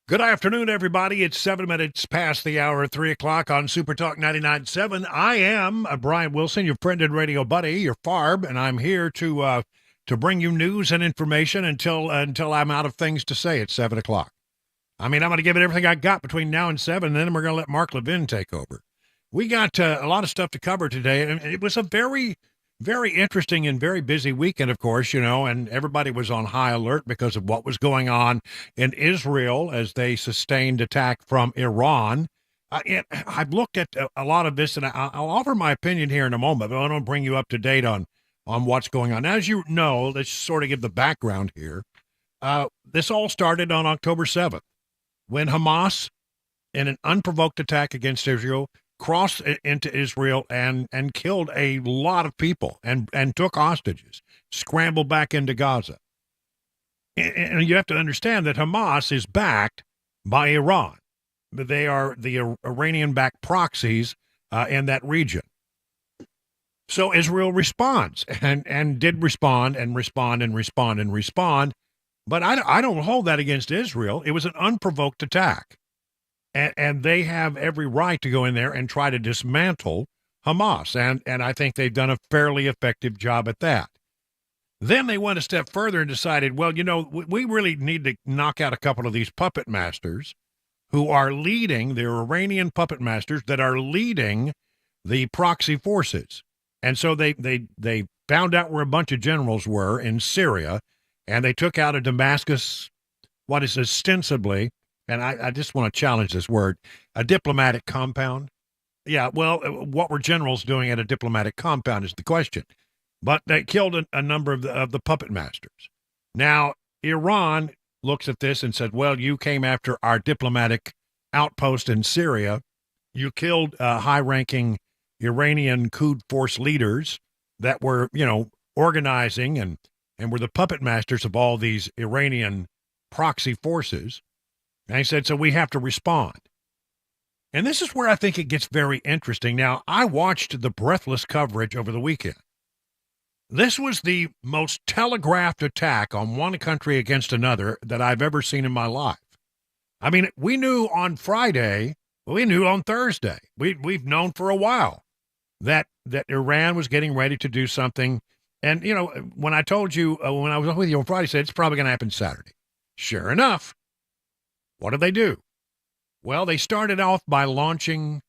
Good afternoon, everybody. It's 7 minutes past the hour, 3 o'clock on Super Talk 99.7. I am Brian Wilson, your friend and radio buddy, your FARB, and I'm here to bring you news and information until I'm out of things to say at 7 o'clock. I mean, I'm going to give it everything I got between now and 7, and then we're going to let Mark Levin take over. We got a lot of stuff to cover today, and it was a very, very interesting and very busy weekend, of course, and everybody was on high alert because of what was going on in Israel as they sustained attack from Iran. I've looked at a lot of this, and I'll offer my opinion here in a moment, but I want to bring you up to date on what's going on. As you know, let's sort of give the background here. This all started on October 7th when Hamas, in an unprovoked attack against Israel, crossed into Israel and killed a lot of people and took hostages, scrambled back into Gaza. And you have to understand that Hamas is backed by Iran. They are the Iranian-backed proxies in that region. So Israel responds and did respond and respond and respond and respond. But I don't hold that against Israel. It was an unprovoked attack. And they have every right to go in there and try to dismantle Hamas. And I think they've done a fairly effective job at that. Then they went a step further and decided, well, we really need to knock out a couple of these puppet masters who are leading, they're Iranian puppet masters that are leading the proxy forces. And so they found out where a bunch of generals were in Syria, and they took out of Damascus what is ostensibly, and I just want to challenge this word, a diplomatic compound. Yeah, well, what were generals doing at a diplomatic compound is the question. But they killed a number of the puppet masters. Now, Iran looks at this and said, well, you came after our diplomatic outpost in Syria. You killed high-ranking Iranian Quds Force leaders that were, organizing and were the puppet masters of all these Iranian proxy forces. And he said, so we have to respond. And this is where I think it gets very interesting. Now, I watched the breathless coverage over the weekend. This was the most telegraphed attack on one country against another that I've ever seen in my life. I mean, we knew on Friday, we knew on Thursday. We've known for a while that Iran was getting ready to do something. And, when I told you, when I was with you on Friday, I said it's probably going to happen Saturday. Sure enough. What did they do? Well, they started off by launching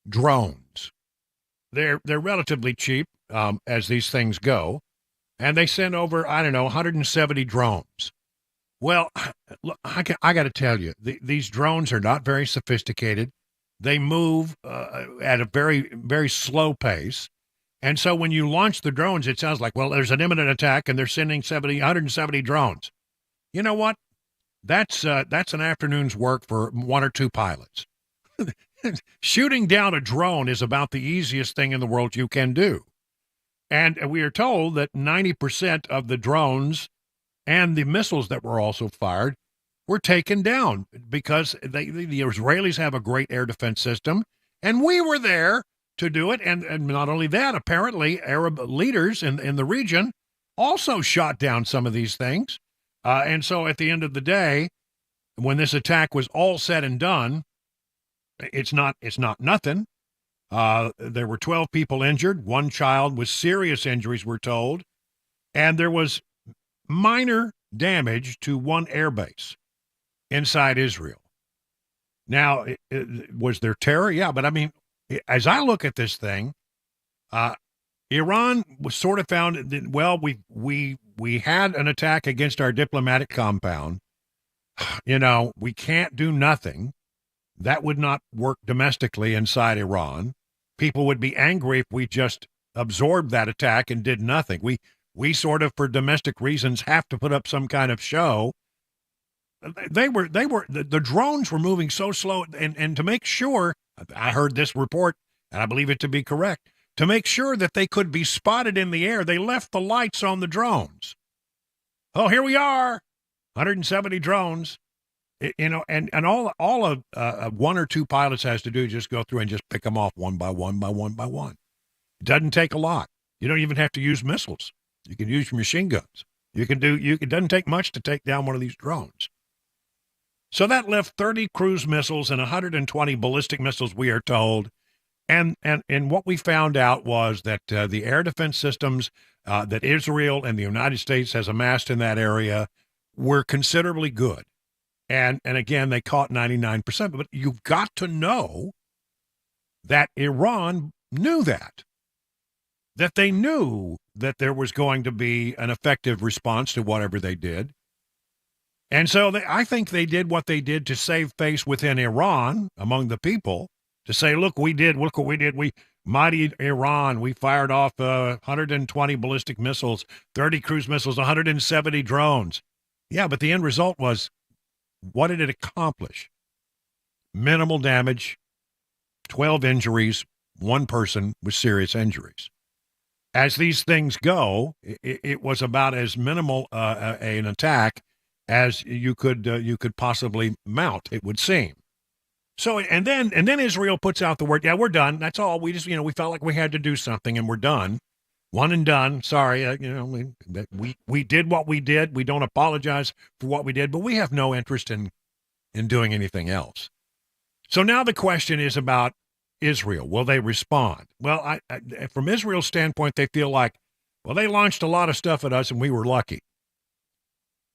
drones. They're relatively cheap as these things go, and they sent over 170 drones. Well, look, I got to tell you, these drones are not very sophisticated. They move at a very, very slow pace. And so when you launch the drones, it sounds like, well, there's an imminent attack and they're sending 170 drones. You know what? That's an afternoon's work for one or two pilots. Shooting down a drone is about the easiest thing in the world you can do. And we are told that 90% of the drones and the missiles that were also fired were taken down because the Israelis have a great air defense system, and we were there to do it. And not only that, apparently Arab leaders in the region also shot down some of these things. And so at the end of the day, when this attack was all said and done, it's not nothing. There were 12 people injured. One child with serious injuries, we're told. And there was minor damage to one airbase inside Israel. Now, was there terror? Yeah, but I mean, as I look at this thing, Iran was sort of found that, well, we had an attack against our diplomatic compound. We can't do nothing. That would not work domestically inside Iran. People would be angry if we just absorbed that attack and did nothing. We sort of, for domestic reasons, have to put up some kind of show. The drones were moving so slow, and to make sure, I heard this report, and I believe it to be correct, to make sure that they could be spotted in the air, they left the lights on the drones. Oh, here we are, 170 drones. And all of one or two pilots has to do is just go through and just pick them off one by one by one by one. It doesn't take a lot. You don't even have to use missiles. You can use machine guns. It doesn't take much to take down one of these drones. So that left 30 cruise missiles and 120 ballistic missiles, we are told. And what we found out was that the air defense systems that Israel and the United States has amassed in that area were considerably good. And again, they caught 99%. But you've got to know that Iran knew that they knew that there was going to be an effective response to whatever they did. And so I think they did what they did to save face within Iran among the people, to say, look what we did. We mighty Iran, we fired off 120 ballistic missiles, 30 cruise missiles, 170 drones. Yeah, but the end result was, what did it accomplish? Minimal damage, 12 injuries, one person with serious injuries. As these things go, it was about as minimal an attack as you could possibly mount, it would seem. So and then Israel puts out the word, yeah, we're done. That's all. We just we felt like we had to do something, and we're done. One and done. Sorry, we did what we did. We don't apologize for what we did, but we have no interest in doing anything else. So now the question is about Israel. Will they respond? Well, from Israel's standpoint, they feel like, well, they launched a lot of stuff at us, and we were lucky.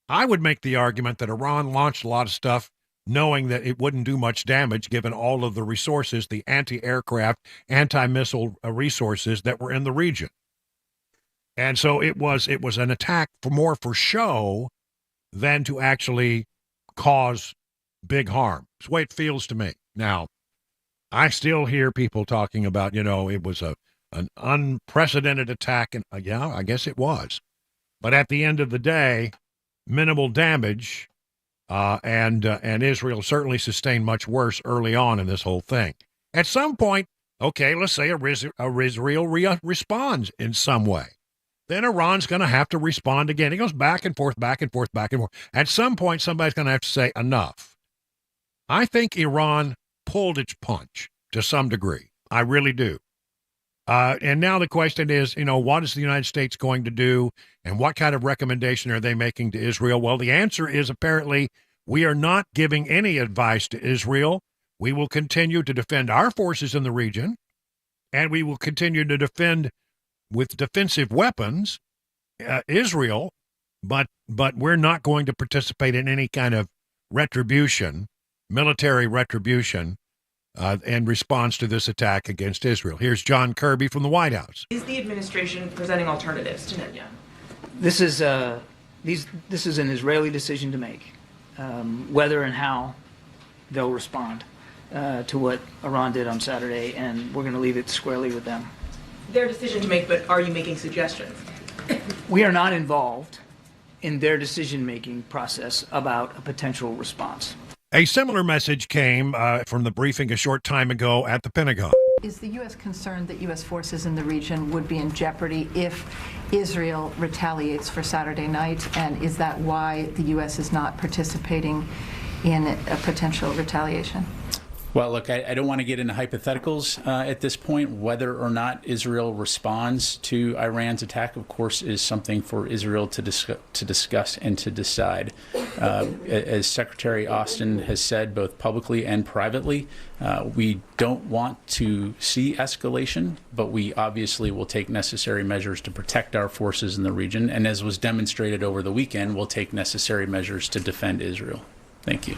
I would make the argument that Iran launched a lot of stuff knowing that it wouldn't do much damage given all of the resources, the anti-aircraft, anti-missile resources that were in the region. And so it was an attack for show than to actually cause big harm. It's the way it feels to me. Now, I still hear people talking about, it was an unprecedented attack, and yeah, I guess it was. But at the end of the day, minimal damage, and Israel certainly sustained much worse early on in this whole thing. At some point, okay, let's say Israel responds in some way. Then Iran's going to have to respond again. It goes back and forth, back and forth, back and forth. At some point, somebody's going to have to say enough. I think Iran pulled its punch to some degree. I really do. And now the question is, what is the United States going to do, and what kind of recommendation are they making to Israel? Well, the answer is apparently we are not giving any advice to Israel. We will continue to defend our forces in the region, and we will continue to defend with defensive weapons Israel, but we're not going to participate in any kind of retribution, military retribution, in response to this attack against Israel. Here's John Kirby from the White House. Is the administration presenting alternatives to Netanyahu? This is an Israeli decision to make, whether and how they'll respond to what Iran did on Saturday, and we're going to leave it squarely with them. Their decision to make, but are you making suggestions? We are not involved in their decision-making process about a potential response. A similar message came from the briefing a short time ago at the Pentagon. Is the U.S. concerned that U.S. forces in the region would be in jeopardy if Israel retaliates for Saturday night? And is that why the U.S. is not participating in a potential retaliation? Well, look, I don't want to get into hypotheticals at this point. Whether or not Israel responds to Iran's attack, of course, is something for Israel to discuss and to decide. As Secretary Austin has said, both publicly and privately, we don't want to see escalation, but we obviously will take necessary measures to protect our forces in the region. And as was demonstrated over the weekend, we'll take necessary measures to defend Israel. Thank you.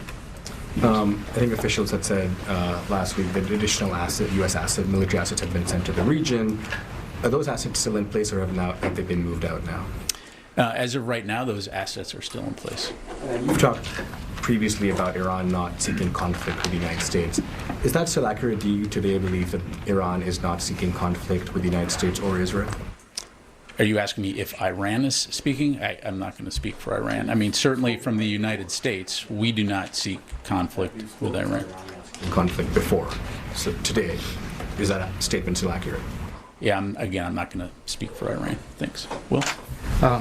I think officials had said last week that additional U.S. military assets have been sent to the region. Are those assets still in place, or have they been moved out now? As of right now, those assets are still in place. You've talked previously about Iran not seeking conflict with the United States. Is that still accurate? Do you today believe that Iran is not seeking conflict with the United States or Israel? Are you asking me if Iran is speaking? I'm not going to speak for Iran. I mean, certainly from the United States, we do not seek conflict with Iran. Conflict before. So today, is that statement still accurate? Yeah, I'm not going to speak for Iran. Thanks. Will?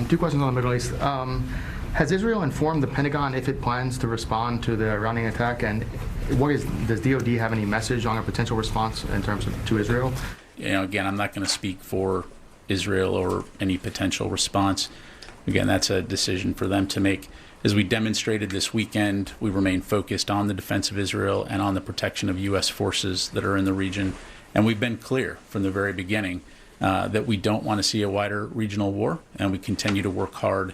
Two questions on the Middle East. Has Israel informed the Pentagon if it plans to respond to the Iranian attack? And does DOD have any message on a potential response in terms of to Israel? Again, I'm not going to speak for Israel or any potential response. Again, that's a decision for them to make. As we demonstrated this weekend, we remain focused on the defense of Israel and on the protection of U.S. forces that are in the region. And we've been clear from the very beginning that we don't want to see a wider regional war, and we continue to work hard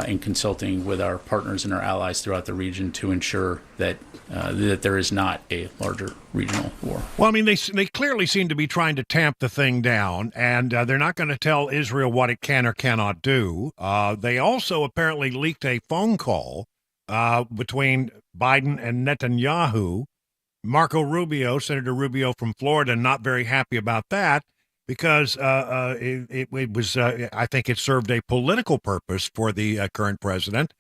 in consulting with our partners and our allies throughout the region to ensure that that there is not a larger regional war. Well, I mean, they clearly seem to be trying to tamp the thing down, and they're not going to tell Israel what it can or cannot do. They also apparently leaked a phone call between Biden and Netanyahu. Marco Rubio, Senator Rubio from Florida, not very happy about that because it was, I think it served a political purpose for the current president.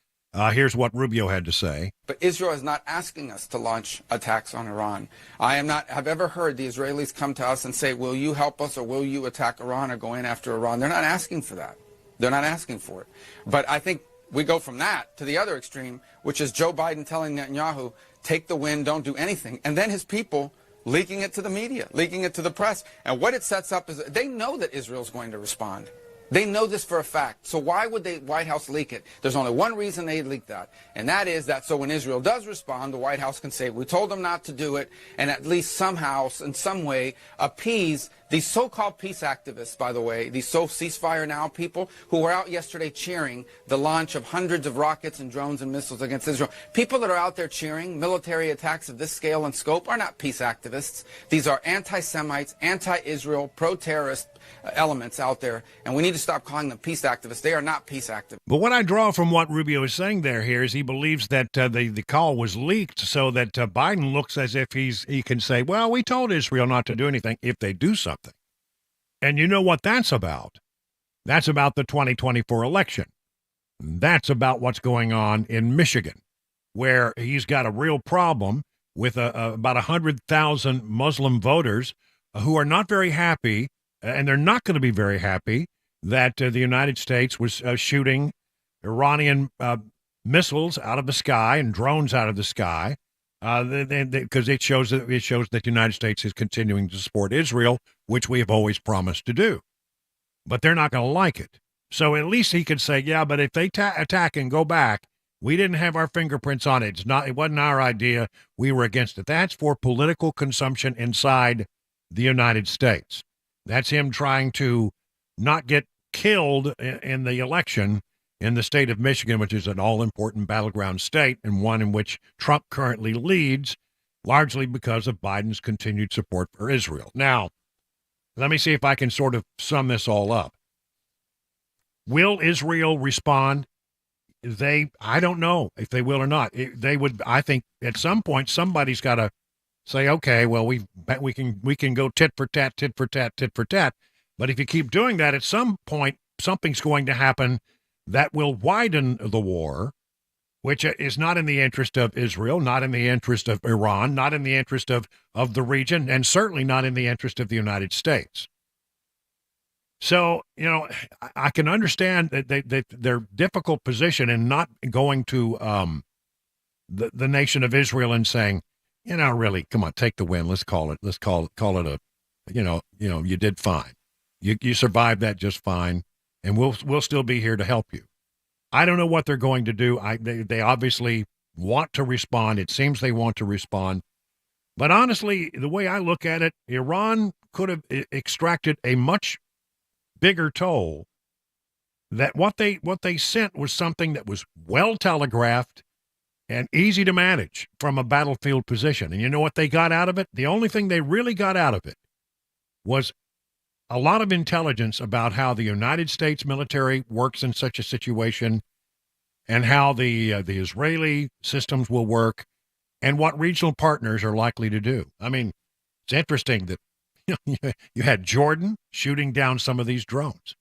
Here's what Rubio had to say. But Israel is not asking us to launch attacks on Iran. I have ever heard the Israelis come to us and say, will you help us or will you attack Iran or go in after Iran? They're not asking for that. They're not asking for it. But I think we go from that to the other extreme, which is Joe Biden telling Netanyahu, take the win, don't do anything. And then his people leaking it to the media, leaking it to the press. And what it sets up is they know that Israel's going to respond. They know this for a fact. So why would the White House leak it? There's only one reason they leak that, and that is that so when Israel does respond, the White House can say, we told them not to do it, and at least somehow, in some way, appease these so-called peace activists, by the way, these ceasefire now people who were out yesterday cheering the launch of hundreds of rockets and drones and missiles against Israel. People that are out there cheering military attacks of this scale and scope are not peace activists. These are anti-Semites, anti-Israel, pro-terrorist elements out there, and we need to stop calling them peace activists. They are not peace activists. But what I draw from what Rubio is saying here is he believes that the call was leaked so that Biden looks as if he can say, well, we told Israel not to do anything if they do something. And you know what that's about? That's about the 2024 election. That's about what's going on in Michigan, where he's got a real problem with about 100,000 Muslim voters who are not very happy, and they're not going to be very happy that the United States was shooting Iranian missiles out of the sky and drones out of the sky, because it shows that the United States is continuing to support Israel, which we have always promised to do. But they're not going to like it. So at least he could say, yeah, but if they attack and go back, we didn't have our fingerprints on it. It wasn't our idea. We were against it. That's for political consumption inside the United States. That's him trying to not get killed in the election in the state of Michigan, which is an all-important battleground state and one in which Trump currently leads, largely because of Biden's continued support for Israel. Now, let me see if I can sort of sum this all up. Will Israel respond? I don't know if they will or not. They would. I think at some point somebody's got to say, okay, well, we can go tit for tat, tit for tat, tit for tat. But if you keep doing that, at some point something's going to happen that will widen the war, which is not in the interest of Israel, not in the interest of Iran, not in the interest of the region, and certainly not in the interest of the United States. So, I can understand that their difficult position in not going to the nation of Israel and saying, really, come on, take the win. Let's call it a, you did fine. You survived that just fine, and we'll still be here to help you. I don't know what they're going to do. They obviously want to respond. It seems they want to respond. But honestly, the way I look at it, Iran could have extracted a much bigger toll. That what they sent was something that was well telegraphed and easy to manage from a battlefield position. And you know what they got out of it? The only thing they really got out of it was a lot of intelligence about how the United States military works in such a situation and how the Israeli systems will work and what regional partners are likely to do. I mean, it's interesting that you had Jordan shooting down some of these drones.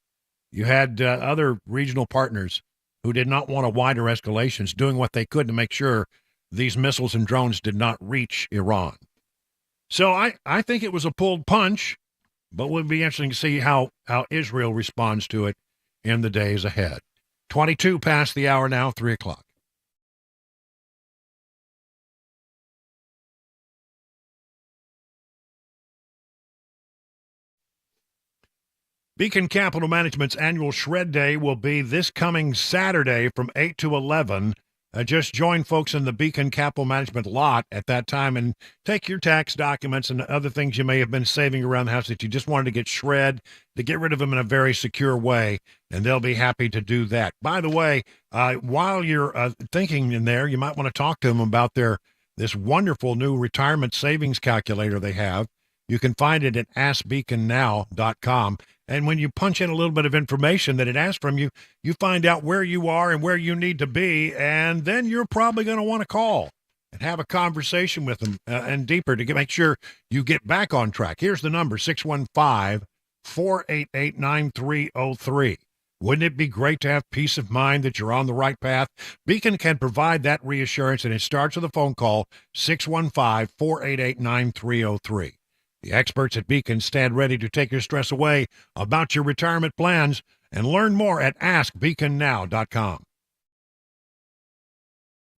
You had other regional partners who did not want a wider escalations doing what they could to make sure these missiles and drones did not reach Iran. So I think it was a pulled punch, but it would be interesting to see how Israel responds to it in the days ahead. 22 past the hour now, 3 o'clock. Beacon Capital Management's annual Shred Day will be this coming Saturday from 8 to 11 just join folks in the Beacon Capital Management lot at that time and take your tax documents and other things you may have been saving around the house that you just wanted to get shred, to get rid of them in a very secure way, and they'll be happy to do that. By the way, while you're thinking in there, you might want to talk to them about this wonderful new retirement savings calculator they have. You can find it at askbeaconnow.com. And when you punch in a little bit of information that it asks from you, you find out where you are and where you need to be, and then you're probably going to want to call and have a conversation with them and deeper to make sure you get back on track. Here's the number, 615-488-9303. Wouldn't it be great to have peace of mind that you're on the right path? Beacon can provide that reassurance, and it starts with a phone call, 615-488-9303. The experts at Beacon stand ready to take your stress away about your retirement plans, and learn more at askbeaconnow.com.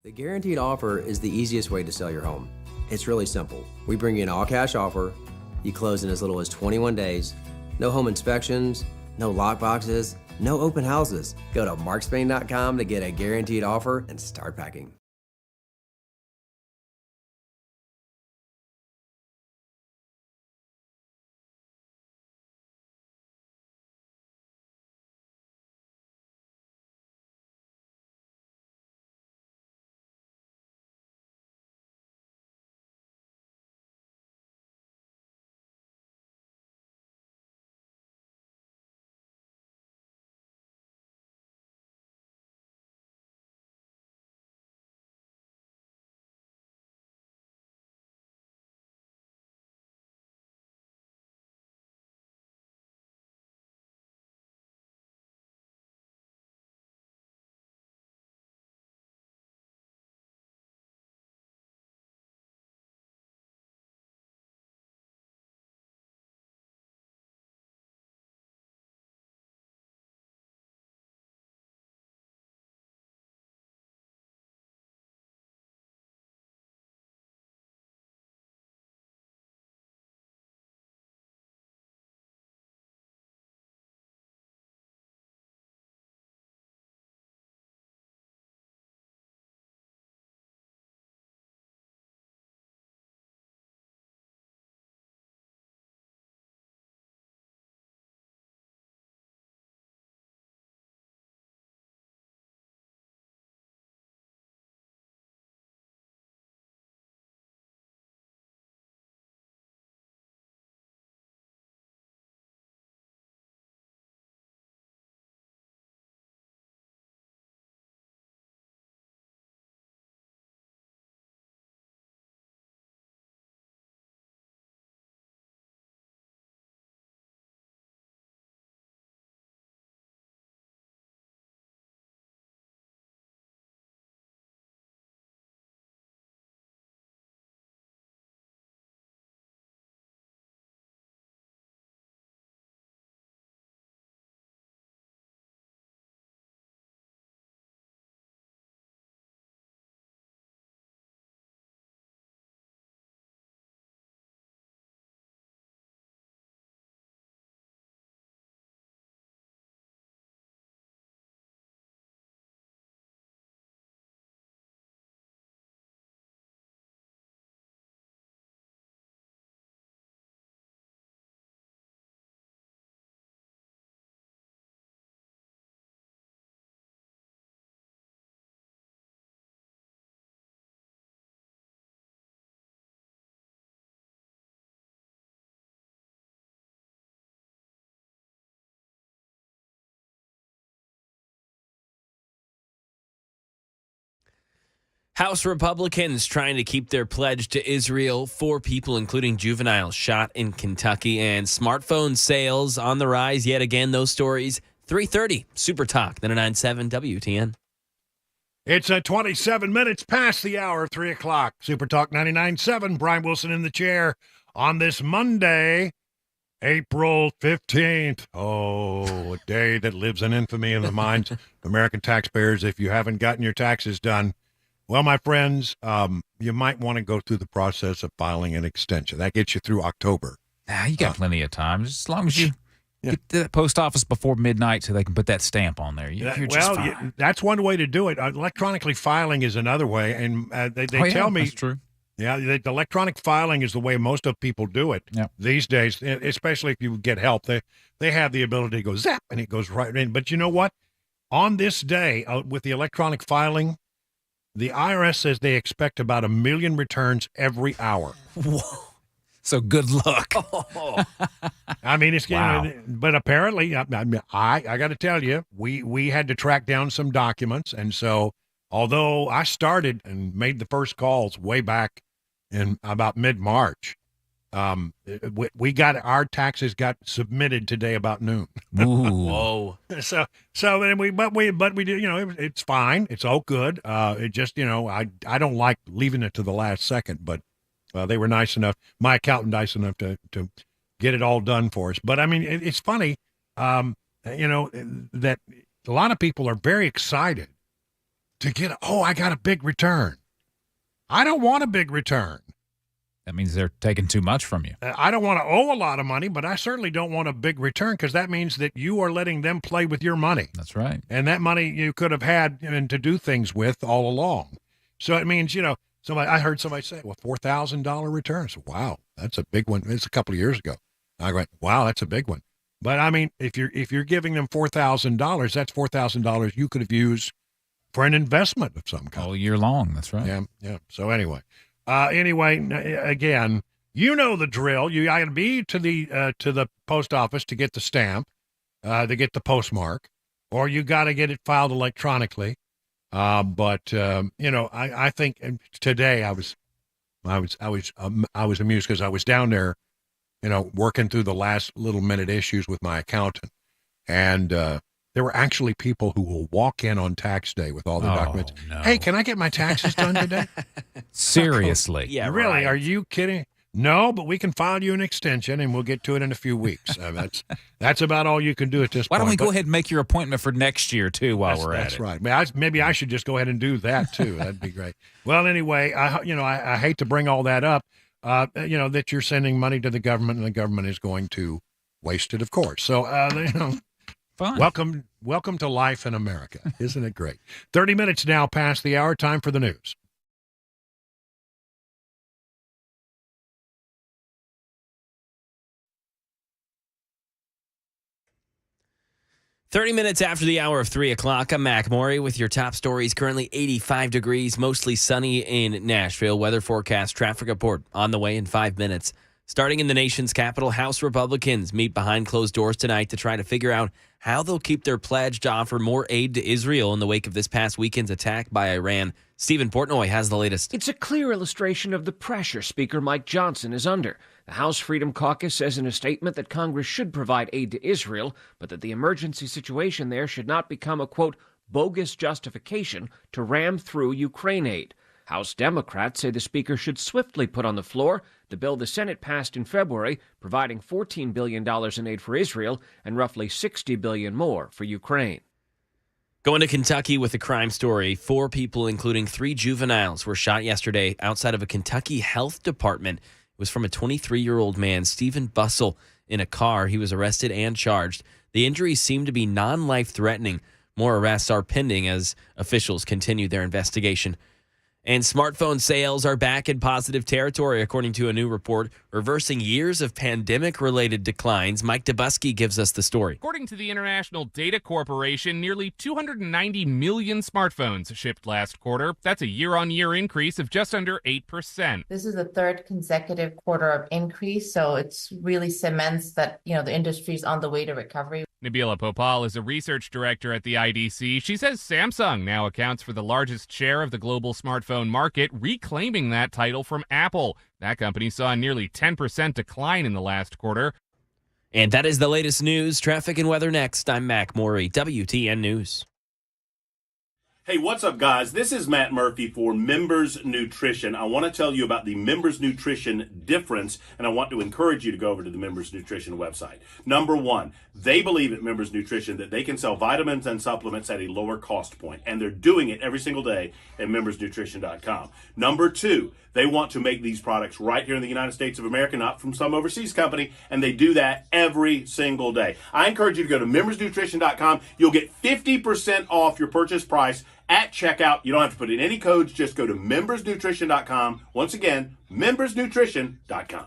The guaranteed offer is the easiest way to sell your home. It's really simple. We bring you an all-cash offer. You close in as little as 21 days. No home inspections, no lock boxes, no open houses. Go to markspain.com to get a guaranteed offer and start packing. House Republicans trying to keep their pledge to Israel. 4 people, including juveniles, shot in Kentucky. And smartphone sales on the rise yet again. Those stories, 3:30, Super Talk, 99.7 WTN. It's 27 minutes past the hour, 3 o'clock. Super Talk 99.7, Brian Wilson in the chair on this Monday, April 15th. Oh, a day that lives in infamy in the minds of American taxpayers. If you haven't gotten your taxes done, well, my friends, you might want to go through the process of filing an extension. That gets you through October. You got plenty of time, as long as you Get to the post office before midnight so they can put that stamp on there. You're just fine. that's one way to do it. Electronically filing is another way, and they tell me that's true. Yeah, the electronic filing is the way most of people do it these days, especially if you get help. They have the ability to go zap, and it goes right in. But you know what? On this day, with the electronic filing, the IRS says they expect about 1 million returns every hour. Whoa. So good luck. I mean, it's but apparently, I got to tell you, we had to track down some documents, and so although I started and made the first calls way back in about mid-March, we got our taxes got submitted today about noon. Ooh. Whoa. So but we do, it's fine. It's all good. It just, I don't like leaving it to the last second, but they were nice enough. My accountant nice enough to get it all done for us. But I mean, it's funny, that a lot of people are very excited to get, I got a big return. I don't want a big return. That means they're taking too much from you. I don't want to owe a lot of money, but I certainly don't want a big return because that means that you are letting them play with your money. That's right. And that money you could have had to do things with all along. So it means, I heard somebody say, $4,000 return. So, wow, that's a big one. It's a couple of years ago. I went, wow, that's a big one. But I mean, if you're giving them $4,000, that's $4,000 you could have used for an investment of some kind. All year long. That's right. Yeah. So anyway, again, you know the drill. You got to be to the post office to get the stamp, to get the postmark, or you got to get it filed electronically. But I think today I was amused because I was down there, working through the last little minute issues with my accountant, and there were actually people who will walk in on tax day with all their documents. No. Hey, can I get my taxes done today? Seriously. Yeah, really? right. Are you kidding? No, but we can file you an extension, and we'll get to it in a few weeks. That's about all you can do at this Why point. don't we go ahead and make your appointment for next year, too, while we're at it? That's right. Maybe I should just go ahead and do that, too. That'd be great. Well, anyway, I hate to bring all that up, that you're sending money to the government, and the government is going to waste it, of course. So, Fine. Welcome to life in America. Isn't it great? 30 minutes now past the hour. Time for the news. Thirty minutes after the hour of 3 o'clock, I'm Mac Maury with your top stories. Currently 85 degrees, mostly sunny in Nashville. Weather forecast, traffic report on the way in 5 minutes. Starting in the nation's capital, House Republicans meet behind closed doors tonight to try to figure out how they'll keep their pledge to offer more aid to Israel in the wake of this past weekend's attack by Iran. Stephen Portnoy has the latest. It's a clear illustration of the pressure Speaker Mike Johnson is under. The House Freedom Caucus says in a statement that Congress should provide aid to Israel, but that the emergency situation there should not become a, quote, bogus justification to ram through Ukraine aid. House Democrats say the Speaker should swiftly put on the floor the bill the Senate passed in February, providing $14 billion in aid for Israel and roughly $60 billion more for Ukraine. Going to Kentucky with a crime story. 4 people, including 3 juveniles, were shot yesterday outside of a Kentucky health department. It was from a 23-year-old man, Stephen Bussell, in a car. He was arrested and charged. The injuries seem to be non-life-threatening. More arrests are pending as officials continue their investigation. And smartphone sales are back in positive territory, according to a new report, reversing years of pandemic-related declines. Mike Dubusky gives us the story. According to the International Data Corporation, nearly 290 million smartphones shipped last quarter. That's a year-on-year increase of just under 8%. This is the third consecutive quarter of increase, so it's really cements that, the industry is on the way to recovery. Nabila Popal is a research director at the IDC. She says Samsung now accounts for the largest share of the global smartphone market, reclaiming that title from Apple. That company saw a nearly 10% decline in the last quarter. And that is the latest news. Traffic and weather next. I'm Mac Maury, WTN News. Hey, what's up, guys? This is Matt Murphy for Members Nutrition. I want to tell you about the Members Nutrition difference, and I want to encourage you to go over to the Members Nutrition website. Number one, they believe at Members Nutrition that they can sell vitamins and supplements at a lower cost point, and they're doing it every single day at membersnutrition.com. Number two, they want to make these products right here in the United States of America, not from some overseas company, and they do that every single day. I encourage you to go to membersnutrition.com. You'll get 50% off your purchase price at checkout. You don't have to put in any codes. Just go to membersnutrition.com. Once again, membersnutrition.com.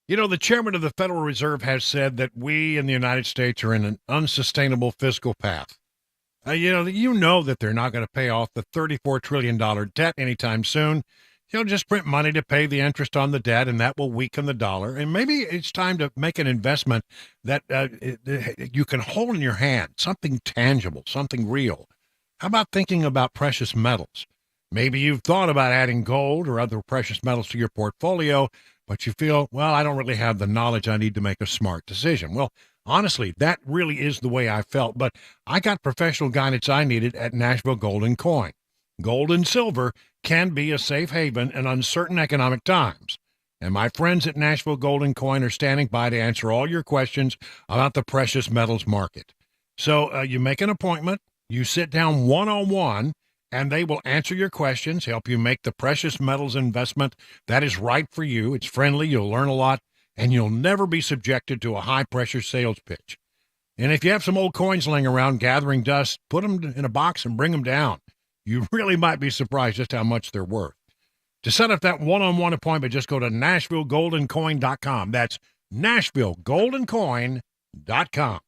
You know, the chairman of the Federal Reserve has said that we in the United States are in an unsustainable fiscal path. You know that they're not going to pay off the $34 trillion debt anytime soon. They'll just print money to pay the interest on the debt, and that will weaken the dollar. And maybe it's time to make an investment that you can hold in your hand, something tangible, something real. How about thinking about precious metals? Maybe you've thought about adding gold or other precious metals to your portfolio, but you feel, well, I don't really have the knowledge I need to make a smart decision. Well, honestly, that really is the way I felt, but I got professional guidance I needed at Nashville Gold and Coin. Gold and silver can be a safe haven in uncertain economic times. And my friends at Nashville Gold and Coin are standing by to answer all your questions about the precious metals market. So you make an appointment, you sit down one-on-one, and they will answer your questions, help you make the precious metals investment that is right for you. It's friendly, you'll learn a lot, and you'll never be subjected to a high-pressure sales pitch. And if you have some old coins laying around gathering dust, put them in a box and bring them down. You really might be surprised just how much they're worth. To set up that one-on-one appointment, just go to NashvilleGoldandCoin.com. That's NashvilleGoldandCoin.com.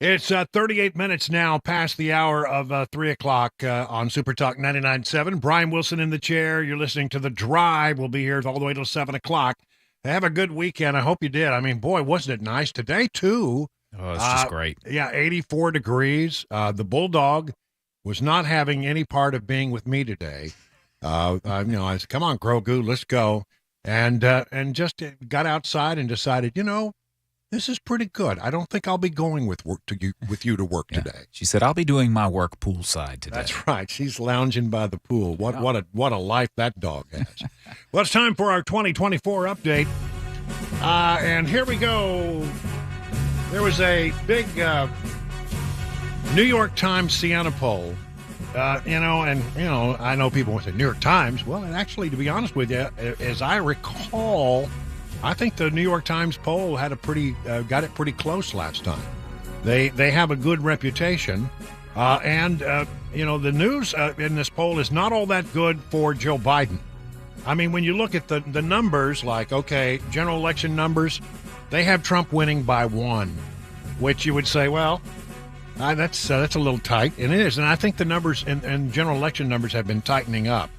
It's 38 minutes now past the hour of 3 o'clock on Super Talk 99.7. Brian Wilson in the chair. You're listening to The Drive. We'll be here all the way till 7 o'clock. Have a good weekend. I hope you did. I mean, boy, wasn't it nice today, too? Oh, it's just great. Yeah, 84 degrees. The Bulldog was not having any part of being with me today. I said, come on, Grogu, let's go. And just got outside and decided, this is pretty good. I don't think I'll be going with you to work today. She said, I'll be doing my work poolside today. That's right. She's lounging by the pool. What a life that dog has. Well, it's time for our 2024 update. And here we go. There was a big New York Times Siena poll. I know people want to say New York Times. Well, and actually, to be honest with you, as I recall, I think the New York Times poll had got it pretty close last time. They have a good reputation, the news in this poll is not all that good for Joe Biden. I mean, when you look at the numbers, general election numbers, they have Trump winning by 1, which you would say, well, that's a little tight, and it is. And I think the numbers and general election numbers have been tightening up.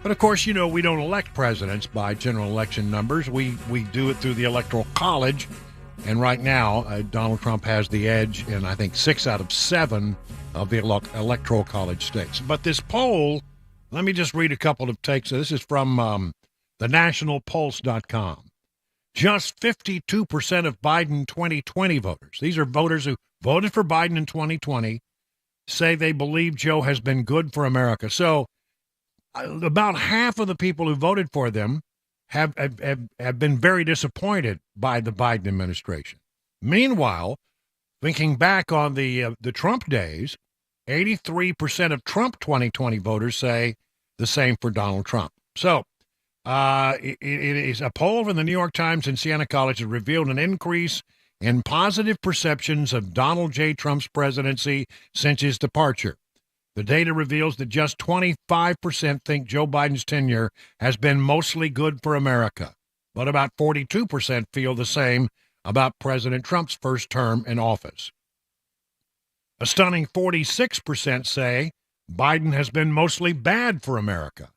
But, of course, we don't elect presidents by general election numbers. We do it through the Electoral College. And right now, Donald Trump has the edge in, I think, 6 out of 7 of the Electoral College states. But this poll, let me just read a couple of takes. So this is from thenationalpulse.com. Just 52% of Biden 2020 voters, these are voters who voted for Biden in 2020, say they believe Joe has been good for America. So about half of the people who voted for them have been very disappointed by the Biden administration. Meanwhile, thinking back on the Trump days, 83% of Trump 2020 voters say the same for Donald Trump. So it is a poll from the New York Times and Siena College that revealed an increase in positive perceptions of Donald J. Trump's presidency since his departure. The data reveals that just 25% think Joe Biden's tenure has been mostly good for America, but about 42% feel the same about President Trump's first term in office. A stunning 46% say Biden has been mostly bad for America,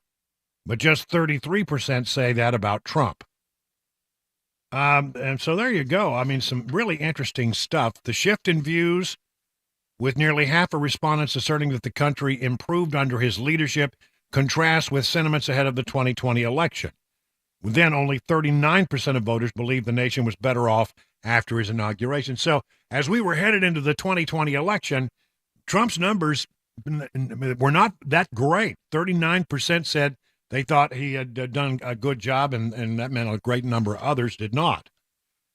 but just 33% say that about Trump. And so there you go. I mean, some really interesting stuff. The shift in views, with nearly half of respondents asserting that the country improved under his leadership, contrasts with sentiments ahead of the 2020 election. Then only 39% of voters believe the nation was better off after his inauguration. So as we were headed into the 2020 election, Trump's numbers were not that great. 39% said they thought he had done a good job, and that meant a great number of others did not.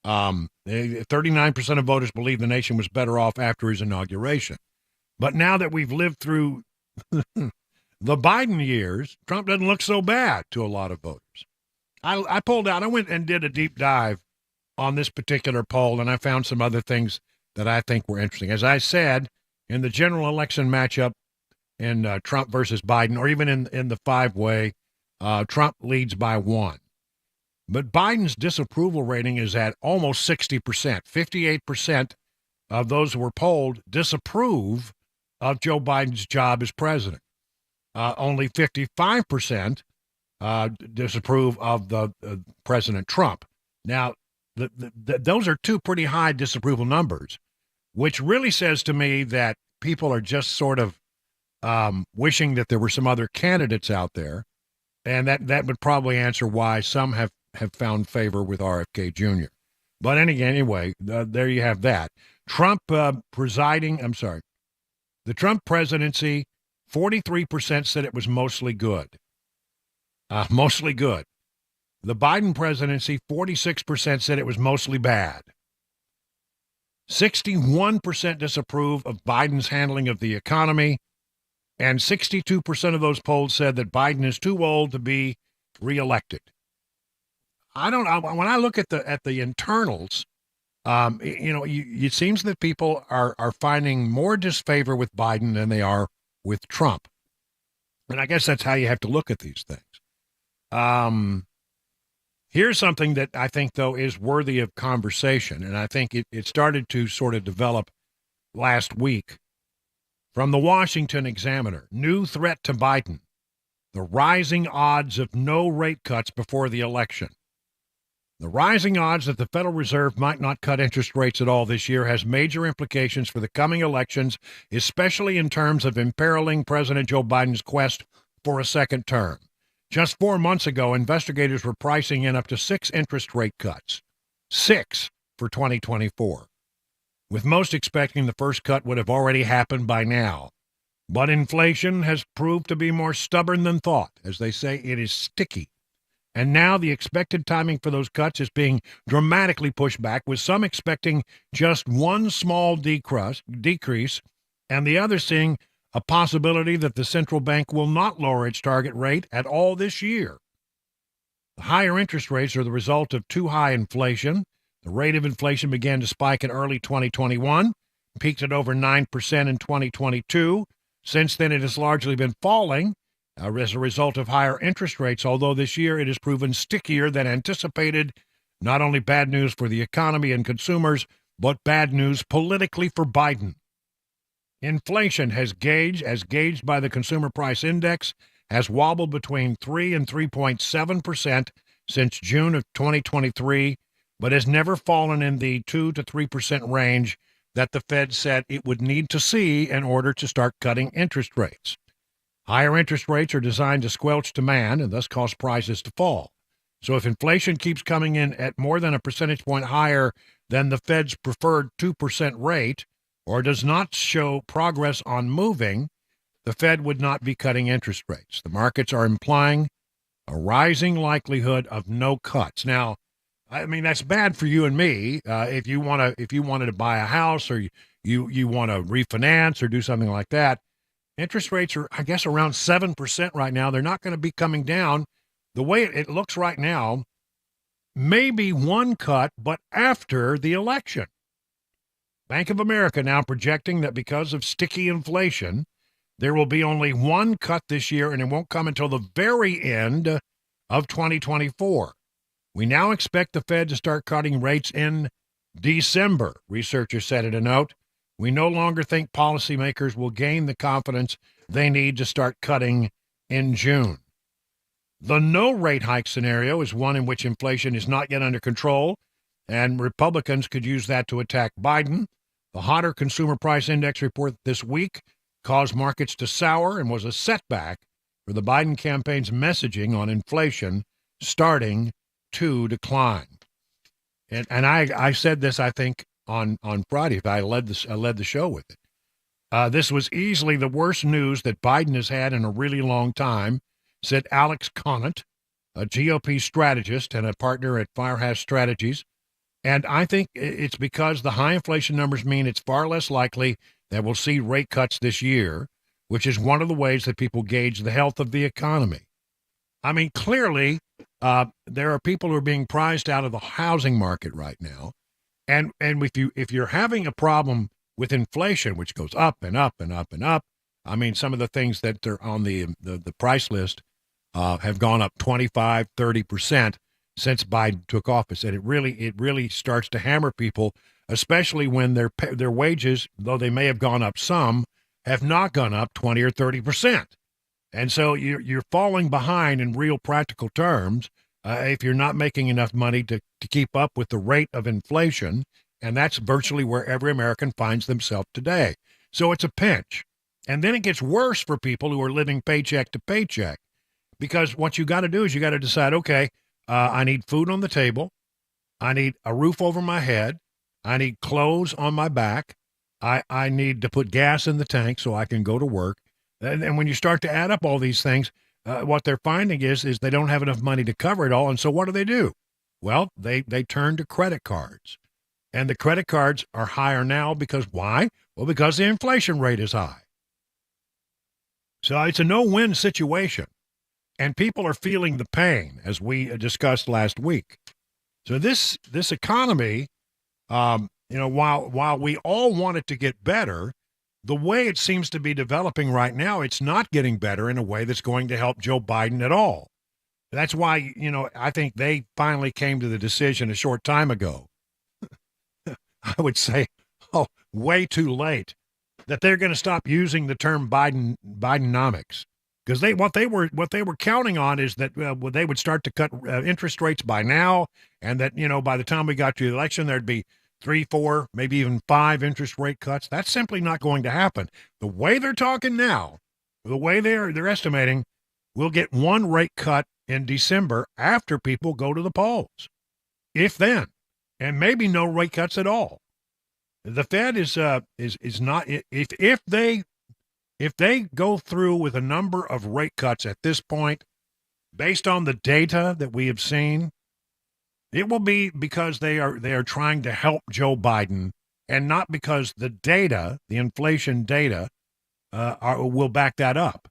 39% of voters believe the nation was better off after his inauguration. But now that we've lived through the Biden years, Trump doesn't look so bad to a lot of voters. I went and did a deep dive on this particular poll, and I found some other things that I think were interesting. As I said, in the general election matchup in Trump versus Biden, or even in the five-way, Trump leads by 1. But Biden's disapproval rating is at almost 60%. 58% of those who were polled disapprove of Joe Biden's job as president. Only 55% disapprove of the President Trump. Now, those are two pretty high disapproval numbers, which really says to me that people are just sort of wishing that there were some other candidates out there, and that would probably answer why some have found favor with RFK Jr. But anyway, there you have that. Trump the Trump presidency, 43% said it was mostly good. Mostly good. The Biden presidency, 46% said it was mostly bad. 61% disapprove of Biden's handling of the economy, and 62% of those polled said that Biden is too old to be reelected. When I look at the internals, it seems that people are finding more disfavor with Biden than they are with Trump. And I guess that's how you have to look at these things. Here's something that I think, though, is worthy of conversation, and I think it started to sort of develop last week. From the Washington Examiner, new threat to Biden, the rising odds of no rate cuts before the election. The rising odds that the Federal Reserve might not cut interest rates at all this year has major implications for the coming elections, especially in terms of imperiling President Joe Biden's quest for a second term. Just 4 months ago, investigators were pricing in up to 6 interest rate cuts. 6 for 2024. With most expecting the first cut would have already happened by now. But inflation has proved to be more stubborn than thought. As they say, it is sticky. And now the expected timing for those cuts is being dramatically pushed back, with some expecting just one small decrease, and the other seeing a possibility that the central bank will not lower its target rate at all this year. The higher interest rates are the result of too high inflation. The rate of inflation began to spike in early 2021, peaked at over 9% in 2022. Since then, it has largely been falling as a result of higher interest rates, although this year it has proven stickier than anticipated. Not only bad news for the economy and consumers, but bad news politically for Biden. Inflation as gauged by the Consumer Price Index, has wobbled between 3 and 3.7% since June of 2023, but has never fallen in the 2 to 3% range that the Fed said it would need to see in order to start cutting interest rates. Higher interest rates are designed to squelch demand and thus cause prices to fall. So if inflation keeps coming in at more than a percentage point higher than the Fed's preferred 2% rate, or does not show progress on moving, the Fed would not be cutting interest rates. The markets are implying a rising likelihood of no cuts. Now, I mean, that's bad for you and me. If you wanted to buy a house, or you want to refinance or do something like that, interest rates are, I guess, around 7% right now. They're not going to be coming down. The way it looks right now, maybe one cut, but after the election. Bank of America now projecting that because of sticky inflation, there will be only one cut this year, and it won't come until the very end of 2024. We now expect the Fed to start cutting rates in December, researchers said in a note. We no longer think policymakers will gain the confidence they need to start cutting in June. The no rate hike scenario is one in which inflation is not yet under control, and Republicans could use that to attack Biden. The hotter consumer price index report this week caused markets to sour and was a setback for the Biden campaign's messaging on inflation starting to decline. And I said this, I think, on Friday. I led the show with it. This was easily the worst news that Biden has had in a really long time, said Alex Conant, a GOP strategist and a partner at Firehouse Strategies. And I think it's because the high inflation numbers mean it's far less likely that we'll see rate cuts this year, which is one of the ways that people gauge the health of the economy. I mean, clearly, there are people who are being prized out of the housing market right now. And if you're having a problem with inflation, which goes up and up and up and up, I mean, some of the things that are on the price list have gone up 25, 30% since Biden took office. And it really starts to hammer people, especially when their wages, though they may have gone up some, have not gone up 20 or 30%. And so you're falling behind in real practical terms if you're not making enough money to keep up with the rate of inflation, and that's virtually where every American finds themselves today. So it's a pinch. And then it gets worse for people who are living paycheck to paycheck, because what you got to do is you got to decide, okay, I need food on the table, I need a roof over my head, I need clothes on my back, I need to put gas in the tank so I can go to work. And when you start to add up all these things, what they're finding is they don't have enough money to cover it all. And so what do? Well, they turn to credit cards. And the credit cards are higher now because why? Well, because the inflation rate is high. So it's a no-win situation. And people are feeling the pain, as we discussed last week. So this economy, while we all want it to get better, the way it seems to be developing right now, it's not getting better in a way that's going to help Joe Biden at all. That's why, I think they finally came to the decision a short time ago. I would say way too late, that they're going to stop using the term Bidenomics. Because what they were counting on is that they would start to cut interest rates by now, and that by the time we got to the election, there'd be 3, 4, maybe even 5 interest rate cuts. That's simply not going to happen. The way they're talking now, the way they're estimating, we'll get 1 rate cut in December after people go to the polls, if then, and maybe no rate cuts at all. The Fed is not if they go through with a number of rate cuts at this point, based on the data that we have seen, it will be because they are trying to help Joe Biden, and not because the data, the inflation data, will back that up.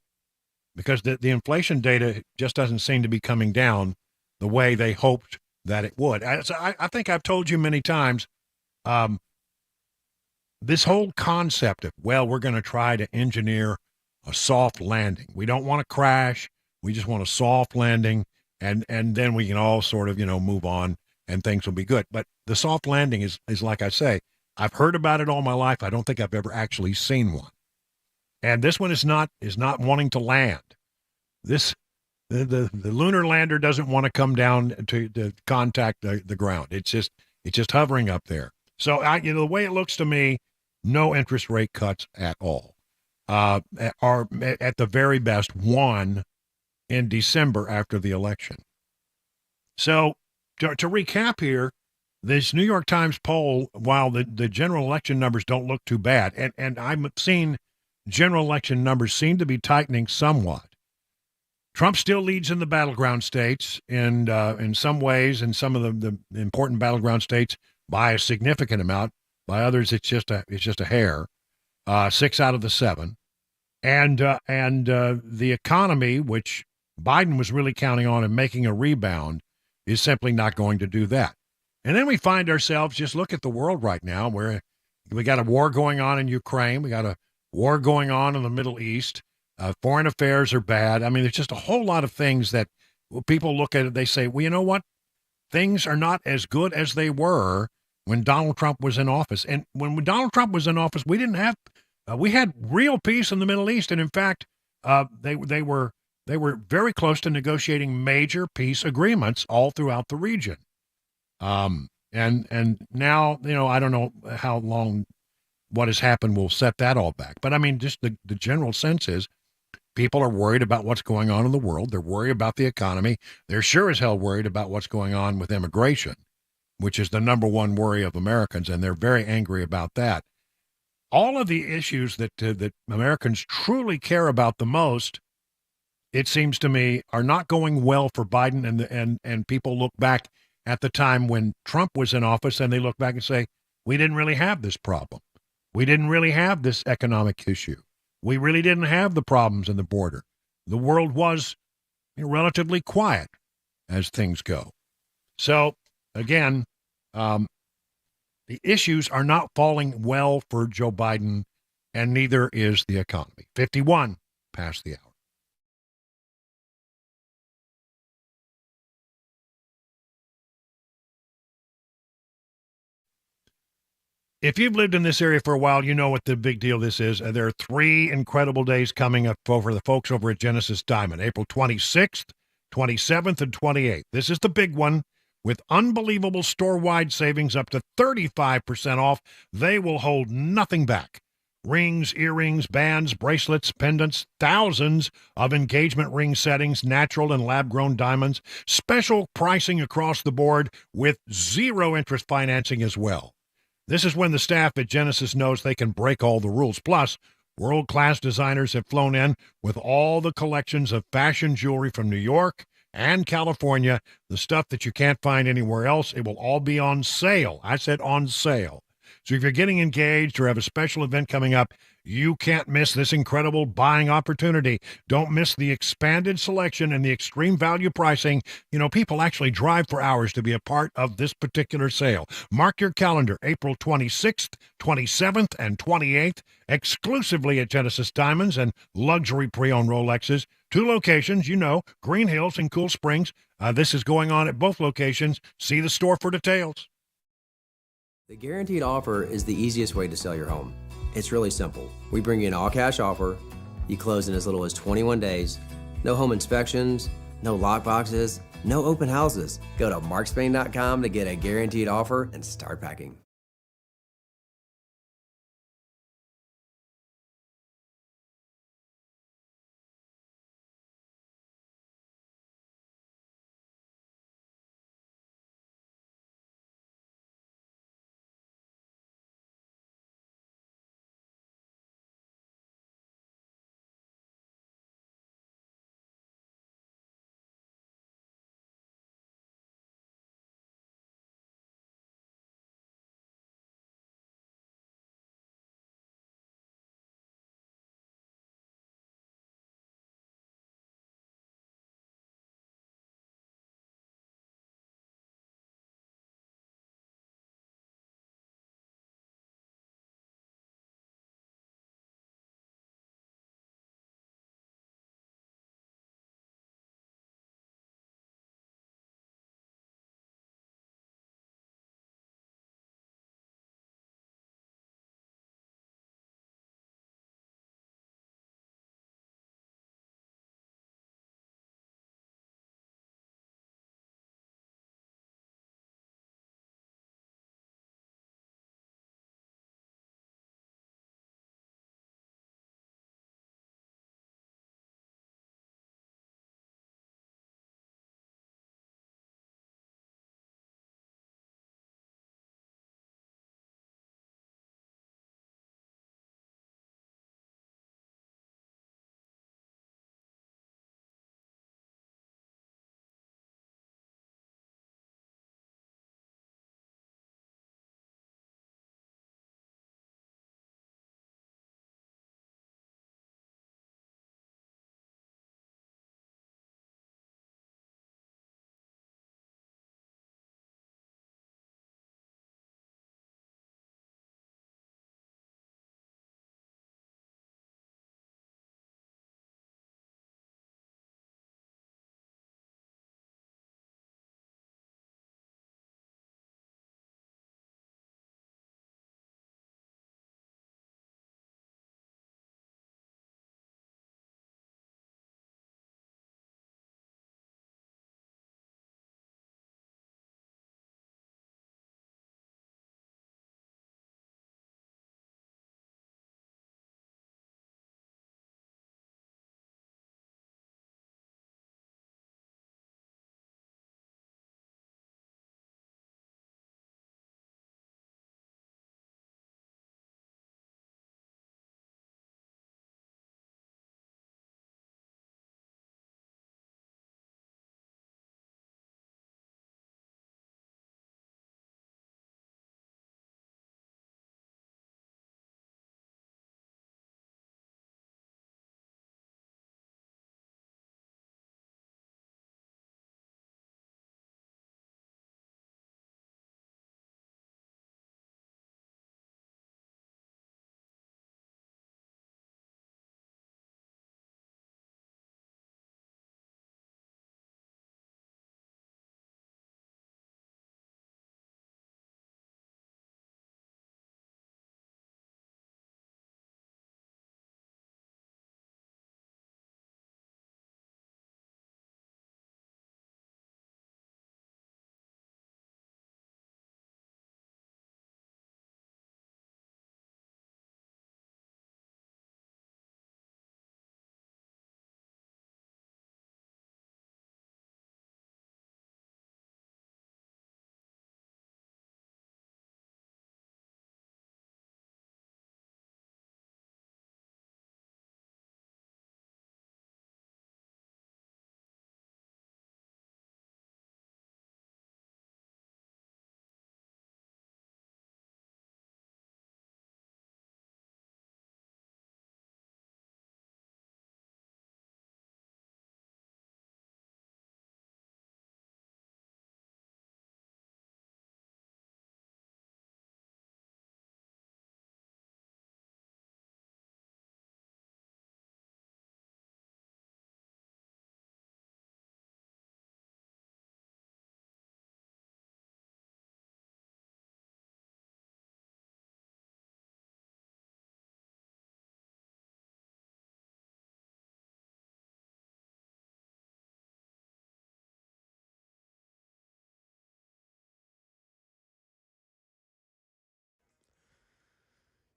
Because the inflation data just doesn't seem to be coming down the way they hoped that it would. I think I've told you many times, this whole concept of, we're going to try to engineer a soft landing. We don't want to crash. We just want a soft landing, and then we can all sort of, move on and things will be good. But the soft landing is like I say, I've heard about it all my life. I don't think I've ever actually seen one. And this one is not wanting to land. The lunar lander doesn't want to come down to contact the ground. It's just hovering up there. So the way it looks to me, no interest rate cuts at all. Or at the very best, 1 in December after the election. So to recap here, this New York Times poll, while the general election numbers don't look too bad, and I've seen general election numbers seem to be tightening somewhat. Trump still leads in the battleground states, and in some ways, in some of the important battleground states, by a significant amount. By others, it's just a hair. 6 out of the 7, and the economy, which Biden was really counting on and making a rebound, is simply not going to do that. And then we find ourselves, just look at the world right now, where we got a war going on in Ukraine, we got a war going on in the Middle East. Foreign affairs are bad. I mean, there's just a whole lot of things that people look at it, they say, well, you know what? Things are not as good as they were when Donald Trump was in office. And when Donald Trump was in office, we didn't have, we had real peace in the Middle East. And in fact, they were very close to negotiating major peace agreements all throughout the region. And now, I don't know how long what has happened will set that all back. But I mean, just the general sense is people are worried about what's going on in the world. They're worried about the economy. They're sure as hell worried about what's going on with immigration, which is the number one worry of Americans, and they're very angry about that. All of the issues that Americans truly care about the most, it seems to me, are not going well for Biden, and people look back at the time when Trump was in office, and they look back and say, we didn't really have this problem. We didn't really have this economic issue. We really didn't have the problems in the border. The world was relatively quiet as things go. So, again, the issues are not falling well for Joe Biden, and neither is the economy. 51 past the hour. If you've lived in this area for a while, you know what the big deal this is. There are 3 incredible days coming up for the folks over at Genesis Diamond, April 26th, 27th, and 28th. This is the big one with unbelievable store-wide savings up to 35% off. They will hold nothing back. Rings, earrings, bands, bracelets, pendants, thousands of engagement ring settings, natural and lab-grown diamonds, special pricing across the board with 0 interest financing as well. This is when the staff at Genesis knows they can break all the rules. Plus, world-class designers have flown in with all the collections of fashion jewelry from New York and California, the stuff that you can't find anywhere else. It will all be on sale. I said on sale. So if you're getting engaged or have a special event coming up, you can't miss this incredible buying opportunity. Don't miss the expanded selection and the extreme value pricing. People actually drive for hours to be a part of this particular sale. Mark your calendar, April 26th, 27th, and 28th, exclusively at Genesis Diamonds and luxury pre-owned Rolexes. 2 locations, Green Hills and Cool Springs. This is going on at both locations. See the store for details. The guaranteed offer is the easiest way to sell your home. It's really simple. We bring you an all-cash offer. You close in as little as 21 days. No home inspections, no lockboxes, no open houses. Go to markspain.com to get a guaranteed offer and start packing.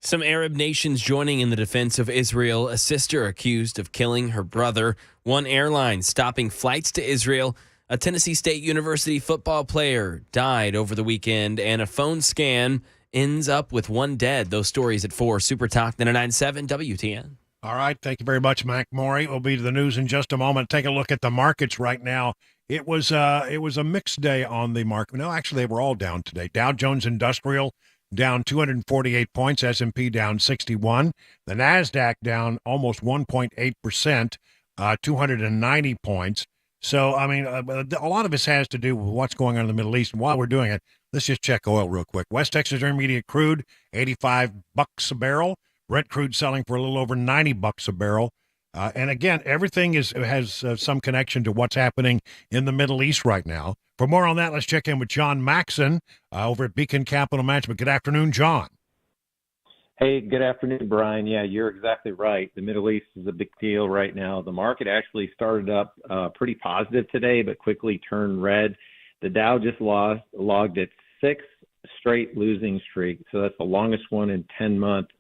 Some Arab nations joining in the defense of Israel, a sister accused of killing her brother, one airline stopping flights to Israel, a Tennessee State University football player died over the weekend, and a phone scam ends up with one dead. Those stories at 4. Super Talk 99.7 WTN. All right. Thank you very much, Mac Maury. We'll be to the news in just a moment. Take a look at the markets right now. It was a mixed day on the market. No, actually, they were all down today. Dow Jones Industrial down 248 points, S&P down 61. The NASDAQ down almost 1.8%, 290 points. So, I mean, a lot of this has to do with what's going on in the Middle East. And while we're doing it, let's just check oil real quick. West Texas Intermediate crude, $85 a barrel. Brent crude selling for a little over $90 a barrel. And again, everything has some connection to what's happening in the Middle East right now. For more on that, let's check in with John Maxon over at Beacon Capital Management. Good afternoon, John. Hey, good afternoon, Brian. Yeah, you're exactly right. The Middle East is a big deal right now. The market actually started up pretty positive today, but quickly turned red. The Dow just logged its 6th straight losing streak, so that's the longest one in 10 months.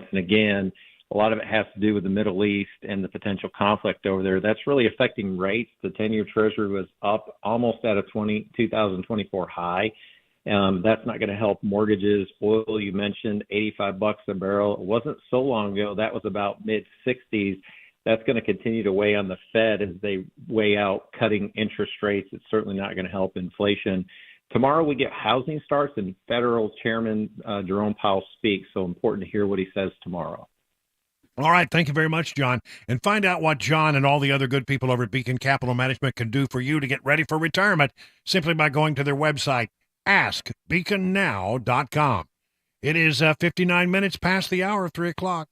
And again, a lot of it has to do with the Middle East and the potential conflict over there. That's really affecting rates. The 10-year Treasury was up almost at a 2024 high. That's not going to help mortgages. Oil, you mentioned, $85 a barrel. It wasn't so long ago. That was about mid-60s. That's going to continue to weigh on the Fed as they weigh out cutting interest rates. It's certainly not going to help inflation. Tomorrow we get housing starts and Federal Chairman Jerome Powell speaks, so important to hear what he says tomorrow. All right. Thank you very much, John. And find out what John and all the other good people over at Beacon Capital Management can do for you to get ready for retirement simply by going to their website, askbeaconnow.com. It is 59 minutes past the hour, 3 o'clock.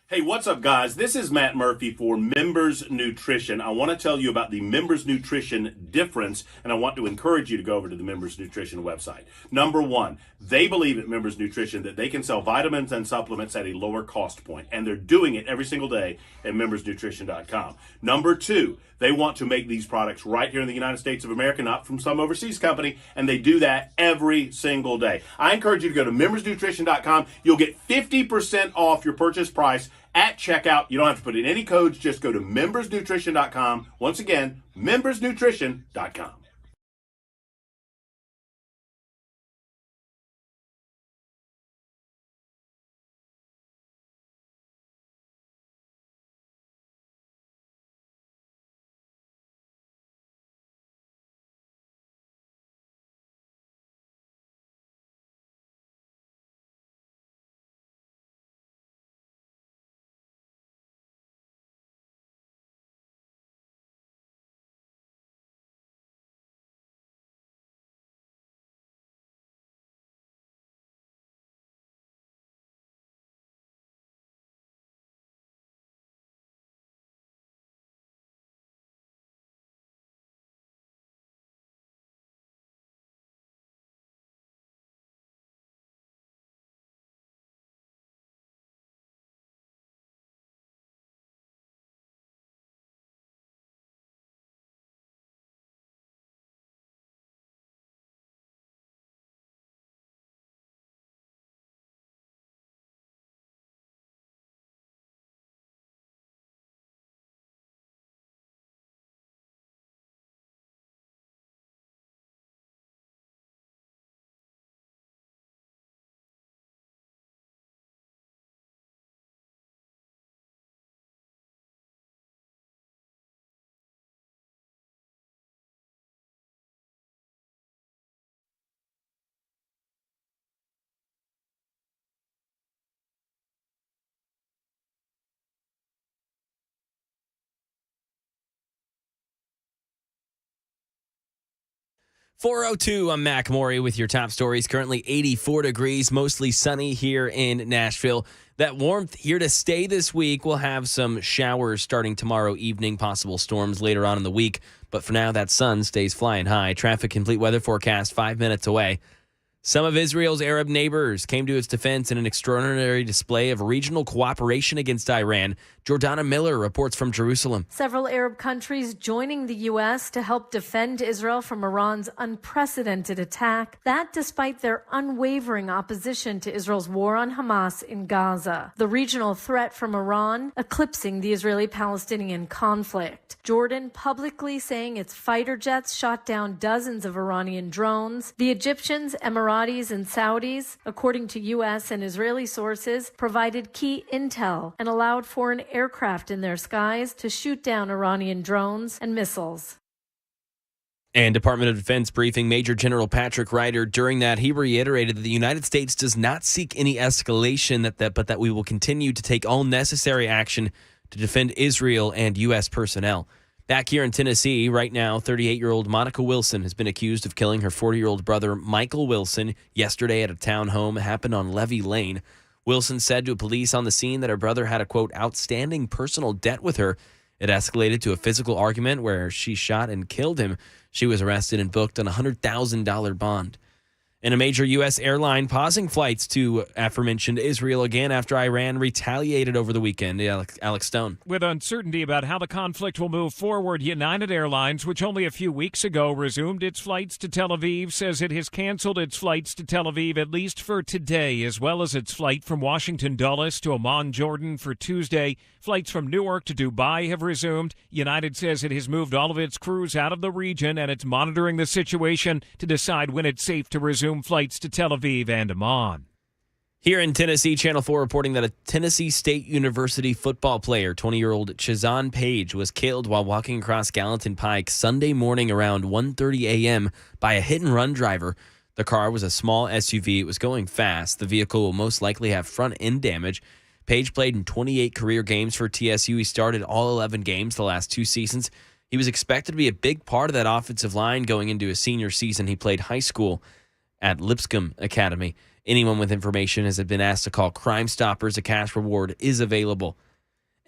Hey, what's up, guys? This is Matt Murphy for Members Nutrition. I want to tell you about the Members Nutrition difference, and I want to encourage you to go over to the Members Nutrition website. Number one, they believe at Members Nutrition that they can sell vitamins and supplements at a lower cost point, and they're doing it every single day at membersnutrition.com. Number two, they want to make these products right here in the United States of America, not from some overseas company, and they do that every single day. I encourage you to go to membersnutrition.com. You'll get 50% off your purchase price at checkout. You don't have to put in any codes. Just go to membersnutrition.com. Once again, membersnutrition.com. .402, I'm Mac Maury with your top stories. Currently 84 degrees, mostly sunny here in Nashville. That warmth here to stay this week. We'll have some showers starting tomorrow evening, possible storms later on in the week. But for now, that sun stays flying high. Traffic complete weather forecast 5 minutes away. Some of Israel's Arab neighbors came to its defense in an extraordinary display of regional cooperation against Iran. Jordana Miller reports from Jerusalem. Several Arab countries joining the U.S. to help defend Israel from Iran's unprecedented attack. That despite their unwavering opposition to Israel's war on Hamas in Gaza. The regional threat from Iran eclipsing the Israeli-Palestinian conflict. Jordan publicly saying its fighter jets shot down dozens of Iranian drones. The Egyptians, Emiratis, and Saudis, according to U.S. and Israeli sources, provided key intel and allowed foreign aircraft in their skies to shoot down Iranian drones and missiles. And Department of Defense briefing Major General Patrick Ryder. During that, he reiterated that the United States does not seek any escalation, but that we will continue to take all necessary action to defend Israel and U.S. personnel. Back here in Tennessee, right now, 38-year-old Monica Wilson has been accused of killing her 40-year-old brother, Michael Wilson, yesterday at a town home. It happened on Levy Lane. Wilson said to police on the scene that her brother had a, quote, outstanding personal debt with her. It escalated to a physical argument where she shot and killed him. She was arrested and booked on a $100,000 bond. And a major U.S. airline pausing flights to aforementioned Israel again after Iran retaliated over the weekend. Alex Stone. With uncertainty about how the conflict will move forward, United Airlines, which only a few weeks ago resumed its flights to Tel Aviv, says it has canceled its flights to Tel Aviv at least for today, as well as its flight from Washington Dulles to Amman, Jordan for Tuesday. Flights from Newark to Dubai have resumed. United says it has moved all of its crews out of the region, and it's monitoring the situation to decide when it's safe to resume flights to Tel Aviv and Amman. Here in Tennessee, Channel 4 reporting that a Tennessee State University football player, 20-year-old Chazon Page, was killed while walking across Gallatin Pike Sunday morning around 1:30 a.m. by a hit-and-run driver. The car was a small SUV. It was going fast. The vehicle will most likely have front-end damage. Page played in 28 career games for TSU. He started all 11 games the last 2 seasons. He was expected to be a big part of that offensive line going into his senior season. He played high school at Lipscomb Academy. Anyone with information has been asked to call Crime Stoppers. A cash reward is available.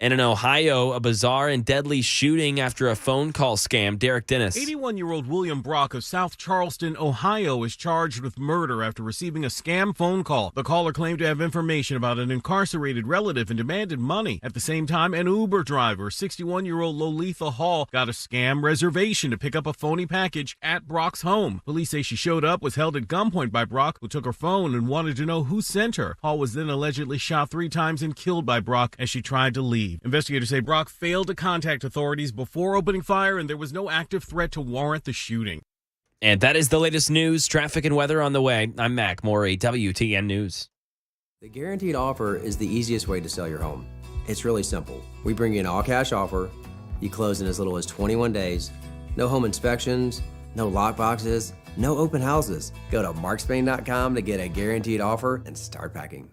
And in Ohio, a bizarre and deadly shooting after a phone call scam. Derek Dennis. 81-year-old William Brock of South Charleston, Ohio, is charged with murder after receiving a scam phone call. The caller claimed to have information about an incarcerated relative and demanded money. At the same time, an Uber driver, 61-year-old Lolitha Hall, got a scam reservation to pick up a phony package at Brock's home. Police say she showed up, was held at gunpoint by Brock, who took her phone and wanted to know who sent her. Hall was then allegedly shot 3 times and killed by Brock as she tried to leave. Investigators say Brock failed to contact authorities before opening fire, and there was no active threat to warrant the shooting. And that is the latest news, traffic, and weather on the way. I'm Mac Morey, WTN News. The guaranteed offer is the easiest way to sell your home. It's really simple. We bring you an all-cash offer. You close in as little as 21 days. No home inspections, no lockboxes, no open houses. Go to markspain.com to get a guaranteed offer and start packing.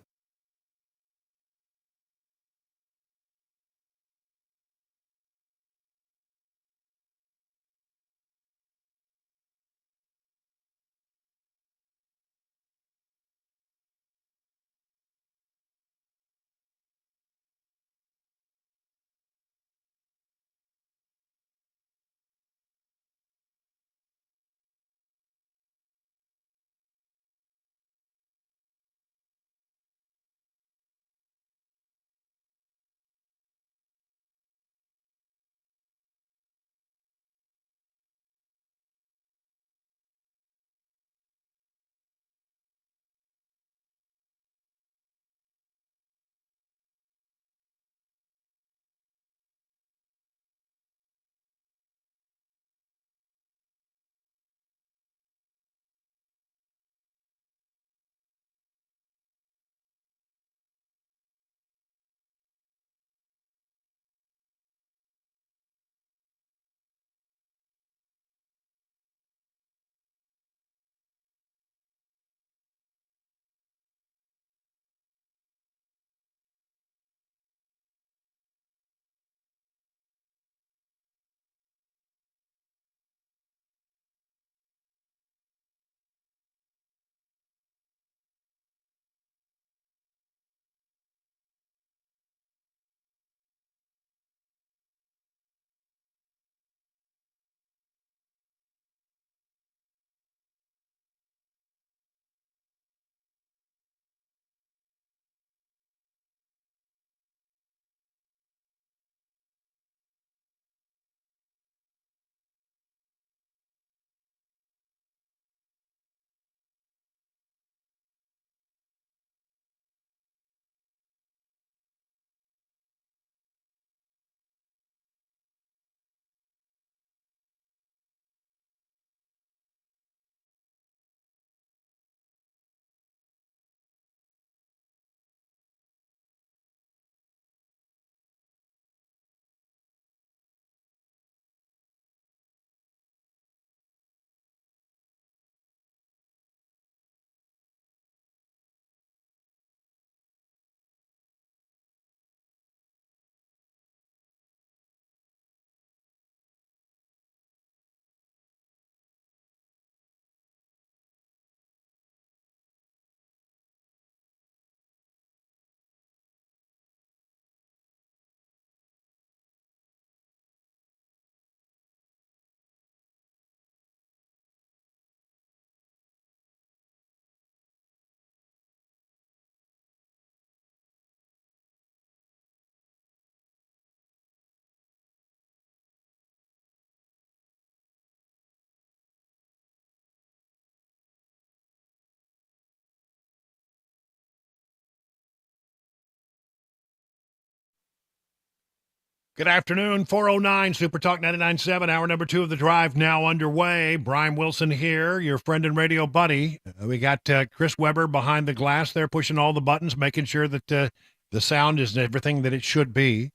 Good afternoon, 409 Super Talk 99.7, hour number 2 of the drive now underway. Brian Wilson here, your friend and radio buddy. We got Chris Weber behind the glass there, pushing all the buttons, making sure that the sound is everything that it should be.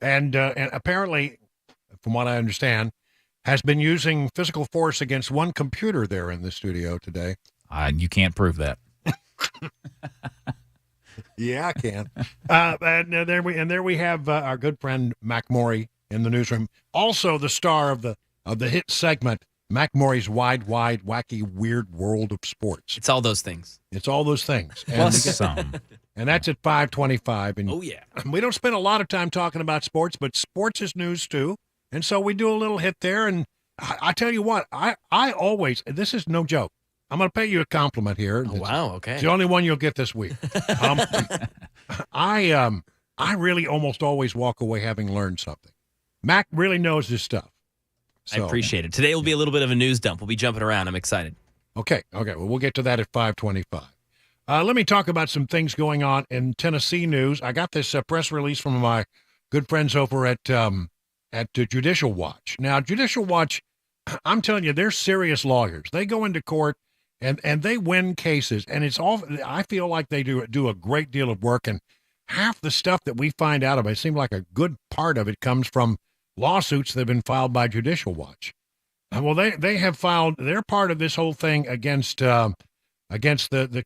And apparently, from what I understand, has been using physical force against one computer there in the studio today. You can't prove that. Yeah, I can. And there we have our good friend Mac Morey in the newsroom. Also, the star of the hit segment, Mac Morey's Wide, Wacky, Weird World of Sports. It's all those things. It's all those things. Plus some. And that's at 5:25. And oh yeah, we don't spend a lot of time talking about sports, but sports is news too. And so we do a little hit there. And I tell you what, I always, this is no joke. I'm going to pay you a compliment here. Oh, wow, okay. It's the only one you'll get this week. I really almost always walk away having learned something. Mac really knows his stuff. So, I appreciate it. Today will be a little bit of a news dump. We'll be jumping around. I'm excited. Okay. Well, we'll get to that at 5:25. Let me talk about some things going on in Tennessee news. I got this press release from my good friends over at Judicial Watch. Now, Judicial Watch, I'm telling you, they're serious lawyers. They go into court and they win cases, and it's all. I feel like they do a great deal of work, and half the stuff that we find out of it seems like a good part of it comes from lawsuits that have been filed by Judicial Watch. Well, they have filed. They're part of this whole thing against the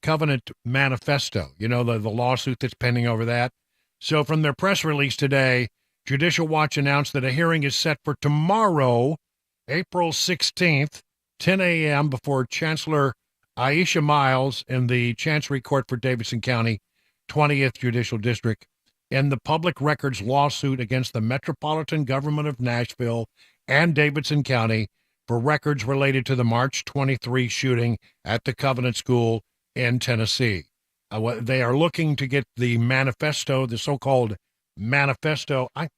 Covenant Manifesto. You know, the lawsuit that's pending over that. So from their press release today, Judicial Watch announced that a hearing is set for tomorrow, April 16th, 10 a.m. before Chancellor Aisha Miles in the Chancery Court for Davidson County, 20th Judicial District, in the public records lawsuit against the Metropolitan Government of Nashville and Davidson County for records related to the March 23 shooting at the Covenant School in Tennessee. They are looking to get the manifesto, the so-called manifesto. I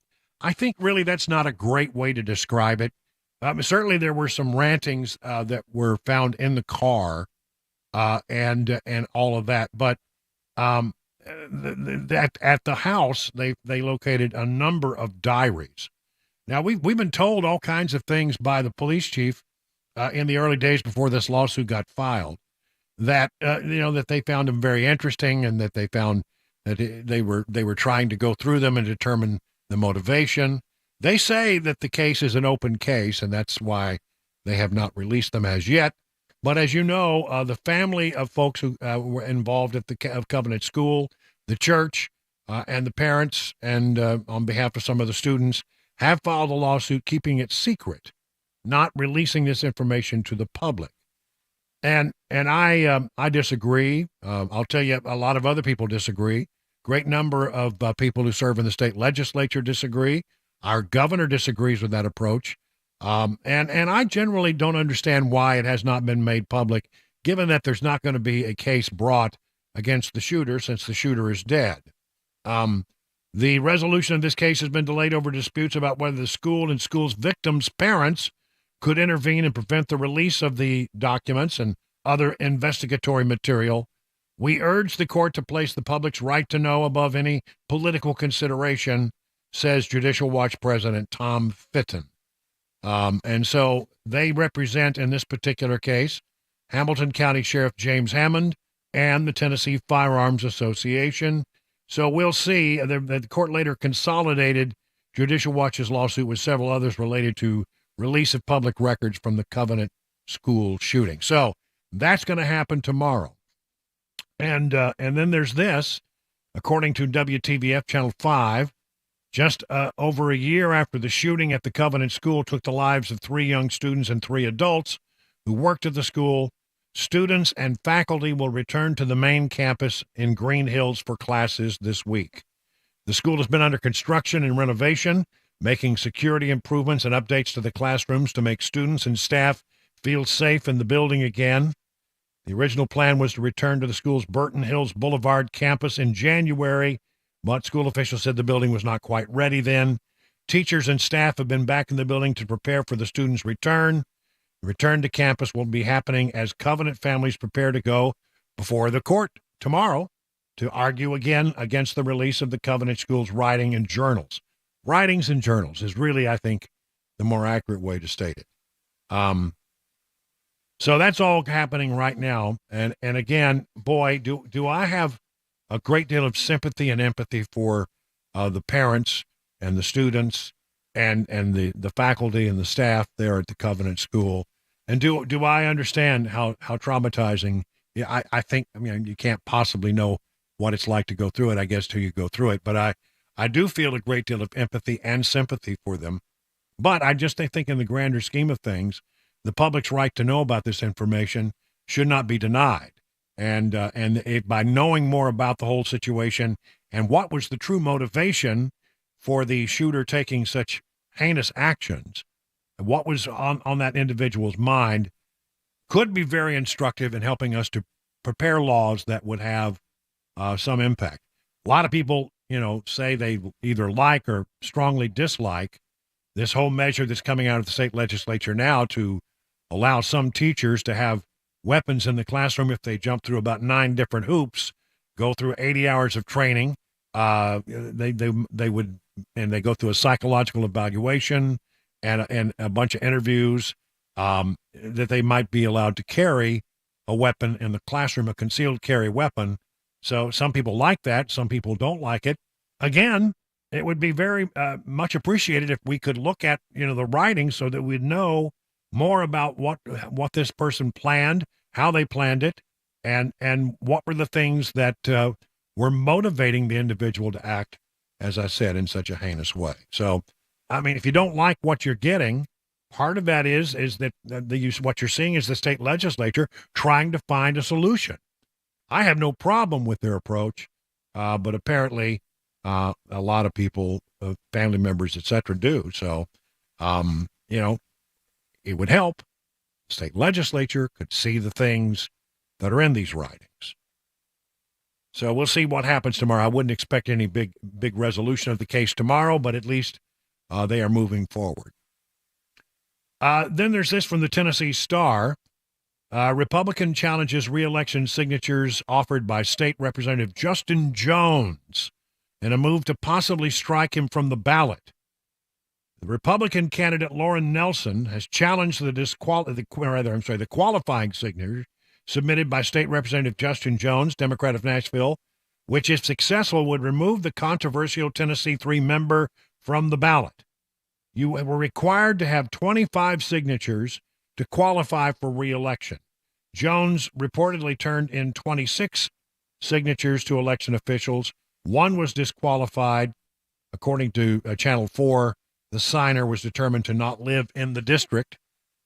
think really that's not a great way to describe it. Certainly there were some rantings that were found in the car and all of that. But at the house, they located a number of diaries. Now, we've been told all kinds of things by the police chief in the early days before this lawsuit got filed, that that they found them very interesting, and that they found that they were trying to go through them and determine the motivation. They say that the case is an open case, and that's why they have not released them as yet. But as you know, the family of folks who were involved at the Covenant School, the church, and the parents, and on behalf of some of the students, have filed a lawsuit keeping it secret, not releasing this information to the public. And I disagree. I'll tell you, a lot of other people disagree. Great number of people who serve in the state legislature disagree. Our governor disagrees with that approach. And I generally don't understand why it has not been made public, given that there's not going to be a case brought against the shooter since the shooter is dead. The resolution of this case has been delayed over disputes about whether the school and school's victims' parents could intervene and prevent the release of the documents and other investigatory material. We urge the court to place the public's right to know above any political consideration, says Judicial Watch President Tom Fitton. And so they represent, in this particular case, Hamilton County Sheriff James Hammond and the Tennessee Firearms Association. So we'll see. The court later consolidated Judicial Watch's lawsuit with several others related to release of public records from the Covenant School shooting. So that's going to happen tomorrow. And then there's this, according to WTVF Channel 5, just over a year after the shooting at the Covenant School took the lives of 3 young students and 3 adults who worked at the school, students and faculty will return to the main campus in Green Hills for classes this week. The school has been under construction and renovation, making security improvements and updates to the classrooms to make students and staff feel safe in the building again. The original plan was to return to the school's Burton Hills Boulevard campus in January, but school officials said the building was not quite ready then. Teachers and staff have been back in the building to prepare for the students' return. The return to campus will be happening as Covenant families prepare to go before the court tomorrow to argue again against the release of the Covenant School's writing and journals. writings and journals is really, I think, the more accurate way to state it. So that's all happening right now. And again, boy, do I have a great deal of sympathy and empathy for the parents and the students and the faculty and the staff there at the Covenant School. And do I understand how traumatizing? Yeah, I think, I mean, you can't possibly know what it's like to go through it, I guess, till you go through it. But I do feel a great deal of empathy and sympathy for them. But I think in the grander scheme of things, the public's right to know about this information should not be denied. And by knowing more about the whole situation and what was the true motivation for the shooter taking such heinous actions, what was on that individual's mind, could be very instructive in helping us to prepare laws that would have some impact. A lot of people, say they either like or strongly dislike this whole measure that's coming out of the state legislature now to allow some teachers to have weapons in the classroom if they jump through about 9 different hoops, go through 80 hours of training. They go through a psychological evaluation and a bunch of interviews that they might be allowed to carry a weapon in the classroom, a concealed carry weapon. So some people like that. Some people don't like it. Again, it would be very much appreciated if we could look at, the writing so that we'd know more about what this person planned, how they planned it, and what were the things that were motivating the individual to act, as I said, in such a heinous way. So, I mean, if you don't like what you're getting, part of that is that what you're seeing is the state legislature trying to find a solution. I have no problem with their approach, but apparently a lot of people, family members, et cetera, do. So, it would help. The state legislature could see the things that are in these writings. So we'll see what happens tomorrow. I wouldn't expect any big resolution of the case tomorrow, but at least they are moving forward. Then there's this from the Tennessee Star. Republican challenges re-election signatures offered by State Representative Justin Jones in a move to possibly strike him from the ballot. The Republican candidate Lauren Nelson has challenged the qualifying signatures submitted by State Representative Justin Jones, Democrat of Nashville, which, if successful, would remove the controversial Tennessee 3 member from the ballot. You were required to have 25 signatures to qualify for re-election. Jones reportedly turned in 26 signatures to election officials. One was disqualified. According to Channel 4, the signer was determined to not live in the district.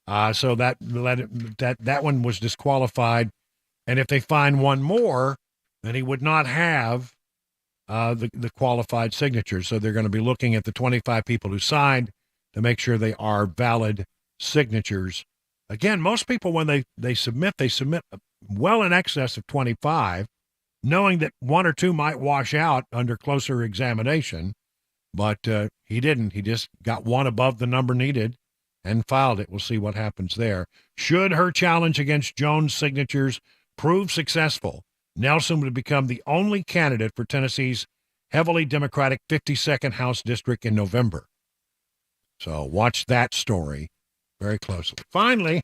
So that one was disqualified. And if they find one more, then he would not have the qualified signatures. So they're going to be looking at the 25 people who signed to make sure they are valid signatures. Again, most people, when they submit well in excess of 25, knowing that 1 or 2 might wash out under closer examination. But he didn't. He just got 1 above the number needed and filed it. We'll see what happens there. Should her challenge against Jones' signatures prove successful, Nelson would become the only candidate for Tennessee's heavily Democratic 52nd House District in November. So watch that story very closely. Finally,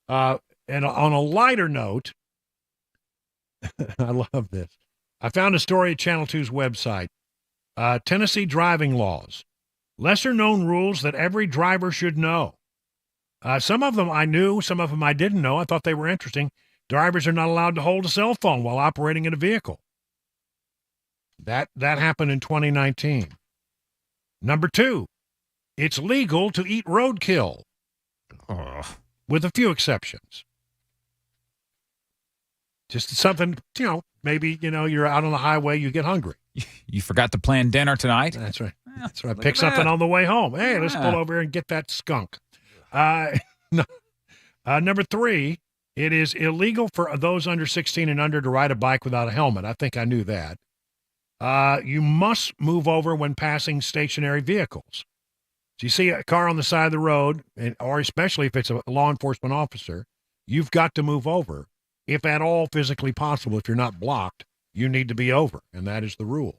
and on a lighter note, I love this. I found a story at Channel 2's website. Tennessee driving laws, lesser-known rules that every driver should know. Some of them I knew, some of them I didn't know. I thought they were interesting. Drivers are not allowed to hold a cell phone while operating in a vehicle. That happened in 2019. Number 2, it's legal to eat roadkill, with a few exceptions. Just something, maybe, you're out on the highway, you get hungry. You forgot to plan dinner tonight? That's right. That's right. Pick something on the way home. Hey, let's pull over and get that skunk. Number 3, it is illegal for those under 16 and under to ride a bike without a helmet. I think I knew that. You must move over when passing stationary vehicles. So you see a car on the side of the road, or especially if it's a law enforcement officer, you've got to move over. If at all physically possible, if you're not blocked, you need to be over, and that is the rule.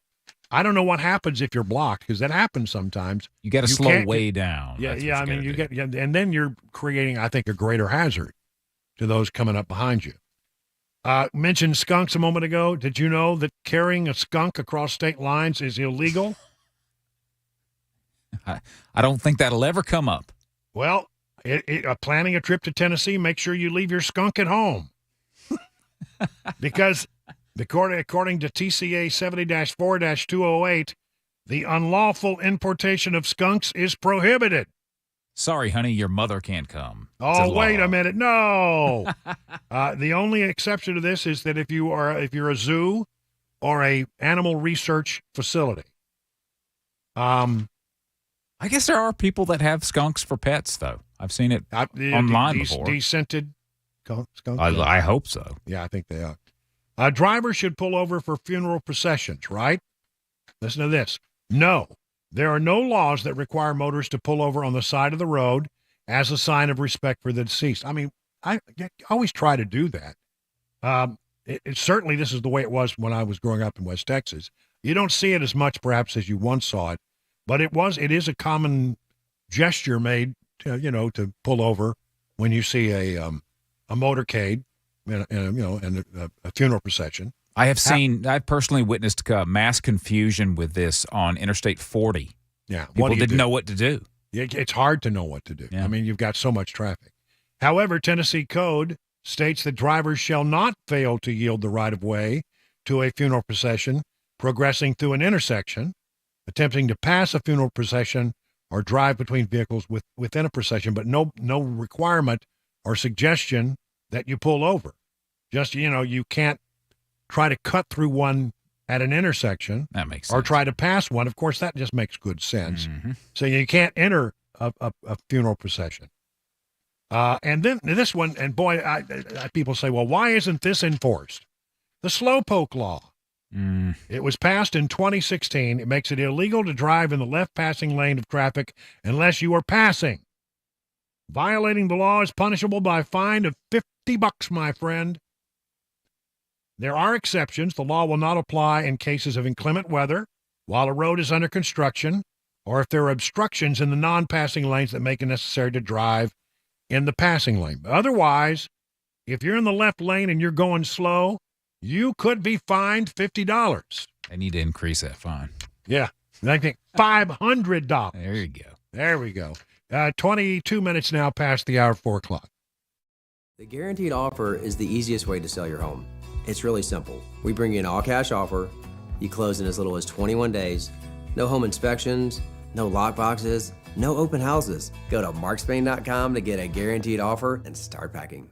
I don't know what happens if you're blocked, because that happens sometimes. You got to slow way down. Yeah, That's yeah. what I mean, gotta do. and then you're creating, I think, a greater hazard to those coming up behind you. Mentioned skunks a moment ago. Did you know that carrying a skunk across state lines is illegal? I don't think that'll ever come up. Well, planning a trip to Tennessee, make sure you leave your skunk at home. Because according to TCA 70-4-208, the unlawful importation of skunks is prohibited. Sorry, honey, your mother can't come. Oh, wait a minute. No. The only exception to this is that if you're a zoo or a animal research facility. I guess there are people that have skunks for pets, though. I've seen it online before. Descented skunks? I hope so. Yeah, I think they are. A driver should pull over for funeral processions, right? Listen to this. No, there are no laws that require motorists to pull over on the side of the road as a sign of respect for the deceased. I mean, I always try to do that. Certainly, this is the way it was when I was growing up in West Texas. You don't see it as much, perhaps, as you once saw it, but it is a common gesture made, to pull over when you see a motorcade, and a funeral procession. I've personally witnessed mass confusion with this on Interstate 40. Yeah. People didn't know what to do. It's hard to know what to do. Yeah. I mean, you've got so much traffic. However, Tennessee code states that drivers shall not fail to yield the right of way to a funeral procession progressing through an intersection, attempting to pass a funeral procession, or drive between vehicles within a procession, but no requirement or suggestion that you pull over. Just, you can't try to cut through one at an intersection. That makes sense. Or try to pass one. Of course, that just makes good sense. Mm-hmm. So you can't enter a funeral procession. And then this one, and boy, people say, well, why isn't this enforced? The slowpoke law. It was passed in 2016. It makes it illegal to drive in the left passing lane of traffic unless you are passing. Violating the law is punishable by a fine of $50, my friend. There are exceptions. The law will not apply in cases of inclement weather, while a road is under construction, or if there are obstructions in the non-passing lanes that make it necessary to drive in the passing lane. But otherwise, if you're in the left lane and you're going slow, you could be fined $50. They need to increase that fine. Yeah. I think $500. There you go. There we go. 22 minutes now past the hour, 4 o'clock. The guaranteed offer is the easiest way to sell your home. It's really simple. We bring you an all-cash offer. You close in as little as 21 days. No home inspections, no lockboxes, no open houses. Go to markspain.com to get a guaranteed offer and start packing.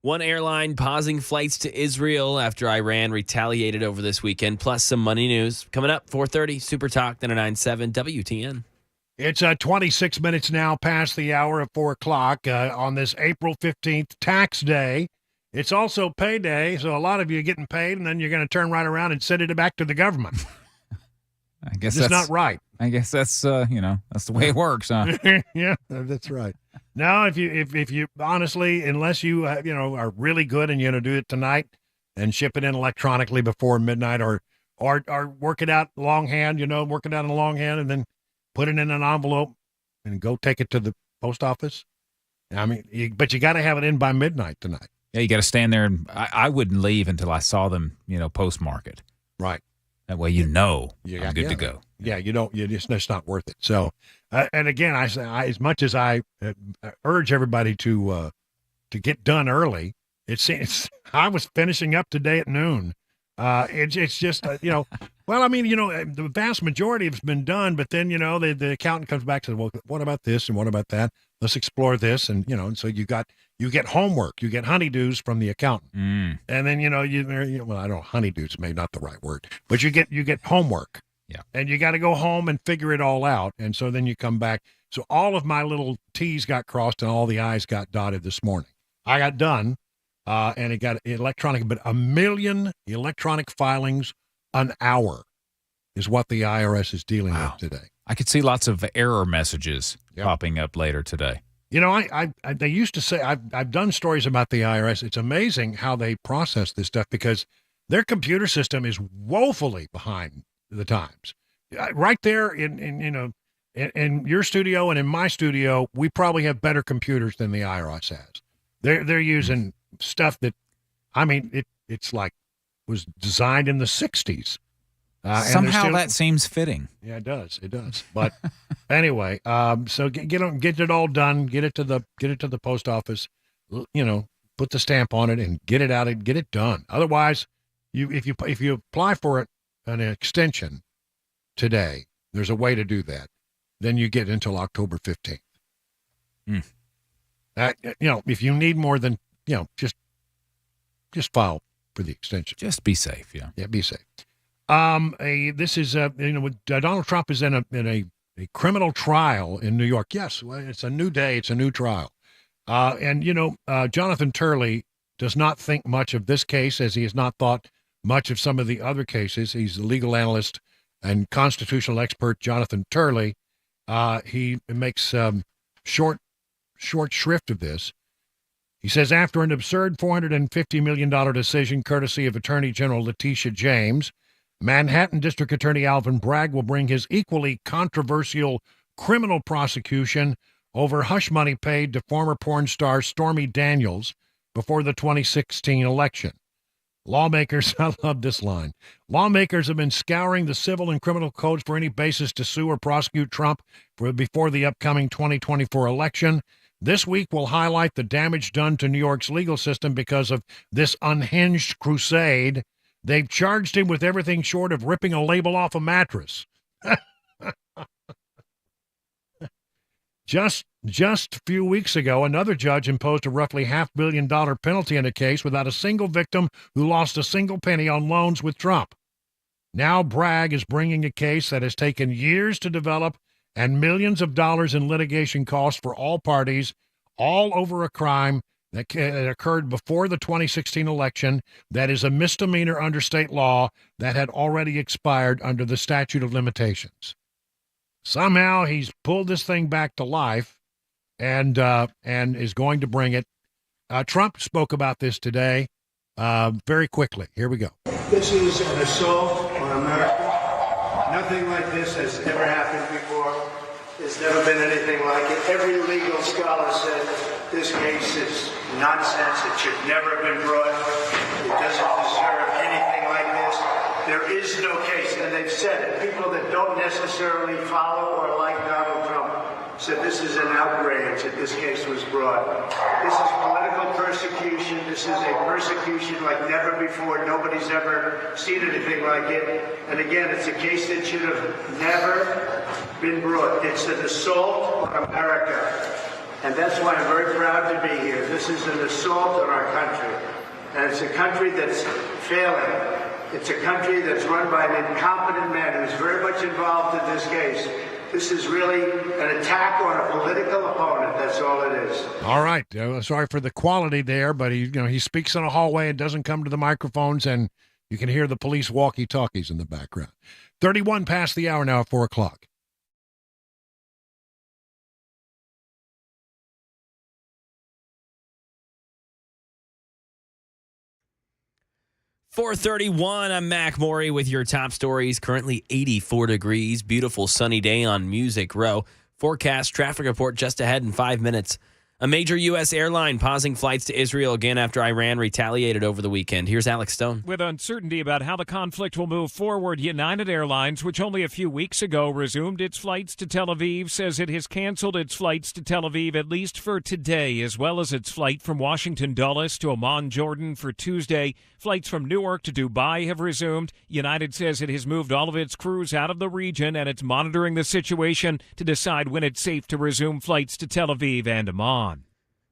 One airline pausing flights to Israel after Iran retaliated over this weekend, plus some money news. Coming up, 4:30, Super Talk 99.7 WTN. It's 26 minutes now past the hour of 4 o'clock on this April 15th, tax day. It's also payday, so a lot of you are getting paid, and then you're going to turn right around and send it back to the government. I guess it's that's not right. I guess that's that's the way it works, huh? Yeah, that's right. Now, if you honestly, unless you are really good and you're going to do it tonight and ship it in electronically before midnight, or work it out longhand, work it out in longhand, and then put it in an envelope and go take it to the post office. I mean, but you got to have it in by midnight tonight. Yeah, you got to stand there, and I wouldn't leave until I saw them, postmark it. Right. That way I'm good to go. Yeah, it's not worth it. So, and again, I as much as I urge everybody to get done early, I was finishing up today at noon. It's just, well, I mean, the vast majority of it's been done, but then, the accountant comes back to, well, what about this and what about that? Let's explore this. And, and so you get homework, you get honeydews from the accountant. And then, well, I don't know, honeydews may not the right word, but you get homework. Yeah. And you got to go home and figure it all out. And so then you come back. So all of my little T's got crossed and all the I's got dotted this morning. I got done. And it got electronic, but 1 million electronic filings an hour is what the IRS is dealing with today. I could see lots of error messages popping up later today. They used to say, I've done stories about the IRS. It's amazing how they process this stuff because their computer system is woefully behind the times. Right there in your studio and in my studio, we probably have better computers than the IRS has. They're using stuff that, it's like was designed in the 60s. Somehow that seems fitting. Yeah, it does. But anyway, so get it all done. Get it to the post office. Put the stamp on it and get it out and get it done. Otherwise, if you apply for an extension today, there's a way to do that. Then you get until October 15th. If you need more than, just file for the extension. Just be safe. Yeah. Yeah, be safe. This is, Donald Trump is in a criminal trial in New York. Yes, well, it's a new day. It's a new trial. And Jonathan Turley does not think much of this case, as he has not thought much of some of the other cases. He's a legal analyst and constitutional expert, Jonathan Turley. He makes short shrift of this. He says, after an absurd $450 million decision courtesy of Attorney General Letitia James, Manhattan District Attorney Alvin Bragg will bring his equally controversial criminal prosecution over hush money paid to former porn star Stormy Daniels before the 2016 election. Lawmakers, I love this line, lawmakers have been scouring the civil and criminal codes for any basis to sue or prosecute Trump before the upcoming 2024 election. This week will highlight the damage done to New York's legal system because of this unhinged crusade. They've charged him with everything short of ripping a label off a mattress. Just a few weeks ago, another judge imposed a roughly $500 million penalty in a case without a single victim who lost a single penny on loans with Trump. Now Bragg is bringing a case that has taken years to develop and millions of dollars in litigation costs for all parties, all over a crime that occurred before the 2016 election that is a misdemeanor under state law that had already expired under the statute of limitations. Somehow he's pulled this thing back to life and is going to bring it. Trump spoke about this today very quickly. Here we go. This is an assault on America. Nothing like this has ever happened before. There's never been anything like it. Every legal scholar said this case is nonsense. It should never have been brought. It doesn't deserve anything like this. There is no case, and they've said it. People that don't necessarily follow or like Donald Trump said this is an outrage that this case was brought. This is political persecution. This is a persecution like never before. Nobody's ever seen anything like it. And again, it's a case that should have never been brought. It's an assault on America. And that's why I'm very proud to be here. This is an assault on our country. And it's a country that's failing. It's a country that's run by an incompetent man who's very much involved in this case. This is really an attack on a political opponent. That's all it is. All right. Sorry for the quality there, but he speaks in a hallway and doesn't come to the microphones, and you can hear the police walkie-talkies in the background. 31 past the hour now, 4 o'clock. .431, I'm Mac Morey with your top stories. Currently 84 degrees, beautiful sunny day on Music Row. Forecast traffic report just ahead in 5 minutes. A major U.S. airline pausing flights to Israel again after Iran retaliated over the weekend. Here's Alex Stone. With uncertainty about how the conflict will move forward, United Airlines, which only a few weeks ago resumed its flights to Tel Aviv, says it has canceled its flights to Tel Aviv at least for today, as well as its flight from Washington Dulles to Amman, Jordan for Tuesday. Flights from Newark to Dubai have resumed. United says it has moved all of its crews out of the region, and it's monitoring the situation to decide when it's safe to resume flights to Tel Aviv and Amman.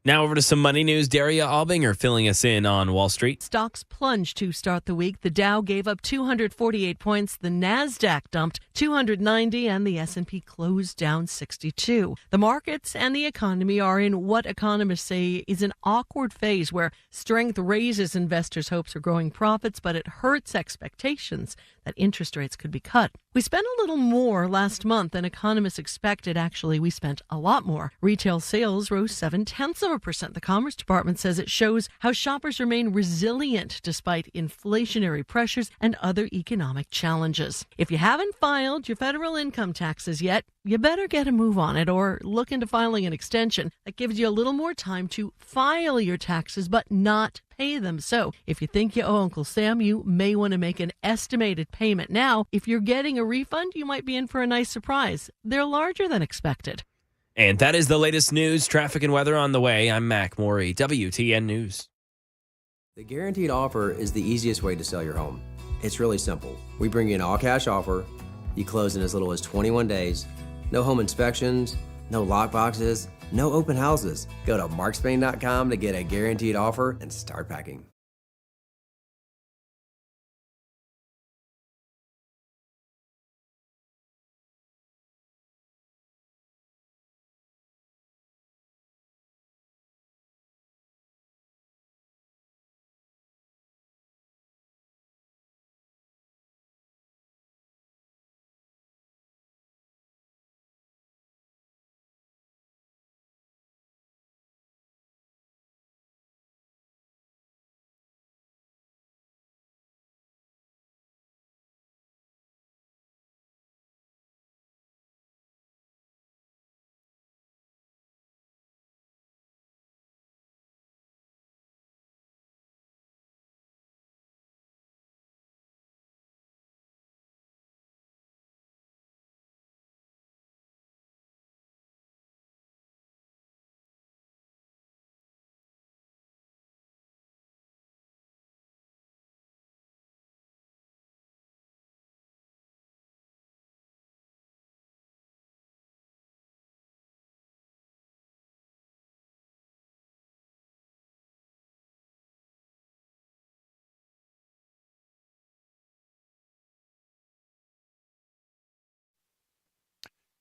Now over to some money news. Daria Albinger filling us in on Wall Street. Stocks plunged to start the week. The Dow gave up 248 points. The Nasdaq dumped 290, and the S&P closed down 62. The markets and the economy are in what economists say is an awkward phase where strength raises investors' hopes for growing profits, but it hurts expectations that interest rates could be cut. We spent a little more last month than economists expected. Actually, we spent a lot more. Retail sales rose 0.7%. The Commerce Department says it shows how shoppers remain resilient despite inflationary pressures and other economic challenges. If you haven't filed your federal income taxes yet, you better get a move on it or look into filing an extension. That gives you a little more time to file your taxes but not pay them. So if you think you owe Uncle Sam, you may want to make an estimated payment now. If you're getting a refund, you might be in for a nice surprise. They're larger than expected. And that is the latest news, traffic, and weather on the way. I'm Mac Morey, WTN News. The guaranteed offer is the easiest way to sell your home. It's really simple. We bring you an all-cash offer. You close in as little as 21 days. No home inspections, no lock boxes, no open houses. Go to markspain.com to get a guaranteed offer and start packing.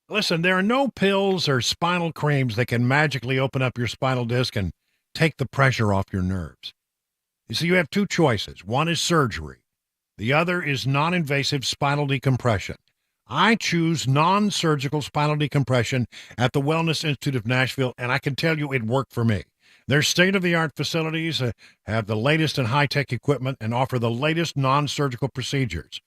Listen, there are no pills or spinal creams that can magically open up your spinal disc and take the pressure off your nerves. You see, you have two choices. One is surgery. The other is non-invasive spinal decompression. I choose non-surgical spinal decompression at the Wellness Institute of Nashville, and I can tell you it worked for me. Their state-of-the-art facilities have the latest and high-tech equipment and offer the latest non-surgical procedures.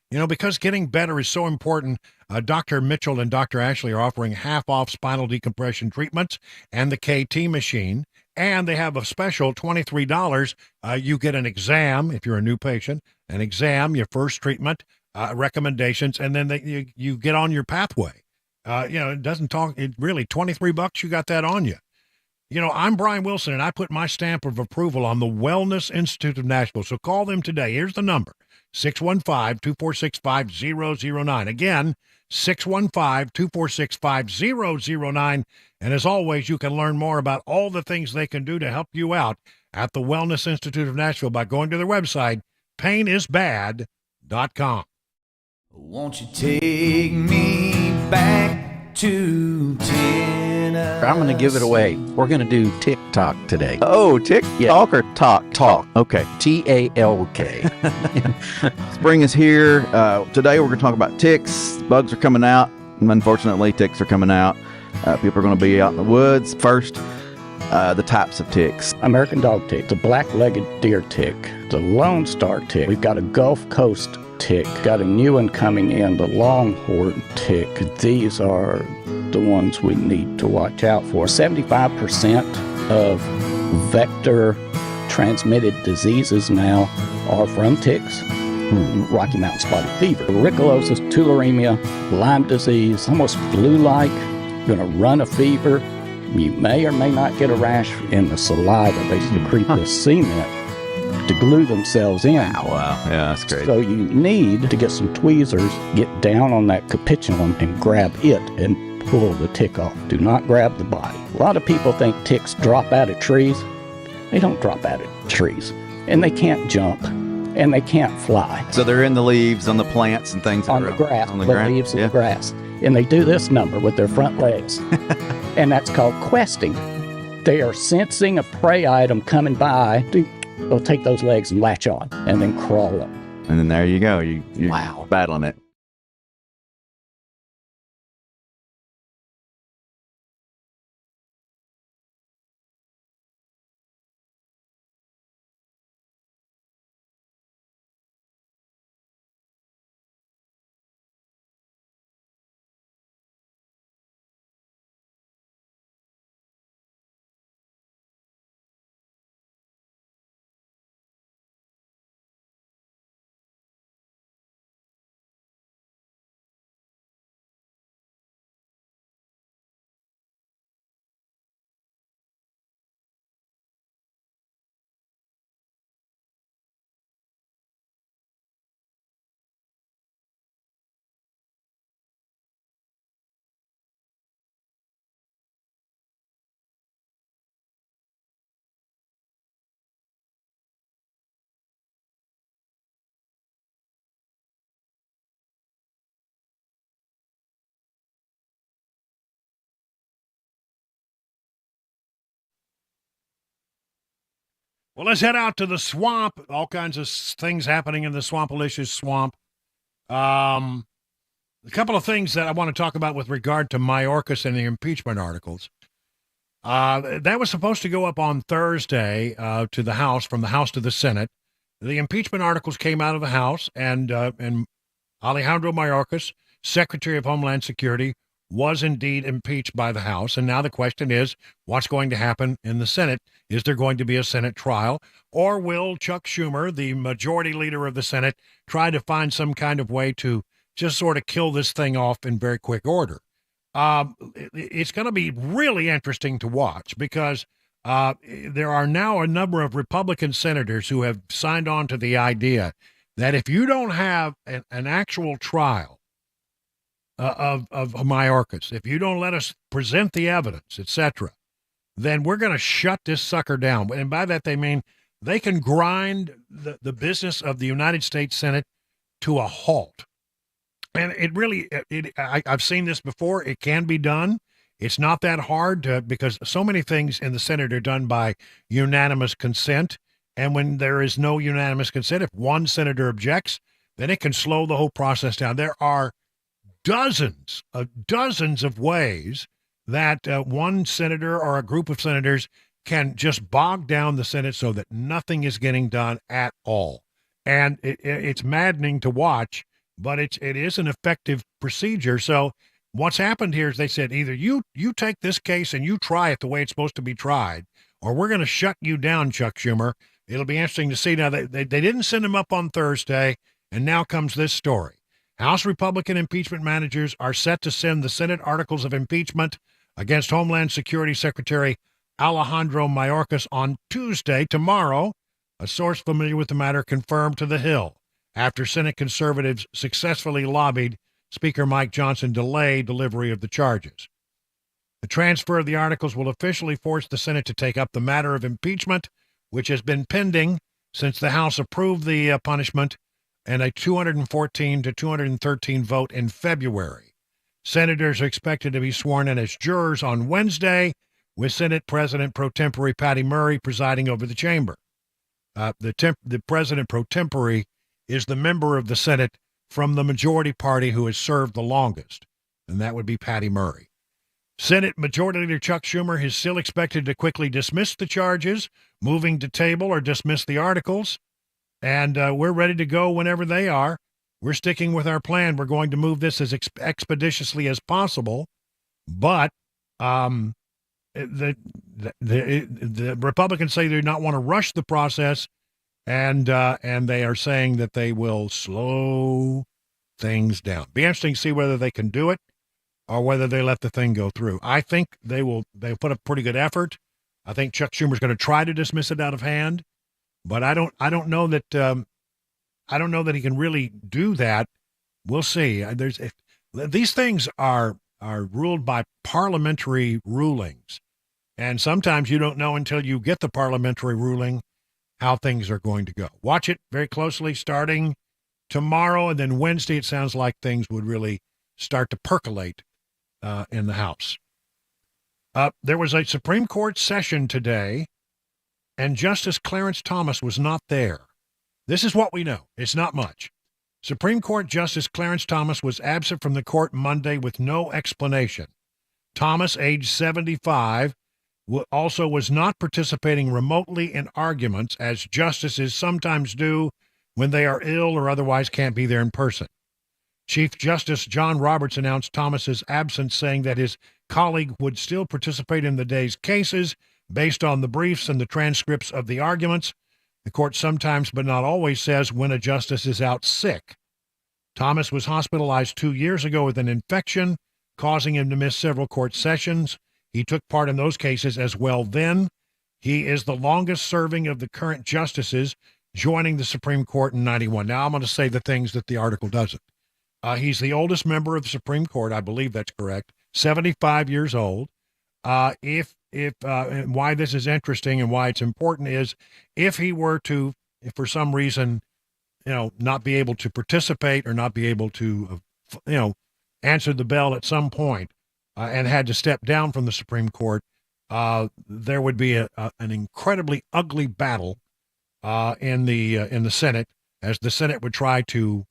You know, because getting better is so important, Dr. Mitchell and Dr. Ashley are offering half-off spinal decompression treatments and the KT machine, and they have a special $23. You get an exam if you're a new patient, an exam, your first treatment, recommendations, and then you get on your pathway. It doesn't talk, it really, $23, you got that on you. You know, I'm Brian Wilson, and I put my stamp of approval on the Wellness Institute of Nashville, so call them today. Here's the number, 615-246-5009. Again, 615-246-5009. And as always, you can learn more about all the things they can do to help you out at the Wellness Institute of Nashville by going to their website, painisbad.com. Won't you take me back to Tennessee? I'm going to give it away. We're going to do TikTok today. Oh, TikTok or talk? Talk. Okay. TALK. Spring is here. Today we're going to talk about ticks. Bugs are coming out. Unfortunately, ticks are coming out. People are going to be out in the woods. First, the types of ticks. American dog tick, the black-legged deer tick, the Lone Star tick. We've got a Gulf Coast tick. Got a new one coming in, the Longhorn tick. These are the ones we need to watch out for. 75% of vector-transmitted diseases now are from ticks. Rocky Mountain spotted fever, rickelosis, tularemia, Lyme disease, almost flu-like. Going to run a fever. You may or may not get a rash in the saliva. They secrete this cement to glue themselves in. Oh, wow. Yeah, that's great. So you need to get some tweezers, get down on that capitulum and grab it and pull the tick off. Do not grab the body. A lot of people think ticks drop out of trees. They don't drop out of trees. And they can't jump. And they can't fly. So they're in the leaves, on the plants and things. On the grass, on the leaves of the grass. And they do this number with their front legs. And that's called questing. They are sensing a prey item coming by. They'll take those legs and latch on and then crawl up. And then there you go. You're battling it. Well, let's head out to the swamp. All kinds of things happening in the Swampalicious swamp. A couple of things that I want to talk about with regard to Mayorkas and the impeachment articles. That was supposed to go up on Thursday to the House, from the House to the Senate. The impeachment articles came out of the House, and Alejandro Mayorkas, Secretary of Homeland Security, was indeed impeached by the House. And now the question is, what's going to happen in the Senate? Is there going to be a Senate trial? Or will Chuck Schumer, the majority leader of the Senate, try to find some kind of way to just sort of kill this thing off in very quick order? It's going to be really interesting to watch because there are now a number of Republican senators who have signed on to the idea that if you don't have an actual trial of Mayorkas, if you don't let us present the evidence, etc., then we're going to shut this sucker down. And by that, they mean they can grind the business of the United States Senate to a halt. And it really, I've seen this before. It can be done. It's not that hard because so many things in the Senate are done by unanimous consent. And when there is no unanimous consent, if one senator objects, then it can slow the whole process down. There are dozens of ways that one senator or a group of senators can just bog down the Senate so that nothing is getting done at all. And it's maddening to watch, but it is an effective procedure. So what's happened here is they said either you take this case and you try it the way it's supposed to be tried, or we're going to shut you down, Chuck Schumer. It'll be interesting to see. Now, they didn't send him up on Thursday, and now comes this story. House Republican impeachment managers are set to send the Senate articles of impeachment against Homeland Security Secretary Alejandro Mayorkas on Tuesday, tomorrow. A source familiar with the matter confirmed to The Hill. after Senate conservatives successfully lobbied Speaker Mike Johnson to delay delivery of the charges. The transfer of the articles will officially force the Senate to take up the matter of impeachment, which has been pending since the House approved the punishment in a 214 to 213 vote in February. Senators are expected to be sworn in as jurors on Wednesday, with Senate President pro tempore Patty Murray presiding over the chamber. The President pro tempore is the member of the Senate from the majority party who has served the longest, and that would be Patty Murray. Senate Majority Leader Chuck Schumer is still expected to quickly dismiss the charges, moving to table or dismiss the articles, and we're ready to go whenever they are. We're sticking with our plan. We're going to move this as expeditiously as possible, but the Republicans say they do not want to rush the process, and they are saying that they will slow things down. Be interesting to see whether they can do it or whether they let the thing go through. I think they will. They put up pretty good effort. I think Chuck Schumer's going to try to dismiss it out of hand, but I don't know that he can really do that. We'll see. These things are ruled by parliamentary rulings, and sometimes you don't know until you get the parliamentary ruling how things are going to go. Watch it very closely starting tomorrow, and then Wednesday it sounds like things would really start to percolate in the House. There was a Supreme Court session today, and Justice Clarence Thomas was not there. This is what we know. It's not much. Supreme Court Justice Clarence Thomas was absent from the court Monday with no explanation. Thomas, age 75, also was not participating remotely in arguments, as justices sometimes do when they are ill or otherwise can't be there in person. Chief Justice John Roberts announced Thomas's absence, saying that his colleague would still participate in the day's cases based on the briefs and the transcripts of the arguments. The court sometimes, but not always, says when a justice is out sick. Thomas was hospitalized 2 years ago with an infection, causing him to miss several court sessions. He took part in those cases as well then. He is the longest serving of the current justices, joining the Supreme Court in 91. Now I'm going to say the things that the article doesn't. He's the oldest member of the Supreme Court. I believe that's correct. 75 years old. If why this is interesting and why it's important is if he were to, if for some reason, not be able to participate or not be able to, answer the bell at some point and had to step down from the Supreme Court, there would be an incredibly ugly battle in the Senate, as the Senate would try to,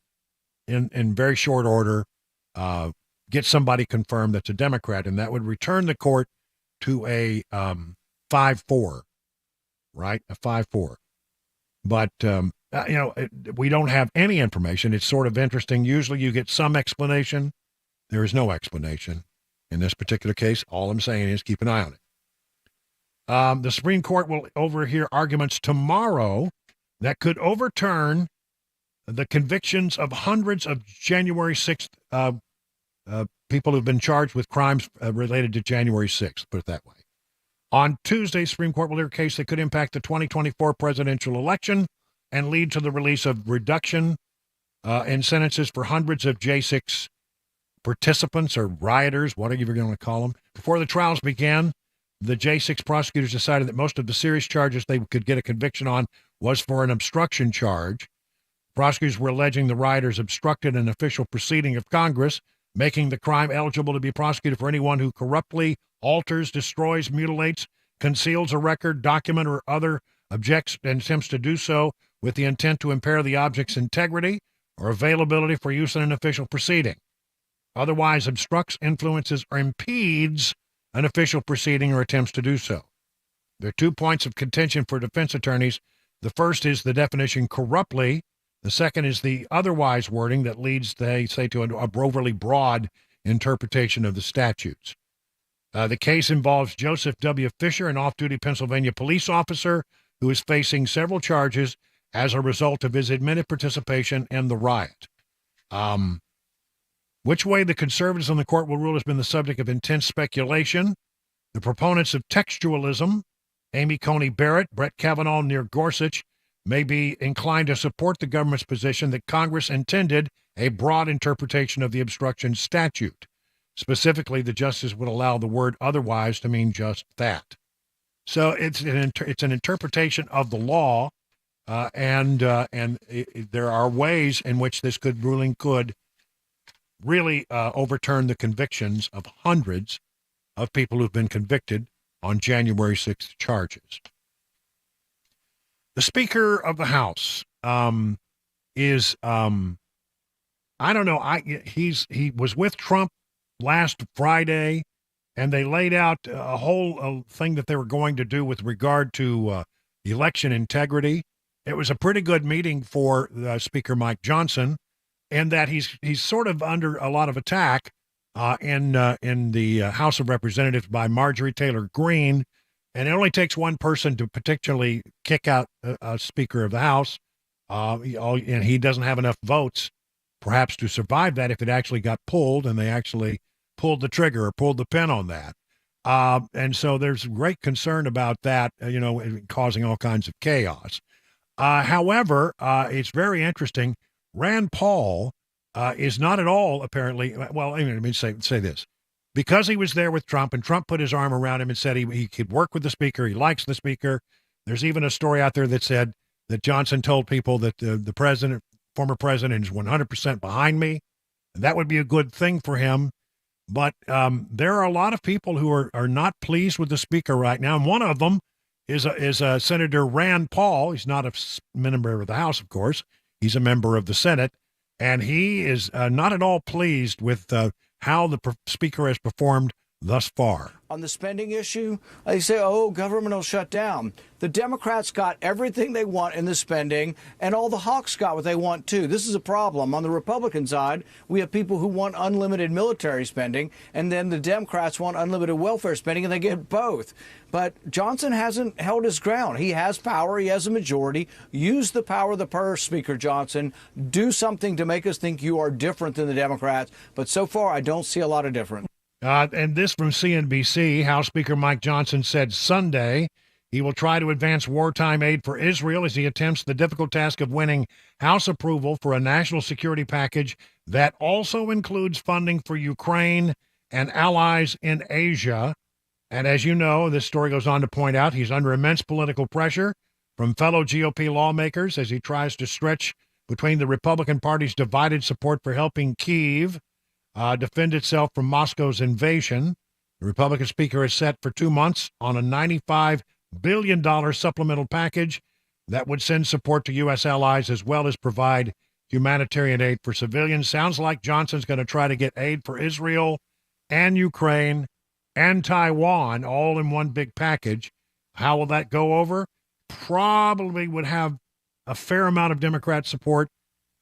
in very short order, get somebody confirmed that's a Democrat, and that would return the court to a 5-4, right? A 5-4. But, we don't have any information. It's sort of interesting. Usually you get some explanation. There is no explanation in this particular case. All I'm saying is keep an eye on it. The Supreme Court will overhear arguments tomorrow that could overturn the convictions of hundreds of January 6th people who've been charged with crimes related to January 6th, put it that way. On Tuesday, Supreme Court will hear a case that could impact the 2024 presidential election and lead to the release of reduction in sentences for hundreds of J6 participants or rioters, whatever you're going to call them. Before the trials began, the J6 prosecutors decided that most of the serious charges they could get a conviction on was for an obstruction charge. Prosecutors were alleging the rioters obstructed an official proceeding of Congress, making the crime eligible to be prosecuted for anyone who corruptly alters, destroys, mutilates, conceals a record, document, or other objects and attempts to do so with the intent to impair the object's integrity or availability for use in an official proceeding. Otherwise obstructs, influences, or impedes an official proceeding or attempts to do so. There are 2 points of contention for defense attorneys. The first is the definition corruptly. The second is the otherwise wording that leads, they say, to an overly broad interpretation of the statutes. The case involves Joseph W. Fisher, an off-duty Pennsylvania police officer who is facing several charges as a result of his admitted participation in the riot. Which way the conservatives on the court will rule has been the subject of intense speculation. The proponents of textualism, Amy Coney Barrett, Brett Kavanaugh, Neil Gorsuch, may be inclined to support the government's position that Congress intended a broad interpretation of the obstruction statute. Specifically, the justice would allow the word otherwise to mean just that. So it's an interpretation of the law, and there are ways in which this ruling could really overturn the convictions of hundreds of people who've been convicted on January 6th charges. The Speaker of the House is I don't know. He was with Trump last Friday, and they laid out a whole thing that they were going to do with regard to election integrity. It was a pretty good meeting for Speaker Mike Johnson, in that he's sort of under a lot of attack in the House of Representatives by Marjorie Taylor Greene, and it only takes one person to particularly kick out a Speaker of the House, and he doesn't have enough votes, perhaps, to survive that if it actually got pulled and they actually pulled the trigger or pulled the pin on that. And so there's great concern about that, causing all kinds of chaos. However, it's very interesting. Rand Paul is not at all, apparently, well, let me say this. Because he was there with Trump, and Trump put his arm around him and said he could work with the Speaker, he likes the Speaker. There's even a story out there that said that Johnson told people that the former president is 100% behind me. And that would be a good thing for him. But there are a lot of people who are not pleased with the Speaker right now. And one of them is Senator Rand Paul. He's not a member of the House, of course. He's a member of the Senate. And he is not at all pleased with how the Speaker has performed thus far. On the spending issue, they say, government will shut down. The Democrats got everything they want in the spending, and all the hawks got what they want, too. This is a problem. On the Republican side, we have people who want unlimited military spending, and then the Democrats want unlimited welfare spending, and they get both. But Johnson hasn't held his ground. He has power. He has a majority. Use the power of the purse, Speaker Johnson. Do something to make us think you are different than the Democrats. But so far, I don't see a lot of difference. And this from CNBC. House Speaker Mike Johnson said Sunday he will try to advance wartime aid for Israel as he attempts the difficult task of winning House approval for a national security package that also includes funding for Ukraine and allies in Asia. And as you know, this story goes on to point out he's under immense political pressure from fellow GOP lawmakers as he tries to stretch between the Republican Party's divided support for helping Kyiv defend itself from Moscow's invasion. The Republican Speaker is set for 2 months on a $95 billion supplemental package that would send support to U.S. allies as well as provide humanitarian aid for civilians. Sounds like Johnson's going to try to get aid for Israel and Ukraine and Taiwan all in one big package. How will that go over? Probably would have a fair amount of Democrat support.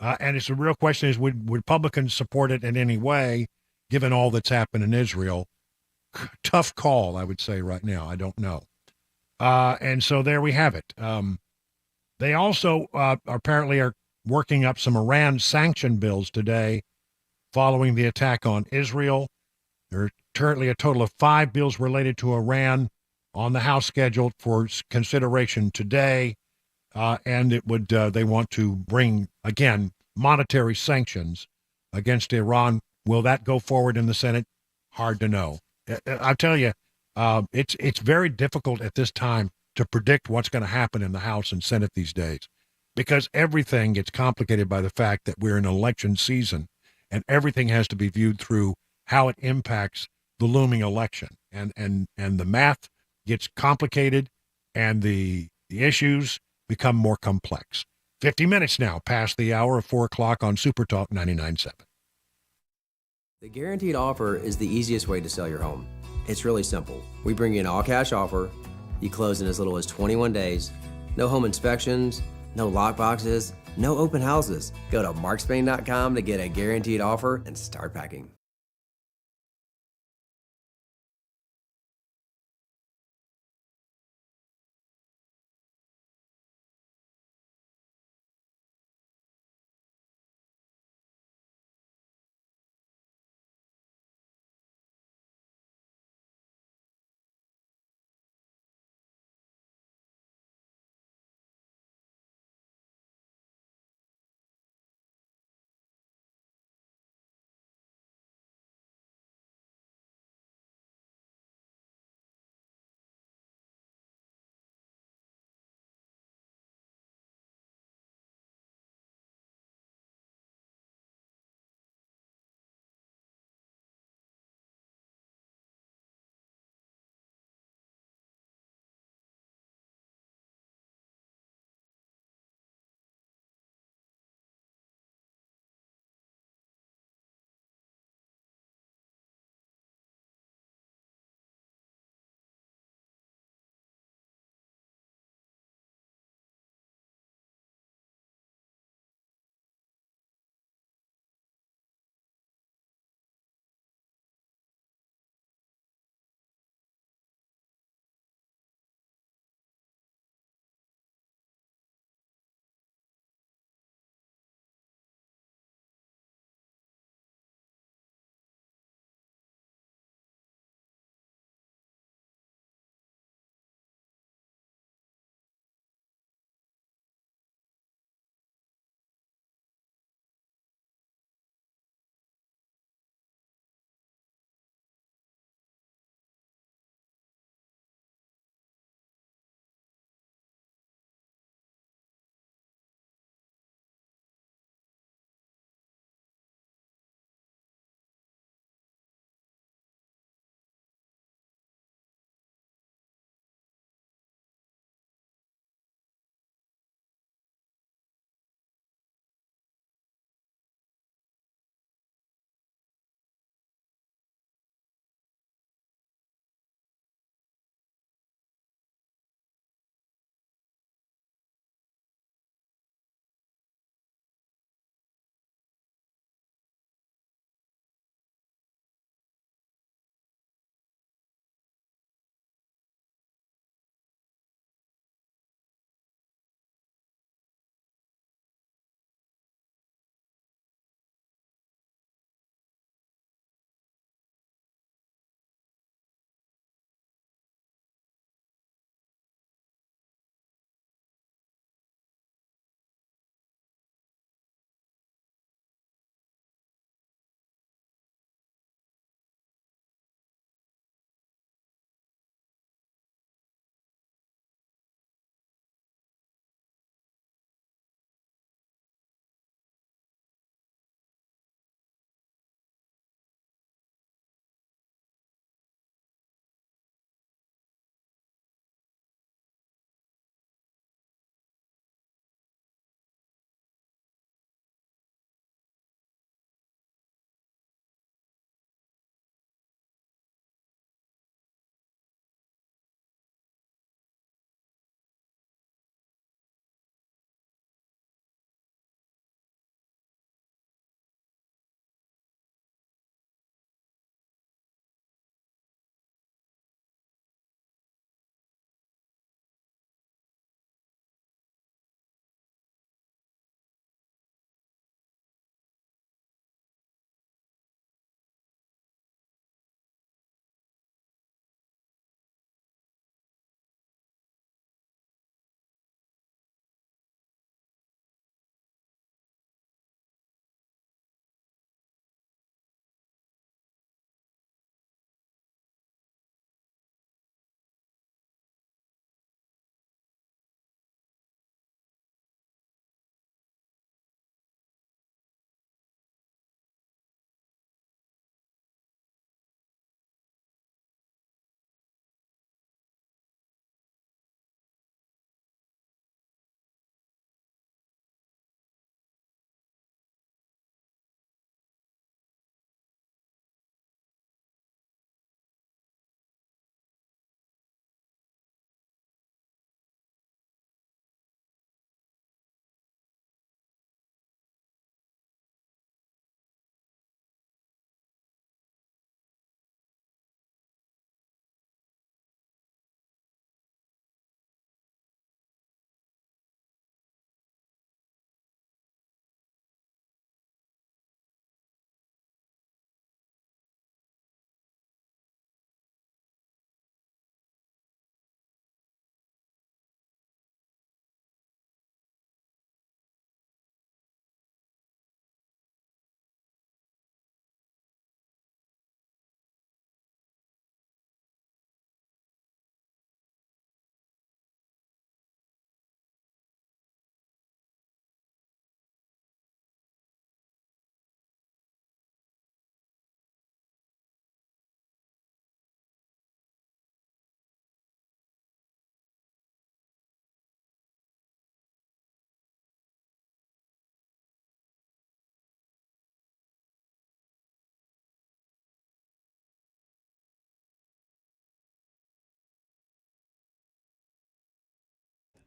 And it's the real question is, would Republicans support it in any way, given all that's happened in Israel? Tough call, I would say right now. I don't know. And so there we have it. They also apparently are working up some Iran sanction bills today following the attack on Israel. There are currently a total of 5 bills related to Iran on the House scheduled for consideration today. And it would they want to bring, again, monetary sanctions against Iran. Will that go forward in the Senate? Hard to know. I'll tell you, it's very difficult at this time to predict what's going to happen in the House and Senate these days, because everything gets complicated by the fact that we're in election season, and everything has to be viewed through how it impacts the looming election. And the math gets complicated, and the issues become more complex. 50 minutes now past the hour of 4 o'clock on Super Talk 99.7. The guaranteed offer is the easiest way to sell your home. It's really simple. We bring you an all-cash offer. You close in as little as 21 days. No home inspections, no lock boxes, no open houses. Go to markspain.com to get a guaranteed offer and start packing.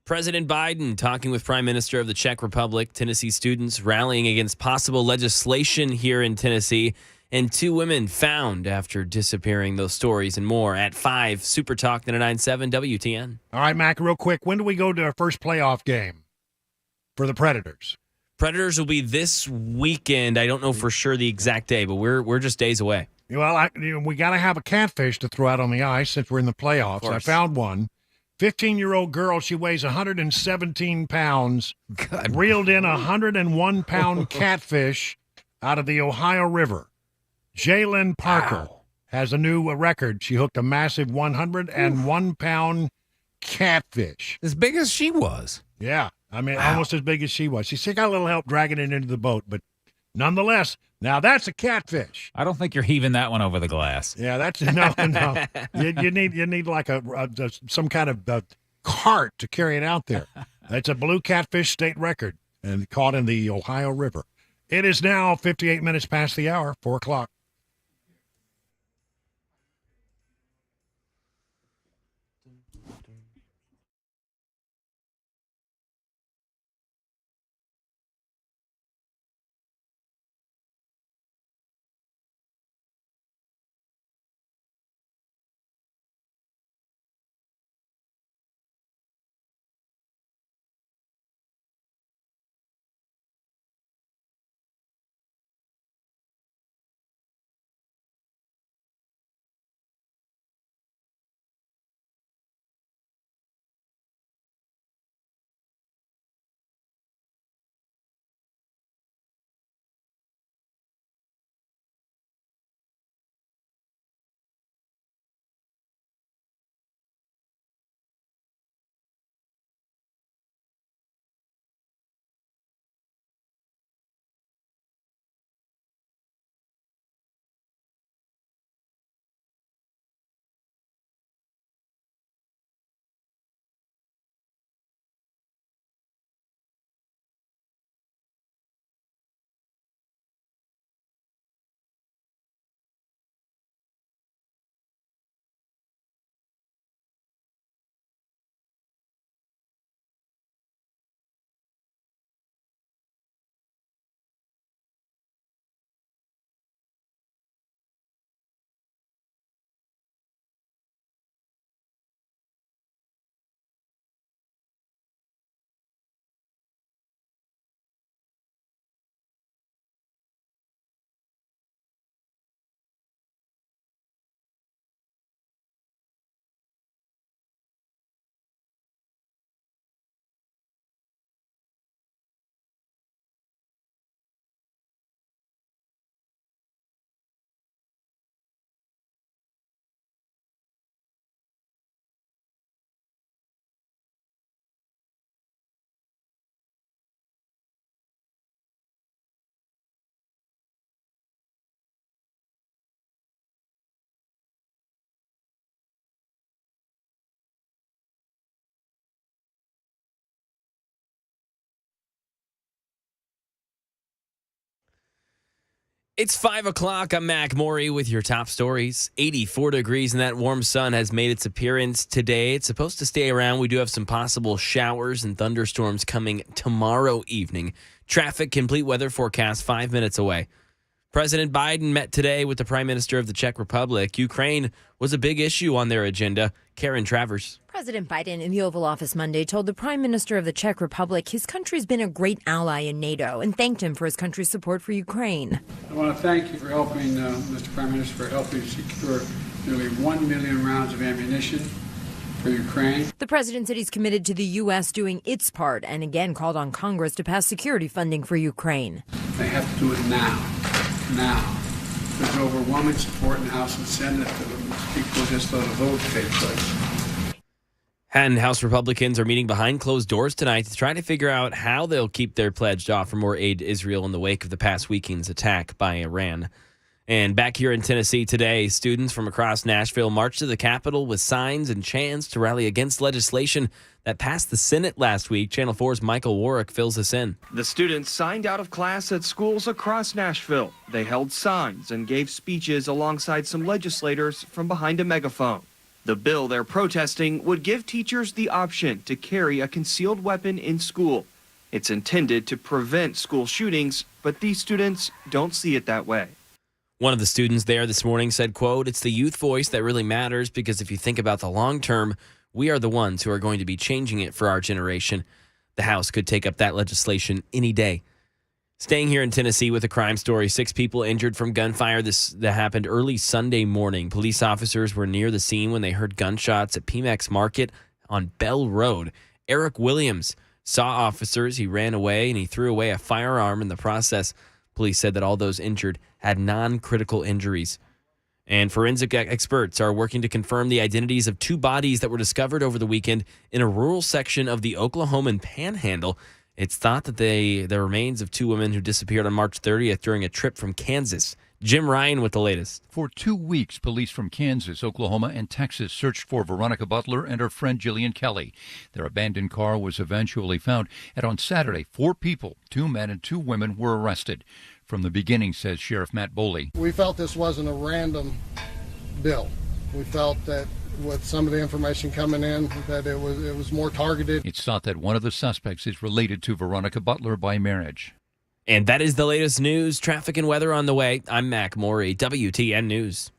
President Biden talking with Prime Minister of the Czech Republic. Tennessee students rallying against possible legislation here in Tennessee. And 2 women found after disappearing. Those stories and more at 5. Super Talk 99.7 WTN. All right, Mac, real quick. When do we go to our first playoff game for the Predators? Predators will be this weekend. I don't know for sure the exact day, but we're just days away. Well, we got to have a catfish to throw out on the ice since we're in the playoffs. I found one. 15-year-old girl, she weighs 117 pounds, reeled in a 101-pound catfish out of the Ohio River. Jalen Parker has a new record. She hooked a massive 101-pound catfish. As big as she was. Yeah, I mean, almost as big as she was. She got a little help dragging it into the boat, but nonetheless, now that's a catfish. I don't think you're heaving that one over the glass. Yeah, that's no. You need like some kind of cart to carry it out there. That's a blue catfish state record and caught in the Ohio River. It is now 58 minutes past the hour, 4 o'clock. It's 5 o'clock. I'm Mac Maury with your top stories. 84 degrees and that warm sun has made its appearance today. It's supposed to stay around. We do have some possible showers and thunderstorms coming tomorrow evening. Traffic complete weather forecast 5 minutes away. President Biden met today with the Prime Minister of the Czech Republic. Ukraine was a big issue on their agenda. Karen Travers. President Biden in the Oval Office Monday told the Prime Minister of the Czech Republic his country's been a great ally in NATO and thanked him for his country's support for Ukraine. I want to thank you for helping, Mr. Prime Minister, for helping secure nearly 1 million rounds of ammunition for Ukraine. The president said he's committed to the U.S. doing its part and again called on Congress to pass security funding for Ukraine. They have to do it now. Now. There's overwhelming support in the House and Senate that people just let a vote take place. And House Republicans are meeting behind closed doors tonight to try to figure out how they'll keep their pledge to offer more aid to Israel in the wake of the past weekend's attack by Iran. And back here in Tennessee today, students from across Nashville marched to the Capitol with signs and chants to rally against legislation that passed the Senate last week. Channel 4's Michael Warwick fills us in. The students signed out of class at schools across Nashville. They held signs and gave speeches alongside some legislators from behind a megaphone. The bill they're protesting would give teachers the option to carry a concealed weapon in school. It's intended to prevent school shootings, but these students don't see it that way. One of the students there this morning said, quote, "It's the youth voice that really matters because if you think about the long term, we are the ones who are going to be changing it for our generation. The House could take up that legislation any day." Staying here in Tennessee with a crime story, 6 people injured from gunfire that happened early Sunday morning. Police officers were near the scene when they heard gunshots at Pemex Market on Bell Road. Eric Williams saw officers. He ran away and he threw away a firearm in the process. Police said that all those injured had non-critical injuries. And forensic experts are working to confirm the identities of 2 bodies that were discovered over the weekend in a rural section of the Oklahoman Panhandle. It's thought that the remains of 2 women who disappeared on March 30th during a trip from Kansas. Jim Ryan with the latest. For 2 weeks, police from Kansas, Oklahoma, and Texas searched for Veronica Butler and her friend Jillian Kelly. Their abandoned car was eventually found, and on Saturday, 4 people, 2 men and 2 women, were arrested. From the beginning, says Sheriff Matt Boley. We felt this wasn't a random bill. We felt that with some of the information coming in, that it was more targeted. It's thought that one of the suspects is related to Veronica Butler by marriage. And that is the latest news, traffic, and weather on the way. I'm Mac Morey, WTN News.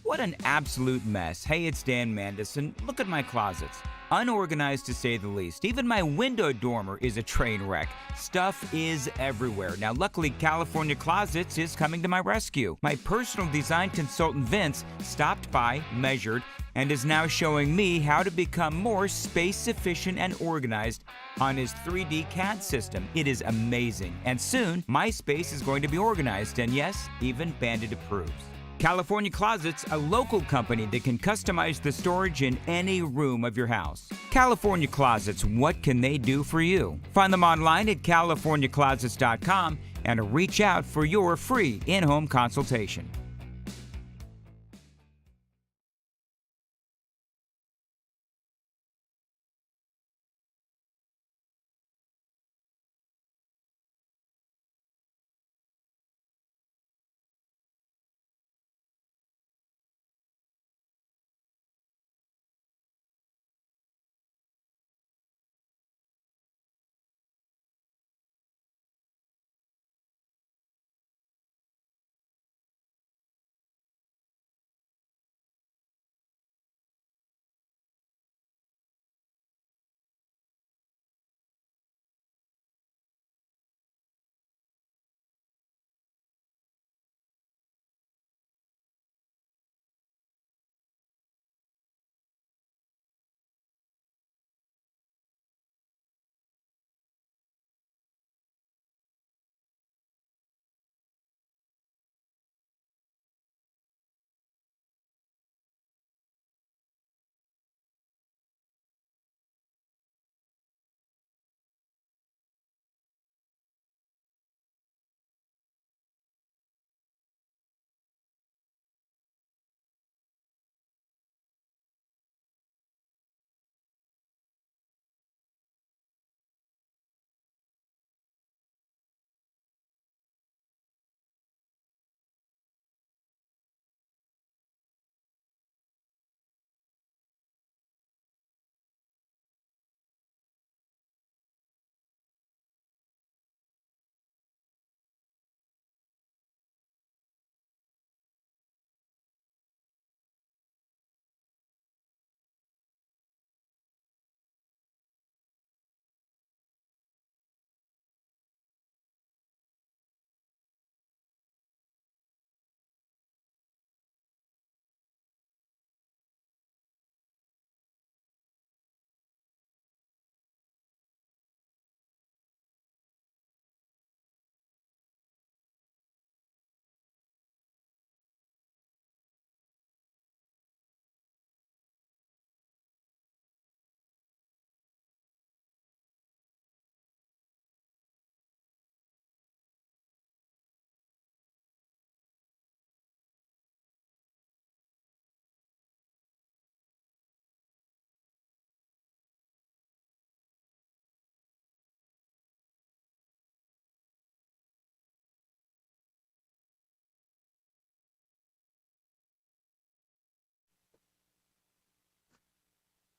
What an absolute mess. Hey, it's Dan Mandison. Look at my closets. Unorganized to say the least. Even my window dormer is a train wreck. Stuff is everywhere. Now, luckily, California Closets is coming to my rescue. My personal design consultant, Vince, stopped by, measured, and is now showing me how to become more space efficient and organized on his 3D CAD system. It is amazing. And soon, my space is going to be organized, and yes, even Bandit approves. California Closets, a local company that can customize the storage in any room of your house. California Closets, what can they do for you? Find them online at californiaclosets.com and reach out for your free in-home consultation.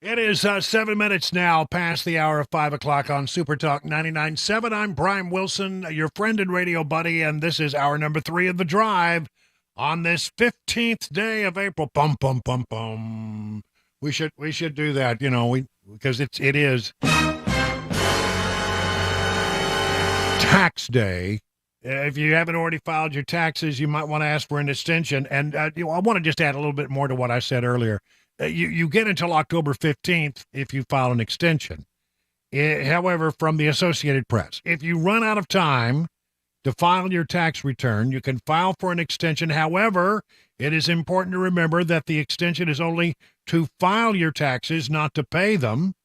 It is 7 minutes now past the hour of 5 o'clock on Super Talk 99.7. I'm Brian Wilson, your friend and radio buddy, and this is hour number 3 of The Drive on this 15th day of April. Bum, bum, bum, bum. We should do that, because it is tax day. If you haven't already filed your taxes, you might want to ask for an extension. And I want to just add a little bit more to what I said earlier. You get until October 15th if you file an extension. However, from the Associated Press, if you run out of time to file your tax return, you can file for an extension. However, it is important to remember that the extension is only to file your taxes, not to pay them.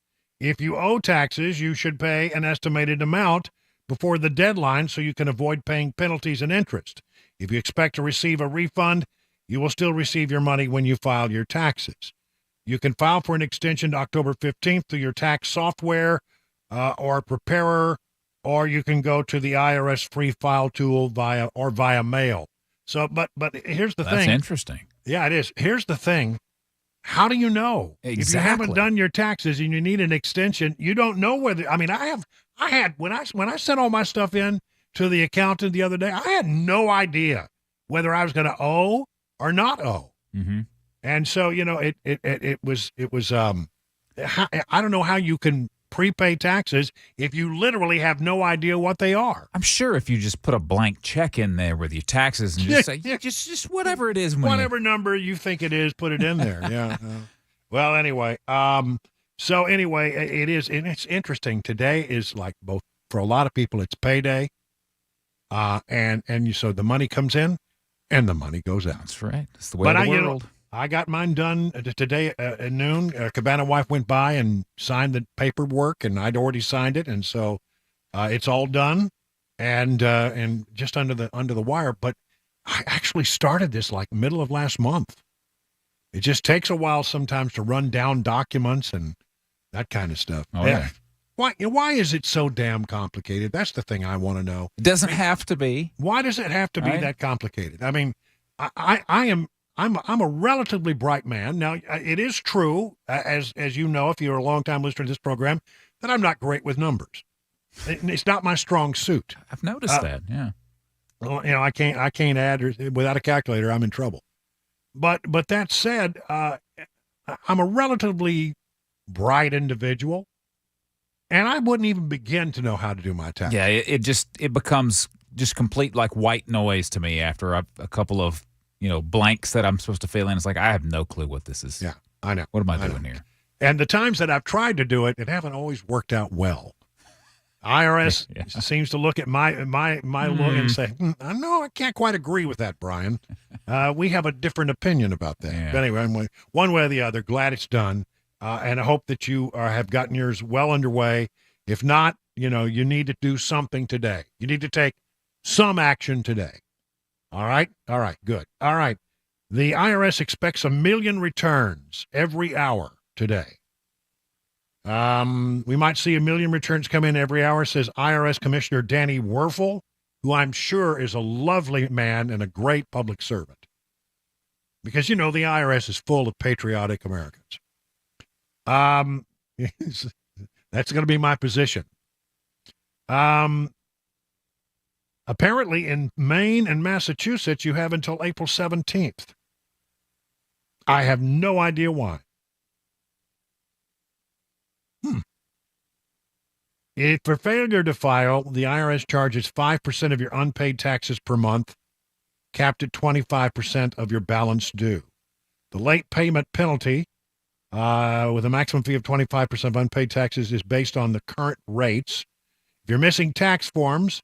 If you owe taxes, you should pay an estimated amount before the deadline so you can avoid paying penalties and interest. If you expect to receive a refund, you will still receive your money when you file your taxes. You can file for an extension to October 15th through your tax software or preparer, or you can go to the IRS free file tool via mail. So, but here's the thing. That's interesting. Yeah, it is. Here's the thing. How do you know? Exactly. If you haven't done your taxes and you need an extension, you don't know whether. I mean, I had when I sent all my stuff in to the accountant the other day, I had no idea whether I was going to owe or not owe. Mm-hmm. And so, it was I don't know how you can prepay taxes if you literally have no idea what they are. I'm sure if you just put a blank check in there with your taxes and just say, just whatever it is. Whatever number you think it is, put it in there. Yeah. Well, anyway, it is, and it's interesting. Today is like both, for a lot of people, it's payday. So the money comes in and the money goes out. That's right. That's the way of the world. I got mine done today at noon. Cabana wife went by and signed the paperwork, and I'd already signed it, and so it's all done and just under the wire. But I actually started this like middle of last month. It just takes a while sometimes to run down documents and that kind of stuff. Oh, yeah. Why is it so damn complicated? That's the thing I want to know. It doesn't have to be. Why does it have to be that complicated? I mean, I'm a relatively bright man. Now, it is true, as you know, if you're a longtime listener to this program, that I'm not great with numbers. It's not my strong suit. I've noticed that. Yeah. Well, I can't add without a calculator. I'm in trouble. But that said, I'm a relatively bright individual, and I wouldn't even begin to know how to do my taxes. Yeah, it becomes just complete like white noise to me after a couple of blanks that I'm supposed to fill in. It's like, I have no clue what this is. Yeah, I know. What am I doing here? And the times that I've tried to do it, it haven't always worked out well. IRS seems to look at my look and say, no, I can't quite agree with that, Brian. We have a different opinion about that. Yeah. But anyway, one way or the other, glad it's done. And I hope that you have gotten yours well underway. If not, you need to do something today. You need to take some action today. All right, good. All right. The IRS expects 1 million returns every hour today. We might see 1 million returns come in every hour, says IRS Commissioner Danny Werfel, who I'm sure is a lovely man and a great public servant. Because, the IRS is full of patriotic Americans. That's going to be my position. Apparently, in Maine and Massachusetts, you have until April 17th. I have no idea why. If for failure to file, the IRS charges 5% of your unpaid taxes per month, capped at 25% of your balance due. The late payment penalty, with a maximum fee of 25% of unpaid taxes, is based on the current rates. If you're missing tax forms,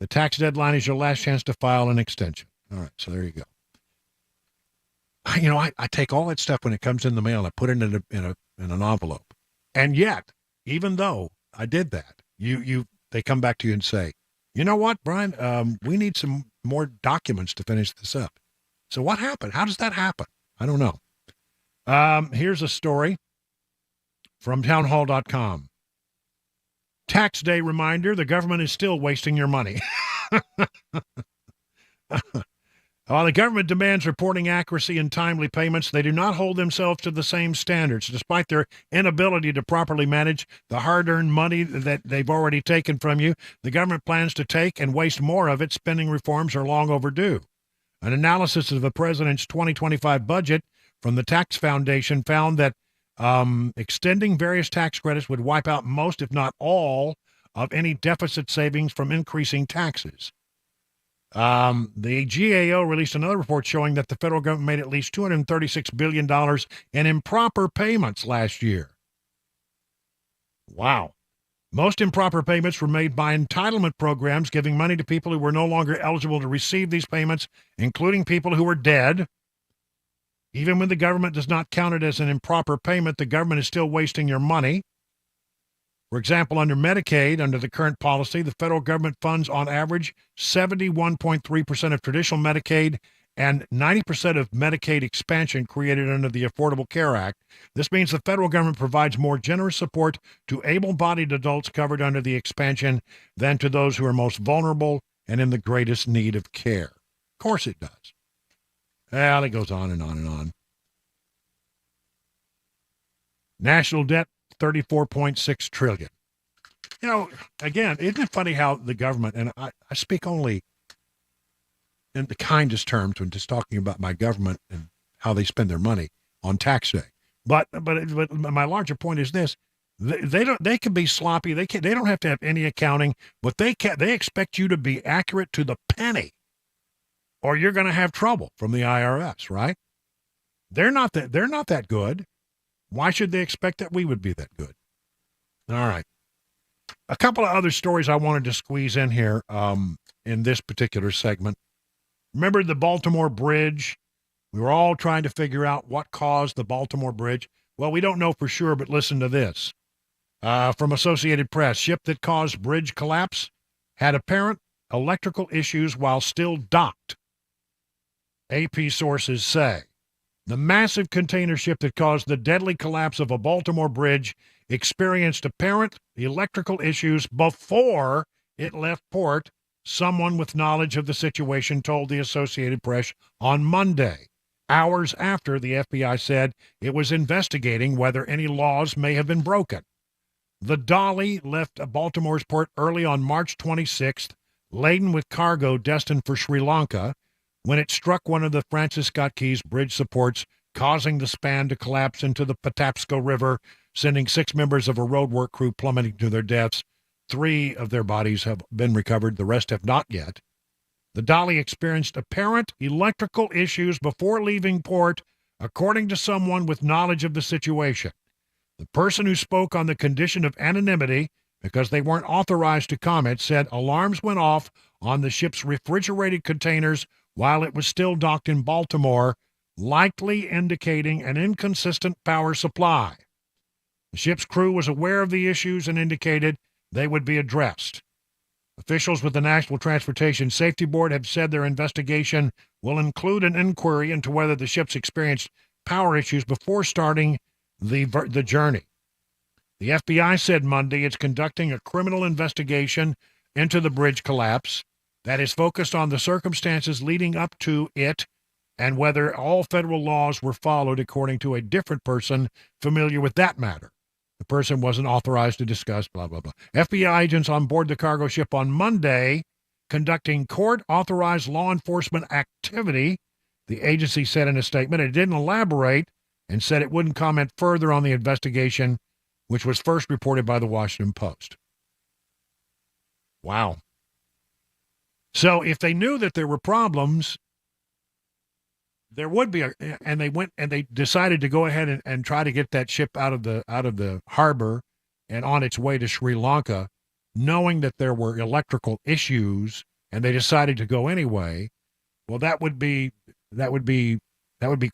the tax deadline is your last chance to file an extension. All right, so there you go. I take all that stuff when it comes in the mail and I put it in an envelope. And yet, even though I did that, they come back to you and say, you know what, Brian, we need some more documents to finish this up. So what happened? How does that happen? I don't know. Here's a story from townhall.com. Tax day reminder, the government is still wasting your money. While the government demands reporting accuracy and timely payments, they do not hold themselves to the same standards, despite their inability to properly manage the hard-earned money that they've already taken from you. The government plans to take and waste more of it. Spending reforms are long overdue. An analysis of the president's 2025 budget from the Tax Foundation found that extending various tax credits would wipe out most, if not all, of any deficit savings from increasing taxes. The GAO released another report showing that the federal government made at least $236 billion in improper payments last year. Wow. Most improper payments were made by entitlement programs, giving money to people who were no longer eligible to receive these payments, including people who were dead. Even when the government does not count it as an improper payment, the government is still wasting your money. For example, under Medicaid, under the current policy, the federal government funds on average 71.3% of traditional Medicaid and 90% of Medicaid expansion created under the Affordable Care Act. This means the federal government provides more generous support to able-bodied adults covered under the expansion than to those who are most vulnerable and in the greatest need of care. Of course it does. Well, it goes on and on and on. National debt, $34.6 trillion. You know, again, isn't it funny how the government, and I speak only in the kindest terms when just talking about my government and how they spend their money on tax day. But my larger point is this: they can be sloppy. They don't have to have any accounting, but they expect you to be accurate to the penny, or you're going to have trouble from the IRS, right? They're not that good. Why should they expect that we would be that good? All right. A couple of other stories I wanted to squeeze in here in this particular segment. Remember the Baltimore Bridge? We were all trying to figure out what caused the Baltimore Bridge. Well, we don't know for sure, but listen to this. From Associated Press, ship that caused bridge collapse had apparent electrical issues while still docked, AP sources say. The massive container ship that caused the deadly collapse of a Baltimore bridge experienced apparent electrical issues before it left port, someone with knowledge of the situation told the Associated Press on Monday, hours after the FBI said it was investigating whether any laws may have been broken. The Dolly left Baltimore's port early on March 26th, laden with cargo destined for Sri Lanka, when it struck one of the Francis Scott Key's bridge supports, causing the span to collapse into the Patapsco River, sending 6 members of a roadwork crew plummeting to their deaths. 3 of their bodies have been recovered. The rest have not yet. The Dolly experienced apparent electrical issues before leaving port, according to someone with knowledge of the situation. The person who spoke on the condition of anonymity, because they weren't authorized to comment, said alarms went off on the ship's refrigerated containers while it was still docked in Baltimore, likely indicating an inconsistent power supply. The ship's crew was aware of the issues and indicated they would be addressed. Officials with the National Transportation Safety Board have said their investigation will include an inquiry into whether the ships experienced power issues before starting the journey. The FBI said Monday it's conducting a criminal investigation into the bridge collapse that is focused on the circumstances leading up to it and whether all federal laws were followed, according to a different person familiar with that matter. The person wasn't authorized to discuss, blah, blah, blah. FBI agents on board the cargo ship on Monday conducting court-authorized law enforcement activity, the agency said in a statement. It didn't elaborate and said it wouldn't comment further on the investigation, which was first reported by the Washington Post. Wow. So if they knew that there were problems, there would be, and they decided to go ahead and try to get that ship out of the harbor and on its way to Sri Lanka, knowing that there were electrical issues, and they decided to go anyway. Well, that would be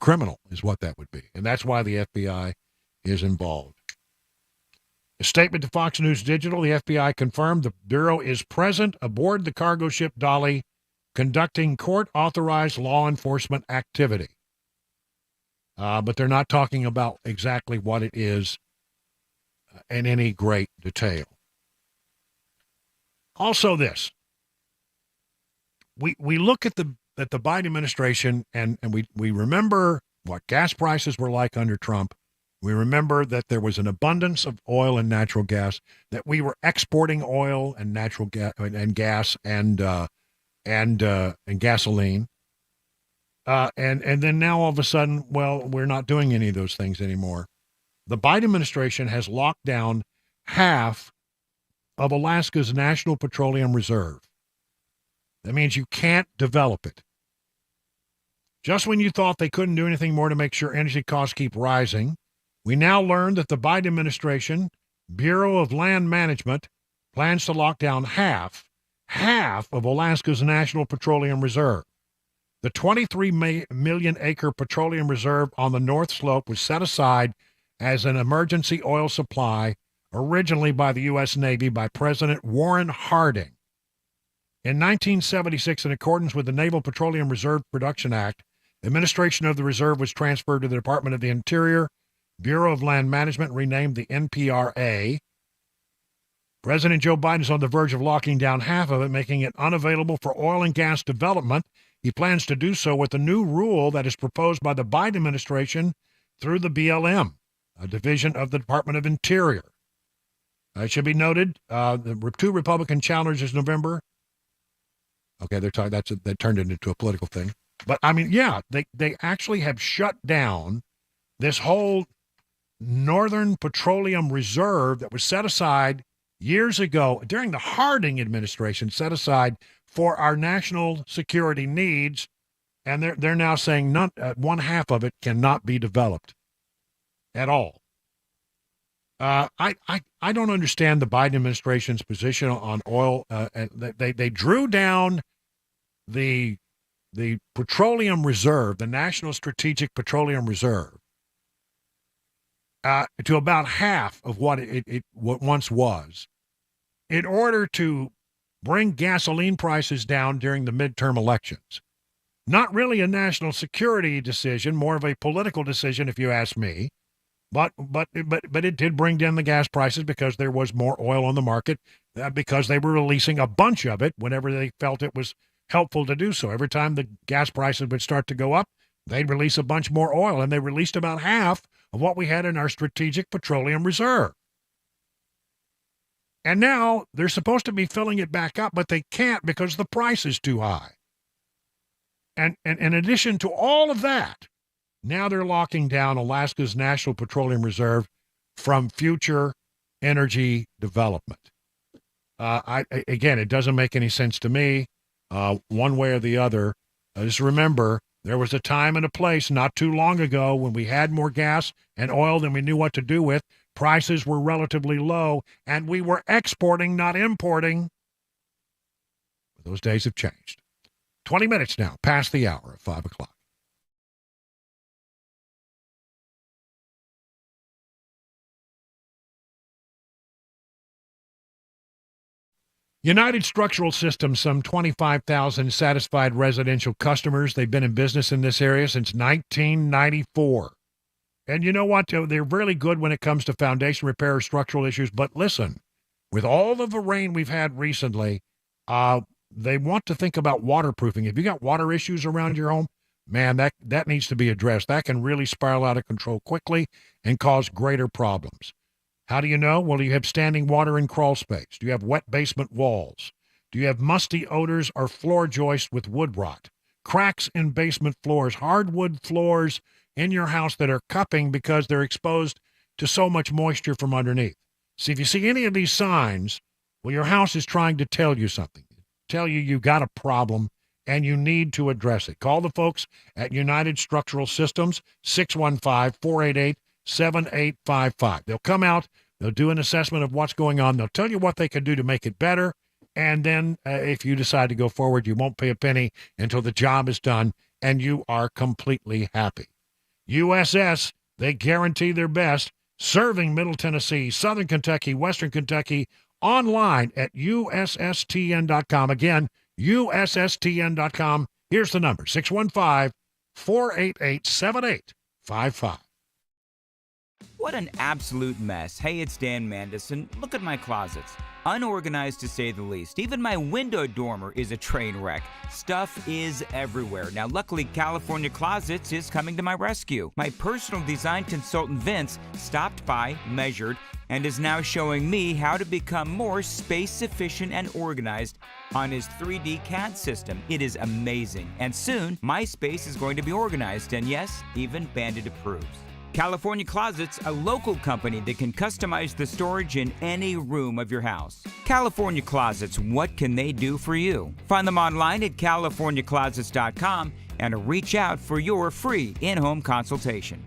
criminal, is what that would be, and that's why the FBI is involved. A statement to Fox News Digital, the FBI confirmed the Bureau is present aboard the cargo ship Dolly, conducting court-authorized law enforcement activity. But they're not talking about exactly what it is in any great detail. Also this. We look at the that the Biden administration, and we remember what gas prices were like under Trump. We remember that there was an abundance of oil and natural gas, that we were exporting oil and natural gas and gas and gasoline. And then now all of a sudden, well, we're not doing any of those things anymore. The Biden administration has locked down half of Alaska's National Petroleum Reserve. That means you can't develop it. Just when you thought they couldn't do anything more to make sure energy costs keep rising, we now learn that the Biden administration, Bureau of Land Management, plans to lock down half of Alaska's National Petroleum Reserve. The 23 million acre petroleum reserve on the North Slope was set aside as an emergency oil supply originally by the U.S. Navy by President Warren Harding. In 1976, in accordance with the Naval Petroleum Reserve Production Act, administration of the reserve was transferred to the Department of the Interior, Bureau of Land Management, renamed the NPRA. President Joe Biden is on the verge of locking down half of it, making it unavailable for oil and gas development. He plans to do so with a new rule that is proposed by the Biden administration through the BLM, a division of the Department of Interior. It should be noted, the two Republican challengers November. Okay, they're talking. That turned it into a political thing. But I mean, yeah, they actually have shut down this whole Northern Petroleum Reserve that was set aside years ago during the Harding administration, set aside for our national security needs, and they're now saying not one half of it cannot be developed at all. I don't understand the Biden administration's position on oil. They drew down the petroleum reserve, the National Strategic Petroleum Reserve, to about half of what it once was, in order to bring gasoline prices down during the midterm elections. Not really a national security decision, more of a political decision, if you ask me. But it did bring down the gas prices because there was more oil on the market, because they were releasing a bunch of it whenever they felt it was helpful to do so. Every time the gas prices would start to go up, they'd release a bunch more oil, and they released about half of what we had in our Strategic Petroleum Reserve. And now they're supposed to be filling it back up, but they can't because the price is too high. And in addition to all of that, now they're locking down Alaska's National Petroleum Reserve from future energy development. Again, it doesn't make any sense to me, one way or the other. Just remember, there was a time and a place not too long ago when we had more gas and oil than we knew what to do with. Prices were relatively low, and we were exporting, not importing. Those days have changed. 20 minutes now, past the hour of 5 o'clock. United Structural Systems, some 25,000 satisfied residential customers. They've been in business in this area since 1994. And you know what? They're really good when it comes to foundation repair or structural issues. But listen, with all of the rain we've had recently, they want to think about waterproofing. If you got water issues around your home, man, that needs to be addressed. That can really spiral out of control quickly and cause greater problems. How do you know? Well, do you have standing water in crawl space? Do you have wet basement walls? Do you have musty odors or floor joists with wood rot? Cracks in basement floors, hardwood floors in your house that are cupping because they're exposed to so much moisture from underneath. See, if you see any of these signs, well, your house is trying to tell you something. Tell you you got a problem and you need to address it. Call the folks at United Structural Systems, 615-488-7855. They'll come out, they'll do an assessment of what's going on, they'll tell you what they can do to make it better, and then if you decide to go forward, you won't pay a penny until the job is done and you are completely happy. USS, they guarantee their best, serving Middle Tennessee, Southern Kentucky, Western Kentucky, online at USSTN.com. Again, USSTN.com. Here's the number, 615-488-7855. What an absolute mess. Hey, it's Dan Mandison. Look at my closets. Unorganized to say the least. Even my window dormer is a train wreck. Stuff is everywhere. Now, luckily, California Closets is coming to my rescue. My personal design consultant, Vince, stopped by, measured, and is now showing me how to become more space efficient and organized on his 3D CAD system. It is amazing. And soon, my space is going to be organized, and yes, even Bandit approves. California Closets, a local company that can customize the storage in any room of your house. California Closets, what can they do for you? Find them online at californiaclosets.com and reach out for your free in-home consultation.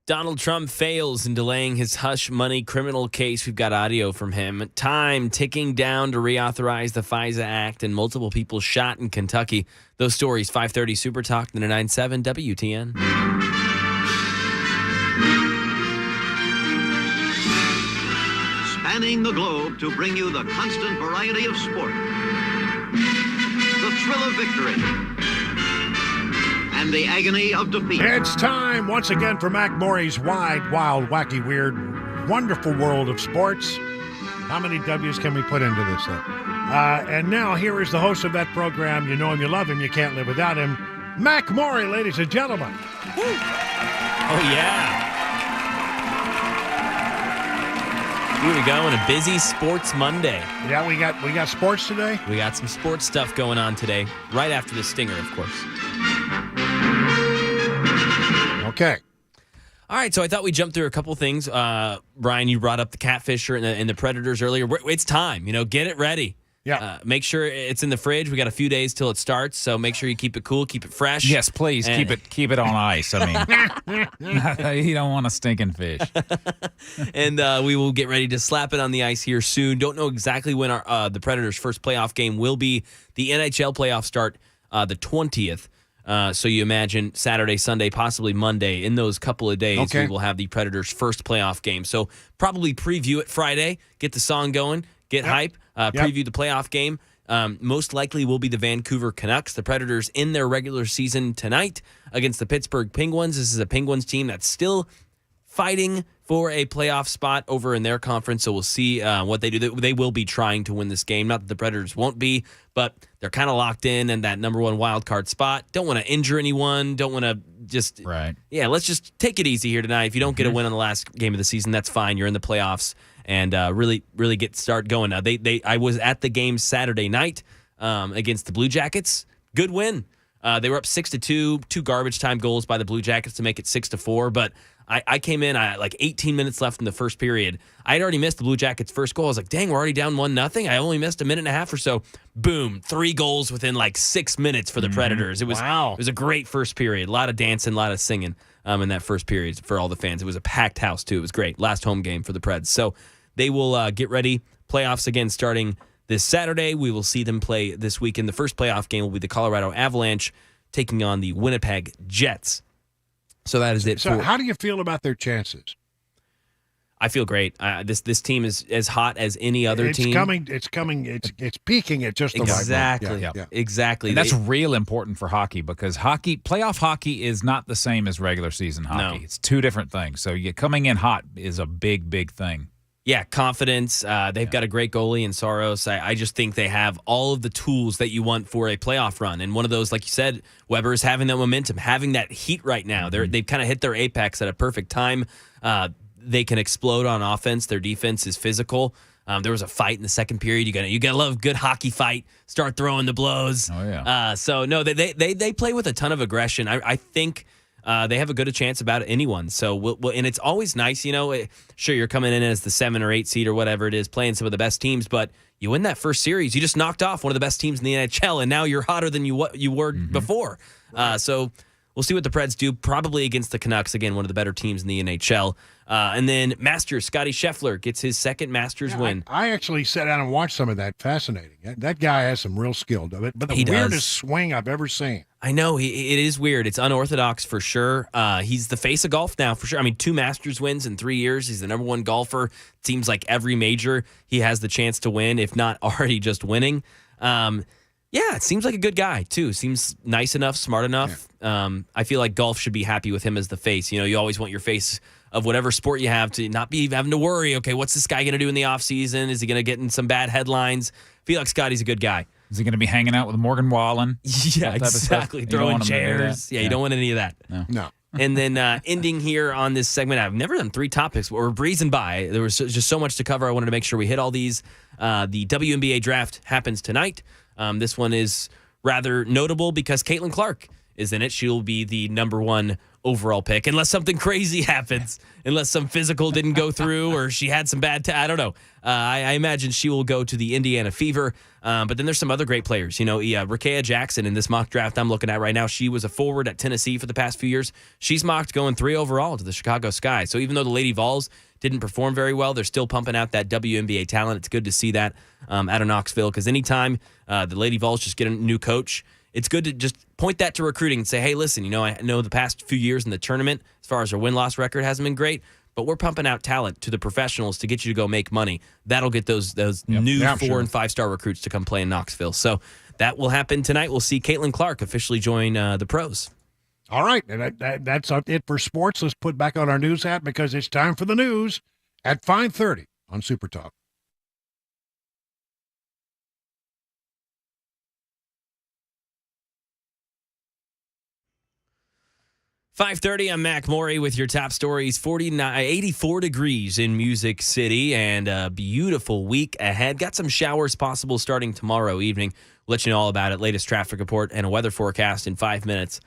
Donald Trump fails in delaying his hush money criminal case. We've got audio from him. Time ticking down to reauthorize the FISA Act, and multiple people shot in Kentucky. Those stories, 5:30 Super Talk, 99.7 WTN. Spanning the globe to bring you the constant variety of sport, the thrill of victory, and the agony of defeat. It's time once again for Mac Morey's wide, wild, wacky, weird, wonderful world of sports. How many W's can we put into this thing? And now here is the host of that program. You know him, you love him, you can't live without him. Mac Morey, ladies and gentlemen. Oh, yeah. Here we go on a busy Sports Monday. Yeah, we got sports today? We got some sports stuff going on today, right after the stinger, of course. Okay. All right, so I thought we'd jump through a couple things. Brian, you brought up the catfisher and the predators earlier. It's time, get it ready. Yeah. Make sure it's in the fridge. We got a few days till it starts, so make sure you keep it cool, keep it fresh. Yes, please keep it on ice. I mean, you don't want a stinking fish. And we will get ready to slap it on the ice here soon. Don't know exactly when the Predators' first playoff game will be. The NHL playoffs start the 20th. So you imagine Saturday, Sunday, possibly Monday. In those couple of days, we will have the Predators' first playoff game. So probably preview it Friday, get the song going, get hype, preview the playoff game. Most likely will be the Vancouver Canucks. The Predators in their regular season tonight against the Pittsburgh Penguins. This is a Penguins team that's still fighting for a playoff spot over in their conference, so we'll see what they do. They will be trying to win this game. Not that the Predators won't be, but they're kind of locked in that number one wild card spot. Don't want to injure anyone. Don't want to just let's just take it easy here tonight. If you don't get a win on the last game of the season, that's fine. You're in the playoffs, and really start going. Now I was at the game Saturday night against the Blue Jackets. Good win. They were up 6-2, 2 garbage time goals by the Blue Jackets to make it 6-4. But I came in like 18 minutes left in the first period. I had already missed the Blue Jackets' first goal. I was like, dang, we're already down 1-0. I only missed a minute and a half or so. Boom, 3 goals within like 6 minutes for the Predators. It was It was a great first period. A lot of dancing, a lot of singing in that first period for all the fans. It was a packed house too. It was great. Last home game for the Preds. So they will get ready. Playoffs again starting this Saturday. We will see them play this weekend. The first playoff game will be the Colorado Avalanche taking on the Winnipeg Jets. So that is it. So how do you feel about their chances? I feel great. This team is as hot as any other team. It's peaking at just the right moment. Yeah. Exactly. And that's real important for hockey because playoff hockey is not the same as regular season hockey. No. It's 2 different things. So coming in hot is a big, big thing. Yeah, confidence. They've got a great goalie in Soros. I just think they have all of the tools that you want for a playoff run. And one of those, like you said, Weber is having that momentum, having that heat right now. They've kind of hit their apex at a perfect time. They can explode on offense. Their defense is physical. There was a fight in the second period. You gotta love a good hockey fight. Start throwing the blows. Oh yeah. So no, they play with a ton of aggression. I think. They have a good chance about anyone. So, and it's always nice, sure, you're coming in as the 7 or 8 seed or whatever it is, playing some of the best teams, but you win that first series, you just knocked off one of the best teams in the NHL, and now you're hotter than you were before. So we'll see what the Preds do, probably against the Canucks, again, one of the better teams in the NHL. And then Masters, Scotty Scheffler gets his second Masters win. I actually sat down and watched some of that. Fascinating. That guy has some real skill, but the weirdest swing I've ever seen. I know. It is weird. It's unorthodox for sure. He's the face of golf now for sure. I mean, 2 Masters wins in 3 years. He's the number 1 golfer. It seems like every major he has the chance to win, if not already just winning. Yeah, it seems like a good guy, too. Seems nice enough, smart enough. Yeah. I feel like golf should be happy with him as the face. You always want your face of whatever sport you have to not be having to worry, okay, what's this guy going to do in the offseason? Is he going to get in some bad headlines? I feel like Scotty's a good guy. Is he going to be hanging out with Morgan Wallen? Yeah, exactly. Throwing chairs. Yeah, you don't want any of that. No. And then ending here on this segment, I've never done 3 topics, but we're breezing by. There was just so much to cover. I wanted to make sure we hit all these. The WNBA draft happens tonight. This one is rather notable because Caitlin Clark is in it. She'll be the number 1 overall pick, unless something crazy happens, unless some physical didn't go through or she had some bad I don't know. I imagine she will go to the Indiana Fever. But then there's some other great players. Rakea Jackson in this mock draft I'm looking at right now, she was a forward at Tennessee for the past few years. She's mocked going 3 overall to the Chicago Sky. So even though the Lady Vols didn't perform very well, they're still pumping out that WNBA talent. It's good to see that out of Knoxville because anytime the Lady Vols just get a new coach, it's good to just point that to recruiting and say, hey, listen, I know the past few years in the tournament, as far as our win-loss record hasn't been great, but we're pumping out talent to the professionals to get you to go make money. That'll get those new 4- and 5-star recruits to come play in Knoxville. So that will happen tonight. We'll see Caitlin Clark officially join the pros. All right, and that's it for sports. Let's put back on our news hat because it's time for the news at 5:30 on Super Talk. $5:30, I'm Mac Morey with your top stories. 84 degrees in Music City and a beautiful week ahead. Got some showers possible starting tomorrow evening. We'll let you know all about it. Latest traffic report and a weather forecast in 5 minutes.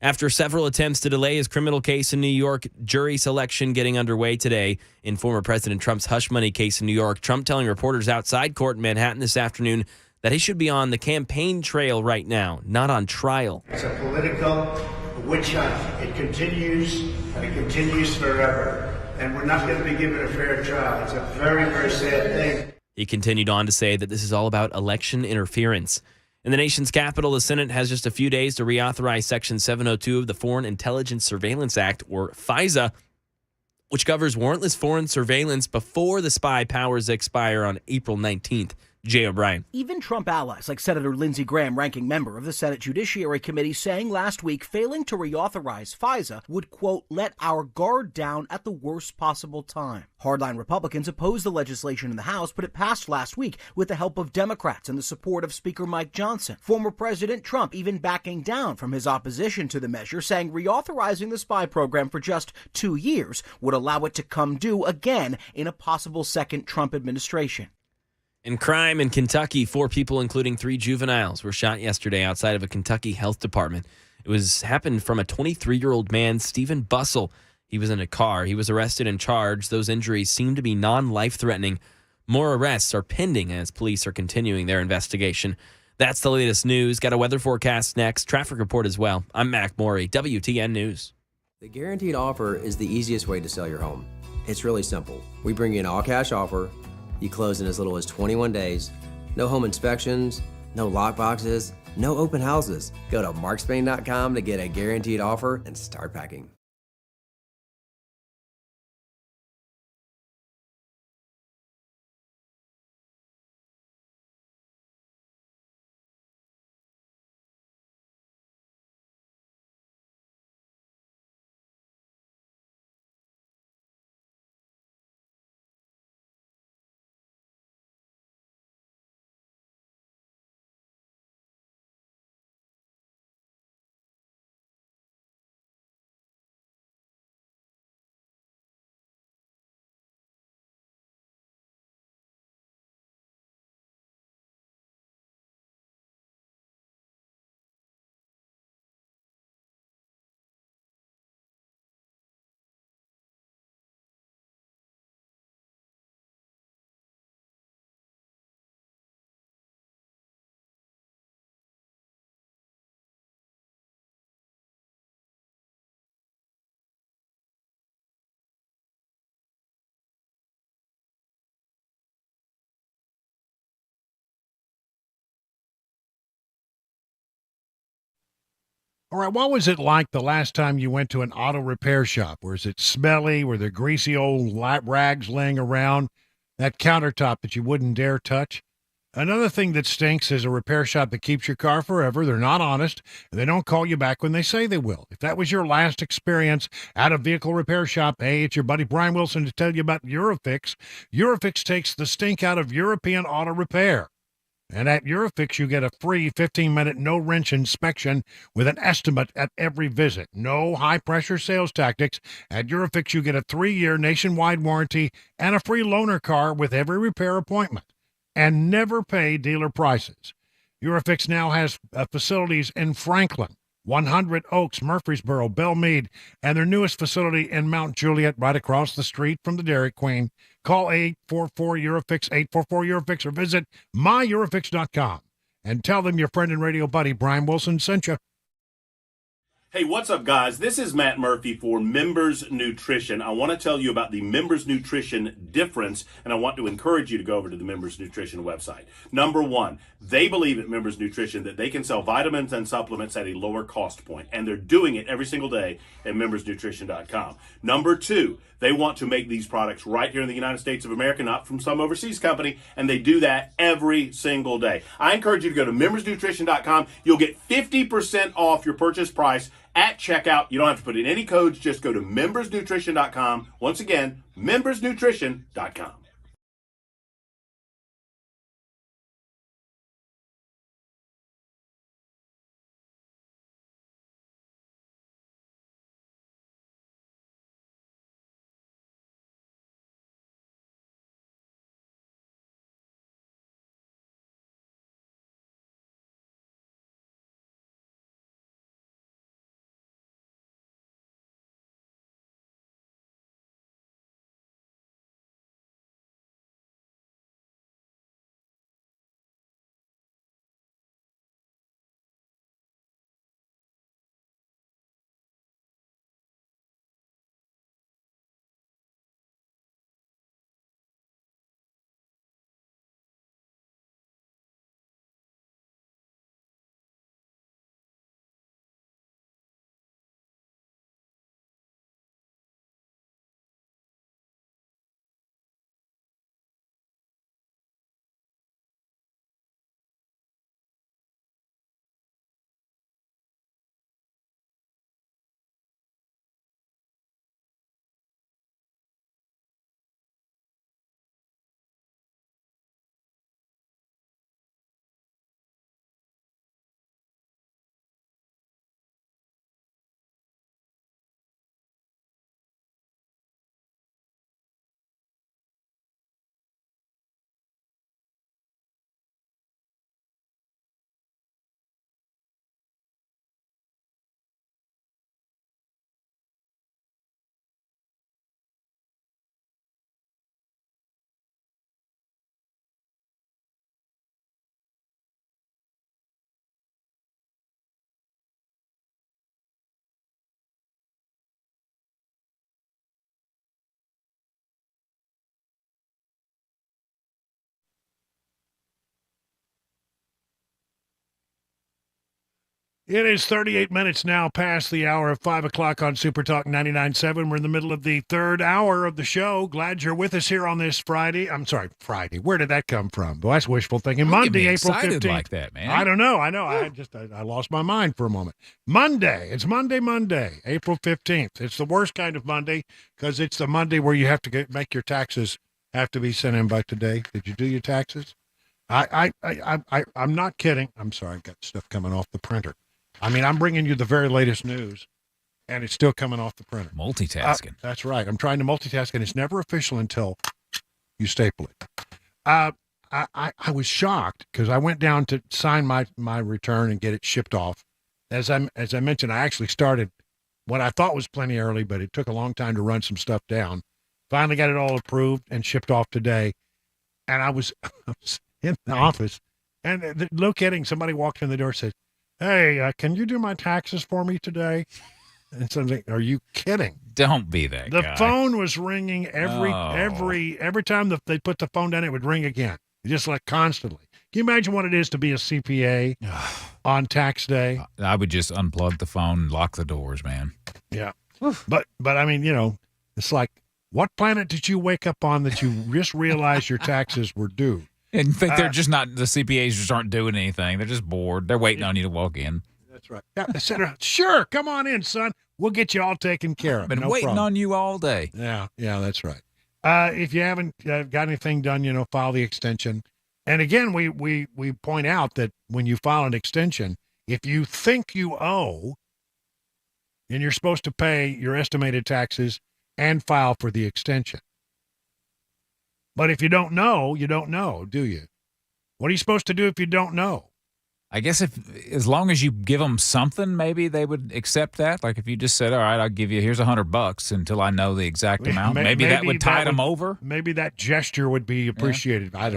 After several attempts to delay his criminal case in New York, jury selection getting underway today in former President Trump's hush money case in New York. Trump telling reporters outside court in Manhattan this afternoon that he should be on the campaign trail right now, not on trial. It's a political witch hunt. It continues, and it continues forever. And we're not going to be given a fair trial. It's a very, very sad thing. He continued on to say that this is all about election interference. In the nation's capital, the Senate has just a few days to reauthorize Section 702 of the Foreign Intelligence Surveillance Act, or FISA, which covers warrantless foreign surveillance before the spy powers expire on April 19th, Jay O'Brien. Even Trump allies like Senator Lindsey Graham, ranking member of the Senate Judiciary Committee, saying last week failing to reauthorize FISA would, quote, let our guard down at the worst possible time. Hardline Republicans opposed the legislation in the House, but it passed last week with the help of Democrats and the support of Speaker Mike Johnson. Former President Trump even backing down from his opposition to the measure, saying reauthorizing the spy program for just 2 years would allow it to come due again in a possible second Trump administration. In crime in Kentucky, 4 people, including 3 juveniles, were shot yesterday outside of a Kentucky health department. It happened from a 23-year-old man, Stephen Bussell. He was in a car. He was arrested and charged. Those injuries seem to be non-life-threatening. More arrests are pending as police are continuing their investigation. That's the latest news. Got a weather forecast next. Traffic report as well. I'm Mac Morey, WTN News. The guaranteed offer is the easiest way to sell your home. It's really simple. We bring you an all-cash offer. You close in as little as 21 days. No home inspections, no lock boxes, no open houses. Go to markspain.com to get a guaranteed offer and start packing. All right, what was it like the last time you went to an auto repair shop? Was it smelly? Were there greasy old rags laying around? That countertop that you wouldn't dare touch? Another thing that stinks is a repair shop that keeps your car forever. They're not honest, and they don't call you back when they say they will. If that was your last experience at a vehicle repair shop, hey, it's your buddy Brian Wilson to tell you about Eurofix. Eurofix takes the stink out of European auto repair. And at Eurofix, you get a free 15-minute no-wrench inspection with an estimate at every visit. No high-pressure sales tactics. At Eurofix, you get a 3-year nationwide warranty and a free loaner car with every repair appointment. And never pay dealer prices. Eurofix now has facilities in Franklin, 100 Oaks, Murfreesboro, Belmead, and their newest facility in Mount Juliet right across the street from the Dairy Queen. Call 844-EUROFIX, 844-EUROFIX, or visit myEurofix.com and tell them your friend and radio buddy Brian Wilson sent you. Hey, what's up, guys? This is Matt Murphy for Members Nutrition. I want to tell you about the Members Nutrition difference, and I want to encourage you to go over to the Members Nutrition website. Number one, they believe at Members Nutrition that they can sell vitamins and supplements at a lower cost point, and they're doing it every single day at membersnutrition.com. Number two, they want to make these products right here in the United States of America, not from some overseas company, and they do that every single day. I encourage you to go to membersnutrition.com. You'll get 50% off your purchase price at checkout. You don't have to put in any codes. Just go to membersnutrition.com. Once again, membersnutrition.com. It is 38 minutes now past the hour of 5 o'clock on Super Talk 99.7. We're in the middle of the third hour of the show. Glad you're with us here on this Friday. I'm sorry, Friday. Where did that come from? Well, that's wishful thinking. Don't Monday, get me April excited 15th. like that, man. I don't know. I lost my mind for a moment. Monday. It's Monday, April 15th. It's the worst kind of Monday because it's the Monday where you have to make your taxes have to be sent in by today. Did you do your taxes? I'm not kidding. I'm sorry. I've got stuff coming off the printer. I mean, I'm bringing you the very latest news, and it's still coming off the printer. Multitasking. That's right. I'm trying to multitask, and it's never official until you staple it. I was shocked because I went down to sign my return and get it shipped off. As I mentioned, I actually started what I thought was plenty early, but it took a long time to run some stuff down. Finally got it all approved and shipped off today, and I was in the office, and no kidding, somebody walked in the door and said, "Hey, can you do my taxes for me today?" And so I'm like, are you kidding? Don't be that The guy. phone was ringing every time they put the phone down, it would ring again, just like constantly. Can you imagine what it is to be a CPA on tax day? I would just unplug the phone and lock the doors, man. Yeah. But I mean, it's like, what planet did you wake up on that you just realized your taxes were due? And you think they're just not, the CPAs just aren't doing anything. They're just bored. They're waiting on you to walk in. That's right. Yeah, they said, sure, come on in, son. We'll get you all taken care of. Been no waiting problem. on you all day. Yeah, that's right. If you haven't got anything done, file the extension. And again, we point out that when you file an extension, if you think you owe, then you're supposed to pay your estimated taxes and file for the extension. But if you don't know, you don't know, do you? What are you supposed to do if you don't know? I guess as long as you give them something, maybe they would accept that. Like if you just said, all right, I'll give you, here's $100 until I know the exact amount. Maybe that would tide them over. Maybe that gesture would be appreciated. Yeah. I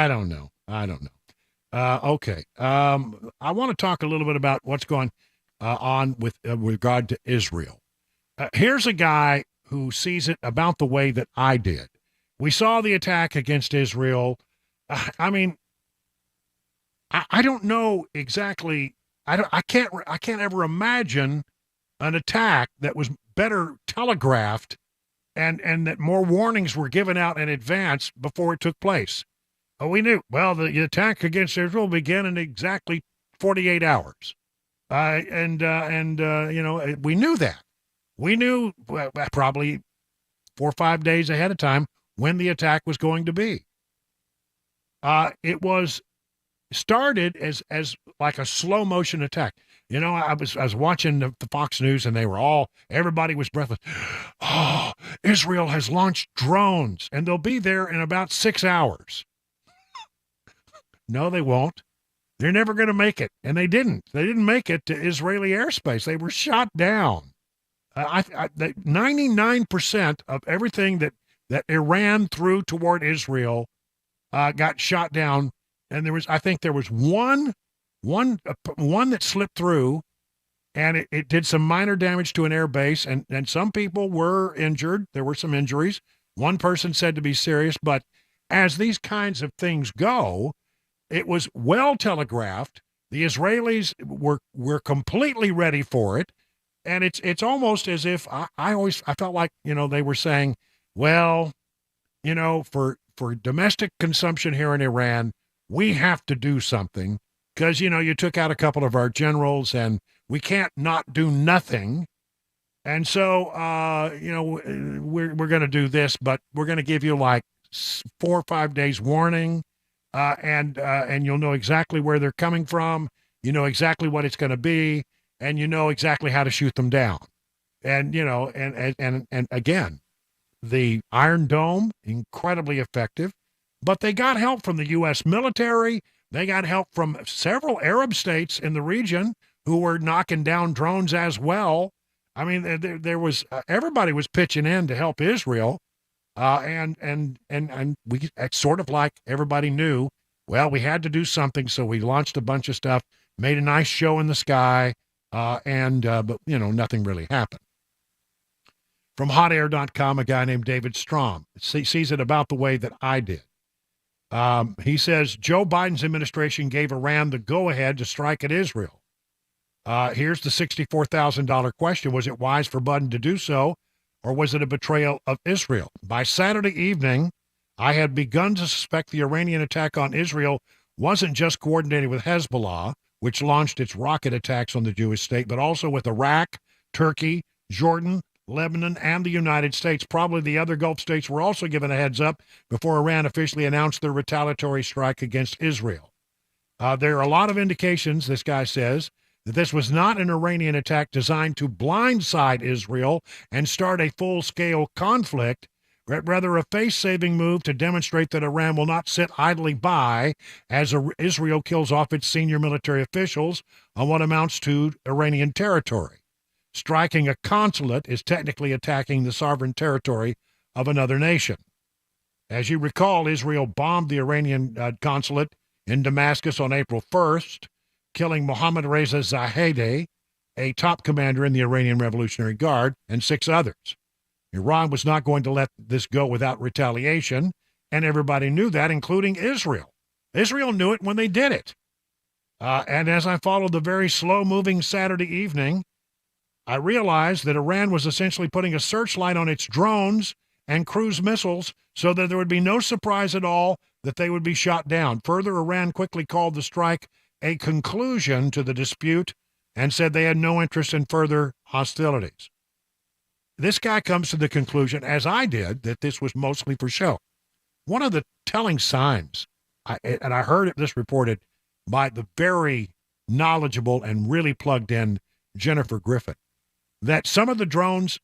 don't know. Okay. I want to talk a little bit about what's going on with regard to Israel. Here's a guy who sees it about the way that I did. We saw the attack against Israel. I mean, I don't know exactly. I can't ever imagine an attack that was better telegraphed and that more warnings were given out in advance before it took place. We knew, well, the attack against Israel began in exactly 48 hours. We knew that. We knew probably 4 or 5 days ahead of time when the attack was going to be. It was started as like a slow motion attack. I was watching the Fox News and everybody was breathless. Oh, Israel has launched drones and they'll be there in about 6 hours. No, they won't. They're never going to make it. And they didn't. They didn't make it to Israeli airspace. They were shot down. 99% of everything that Iran threw toward Israel got shot down. And there was one that slipped through, and it did some minor damage to an air base, and some people were injured. There were some injuries. One person said to be serious, but as these kinds of things go, it was well telegraphed. The Israelis were completely ready for it, and it's almost as if I felt like they were saying, well, for domestic consumption here in Iran, we have to do something because you took out a couple of our generals, and we can't not do nothing. And so we're going to do this, but we're going to give you like 4 or 5 days warning. And you'll know exactly where they're coming from. You know exactly what it's going to be, and you know exactly how to shoot them down. And and again, the Iron Dome, incredibly effective, but they got help from the U.S. military. They got help from several Arab states in the region who were knocking down drones as well. I mean, there was everybody was pitching in to help Israel. And we, it's sort of like everybody knew, well, we had to do something. So we launched a bunch of stuff, made a nice show in the sky. But nothing really happened. From hotair.com, a guy named David Strom sees it about the way that I did. He says, Joe Biden's administration gave Iran the go-ahead to strike at Israel. Here's the $64,000 question. Was it wise for Biden to do so, or was it a betrayal of Israel? By Saturday evening, I had begun to suspect the Iranian attack on Israel wasn't just coordinated with Hezbollah, which launched its rocket attacks on the Jewish state, but also with Iraq, Turkey, Jordan, Lebanon, and the United States. Probably the other Gulf states were also given a heads up before Iran officially announced their retaliatory strike against Israel. There are a lot of indications, this guy says, that this was not an Iranian attack designed to blindside Israel and start a full-scale conflict, but rather a face-saving move to demonstrate that Iran will not sit idly by as Israel kills off its senior military officials on what amounts to Iranian territory. Striking a consulate is technically attacking the sovereign territory of another nation. As you recall, Israel bombed the Iranian consulate in Damascus on April 1st, killing Mohammad Reza Zahedi, a top commander in the Iranian Revolutionary Guard, and 6 others. Iran was not going to let this go without retaliation, and everybody knew that, including Israel. Israel knew it when they did it. And as I followed the very slow-moving Saturday evening, I realized that Iran was essentially putting a searchlight on its drones and cruise missiles so that there would be no surprise at all that they would be shot down. Further, Iran quickly called the strike a conclusion to the dispute and said they had no interest in further hostilities. This guy comes to the conclusion, as I did, that this was mostly for show. One of the telling signs, and I heard this reported by the very knowledgeable and really plugged in Jennifer Griffin, that some of the drones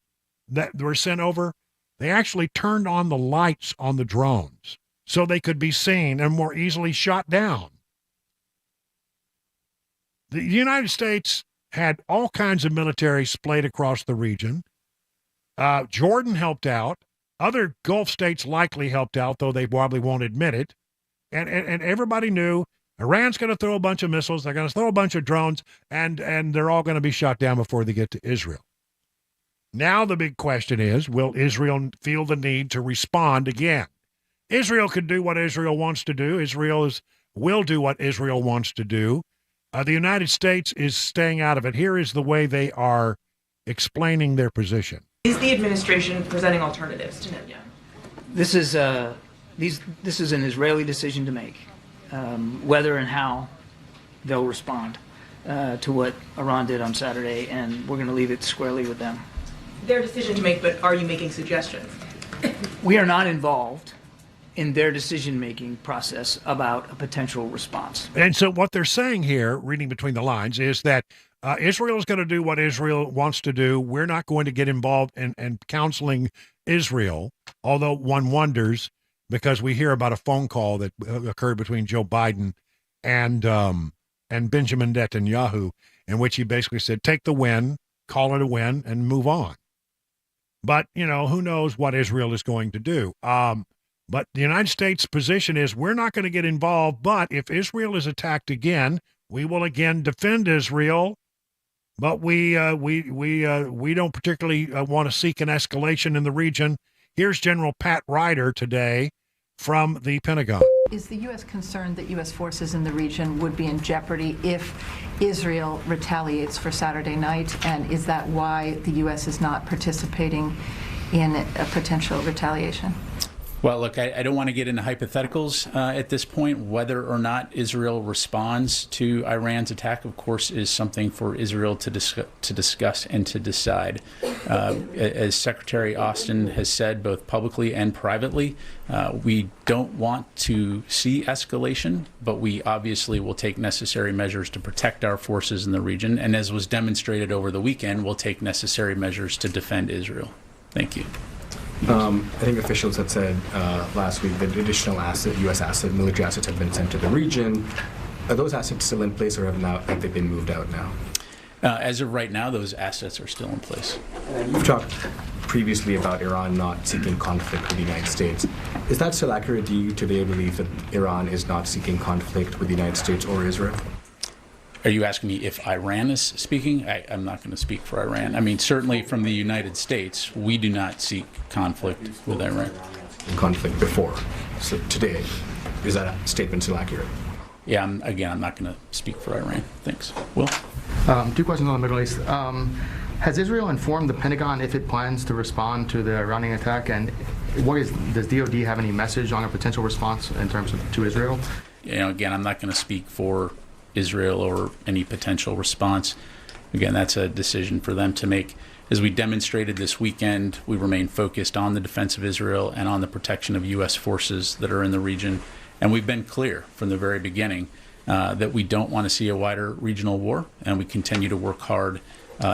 that were sent over, they actually turned on the lights on the drones so they could be seen and more easily shot down. The United States had all kinds of military splayed across the region. Jordan helped out. Other Gulf states likely helped out, though they probably won't admit it. And everybody knew Iran's going to throw a bunch of missiles, they're going to throw a bunch of drones, and they're all going to be shot down before they get to Israel. Now the big question is, will Israel feel the need to respond again? Israel could do what Israel wants to do. Israel will do what Israel wants to do. The United States is staying out of it. Here is the way they are explaining their position. Is the administration presenting alternatives to Netanyahu? This is an Israeli decision to make, whether and how they'll respond to what Iran did on Saturday, and we're going to leave it squarely with them. Their decision to make, but are you making suggestions? We are not involved in their decision-making process about a potential response. And so what they're saying here, reading between the lines, is that Israel is going to do what Israel wants to do. We're not going to get involved in counseling Israel, although one wonders, because we hear about a phone call that occurred between Joe Biden and Benjamin Netanyahu, in which he basically said, take the win, call it a win, and move on. But, who knows what Israel is going to do. But the United States' position is we're not going to get involved, but if Israel is attacked again, we will again defend Israel. But we don't particularly want to seek an escalation in the region. Here's General Pat Ryder today from the Pentagon. Is the U.S. concerned that U.S. forces in the region would be in jeopardy if Israel retaliates for Saturday night? And is that why the U.S. is not participating in a potential retaliation? Well, look, I don't want to get into hypotheticals at this point. Whether or not Israel responds to Iran's attack, of course, is something for Israel to discuss and to decide. As Secretary Austin has said, both publicly and privately, we don't want to see escalation, but we obviously will take necessary measures to protect our forces in the region. And as was demonstrated over the weekend, we'll take necessary measures to defend Israel. Thank you. I think officials had said last week that additional U.S. military assets have been sent to the region. Are those assets still in place, or have they been moved out now? As of right now, those assets are still in place. You've talked previously about Iran not seeking conflict with the United States. Is that still accurate? Do you today believe that Iran is not seeking conflict with the United States or Israel? Are you asking me if Iran is speaking? I'm not going to speak for Iran. I mean, certainly from the United States, we do not seek conflict with Iran. Conflict before. So today, is that statement still accurate? Yeah, I'm not going to speak for Iran. Thanks. Will? Two questions on the Middle East. Has Israel informed the Pentagon if it plans to respond to the Iranian attack? And does DoD have any message on a potential response in terms of to Israel? Again, I'm not going to speak for Israel or any potential response. Again, that's a decision for them to make. As we demonstrated this weekend, we remain focused on the defense of Israel and on the protection of U.S. forces that are in the region. And we've been clear from the very beginning that we don't want to see a wider regional war, and we continue to work hard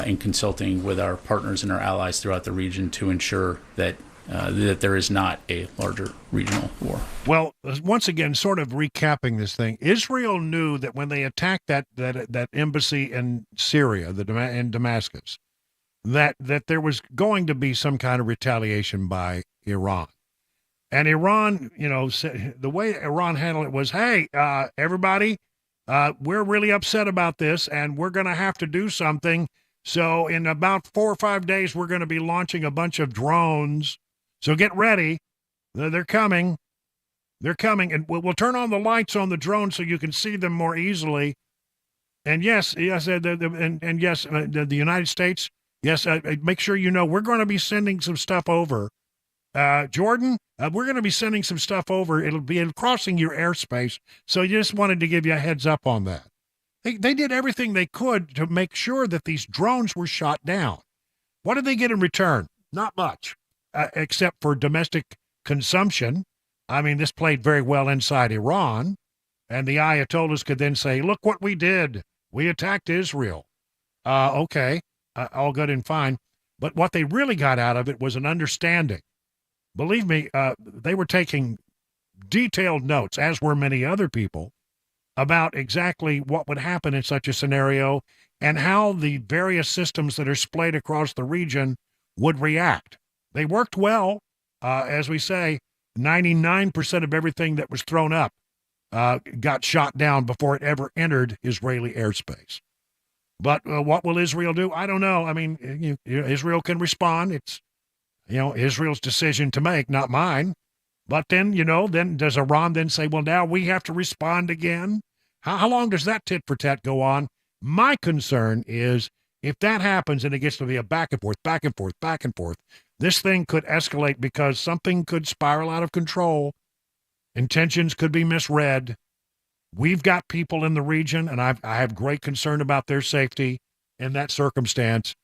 in consulting with our partners and our allies throughout the region to ensure that that there is not a larger regional war. Well, once again, sort of recapping this thing, Israel knew that when they attacked that embassy in Syria, in Damascus, that there was going to be some kind of retaliation by Iran. And Iran, the way Iran handled it was, hey, everybody, we're really upset about this, and we're going to have to do something. So in about 4 or 5 days, we're going to be launching a bunch of drones. So get ready. They're coming. They're coming. And we'll turn on the lights on the drones so you can see them more easily. And yes, the United States, yes, make sure you know we're going to be sending some stuff over. Jordan, we're going to be sending some stuff over. It'll be crossing your airspace. So you just wanted to give you a heads up on that. They did everything they could to make sure that these drones were shot down. What did they get in return? Not much, except for domestic consumption. I mean, this played very well inside Iran. And the Ayatollahs could then say, look what we did. We attacked Israel. Okay, all good and fine. But what they really got out of it was an understanding. Believe me, they were taking detailed notes, as were many other people, about exactly what would happen in such a scenario and how the various systems that are splayed across the region would react. They worked well. As we say, 99% of everything that was thrown up got shot down before it ever entered Israeli airspace. But what will Israel do? I don't know. I mean, Israel can respond. It's Israel's decision to make, not mine. But then, then does Iran then say, well, now we have to respond again? How long does that tit for tat go on? My concern is if that happens and it gets to be a back and forth, back and forth, back and forth, this thing could escalate because something could spiral out of control. Intentions could be misread. We've got people in the region, and I have great concern about their safety in that circumstance.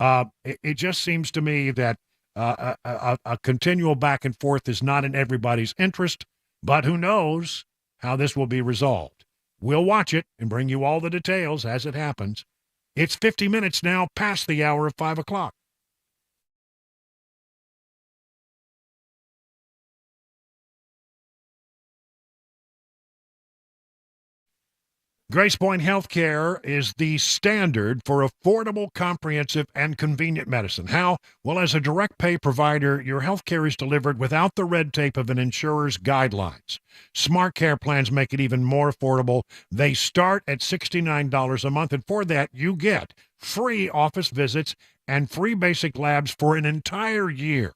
It just seems to me that a continual back and forth is not in everybody's interest, but who knows how this will be resolved. We'll watch it and bring you all the details as it happens. It's 50 minutes now past the hour of 5 o'clock. Grace Point Healthcare is the standard for affordable, comprehensive, and convenient medicine. How? Well, as a direct pay provider, your healthcare is delivered without the red tape of an insurer's guidelines. Smart Care plans make it even more affordable. They start at $69 a month, and for that, you get free office visits and free basic labs for an entire year.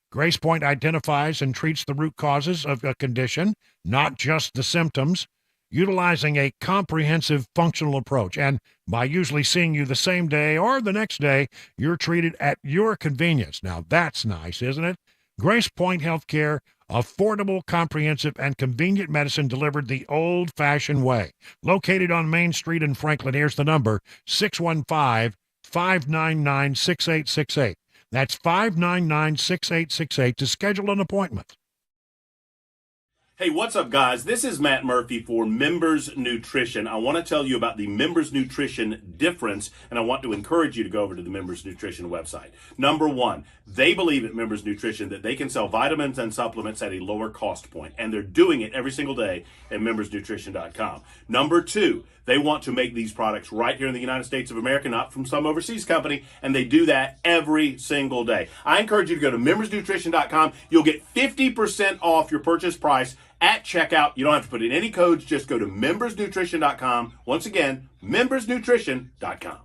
Grace Point identifies and treats the root causes of a condition, not just the symptoms, utilizing a comprehensive functional approach. And by usually seeing you the same day or the next day, you're treated at your convenience. Now, that's nice, isn't it? Grace Point Healthcare, affordable, comprehensive, and convenient medicine delivered the old-fashioned way. Located on Main Street in Franklin, here's the number, 615-599-6868. That's 599-6868 to schedule an appointment. Hey, what's up, guys? This is Matt Murphy for Members Nutrition. I want to tell you about the Members Nutrition difference, and I want to encourage you to go over to the Members Nutrition website. Number one, they believe at Members Nutrition that they can sell vitamins and supplements at a lower cost point, and they're doing it every single day at membersnutrition.com. Number two, they want to make these products right here in the United States of America, not from some overseas company, and they do that every single day. I encourage you to go to membersnutrition.com. You'll get 50% off your purchase price at checkout. You don't have to put in any codes. Just go to membersnutrition.com. Once again, membersnutrition.com.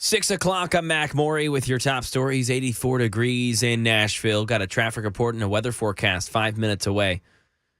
6 o'clock, I'm Mac Maury with your top stories. 84 degrees in Nashville. Got a traffic report and a weather forecast 5 minutes away.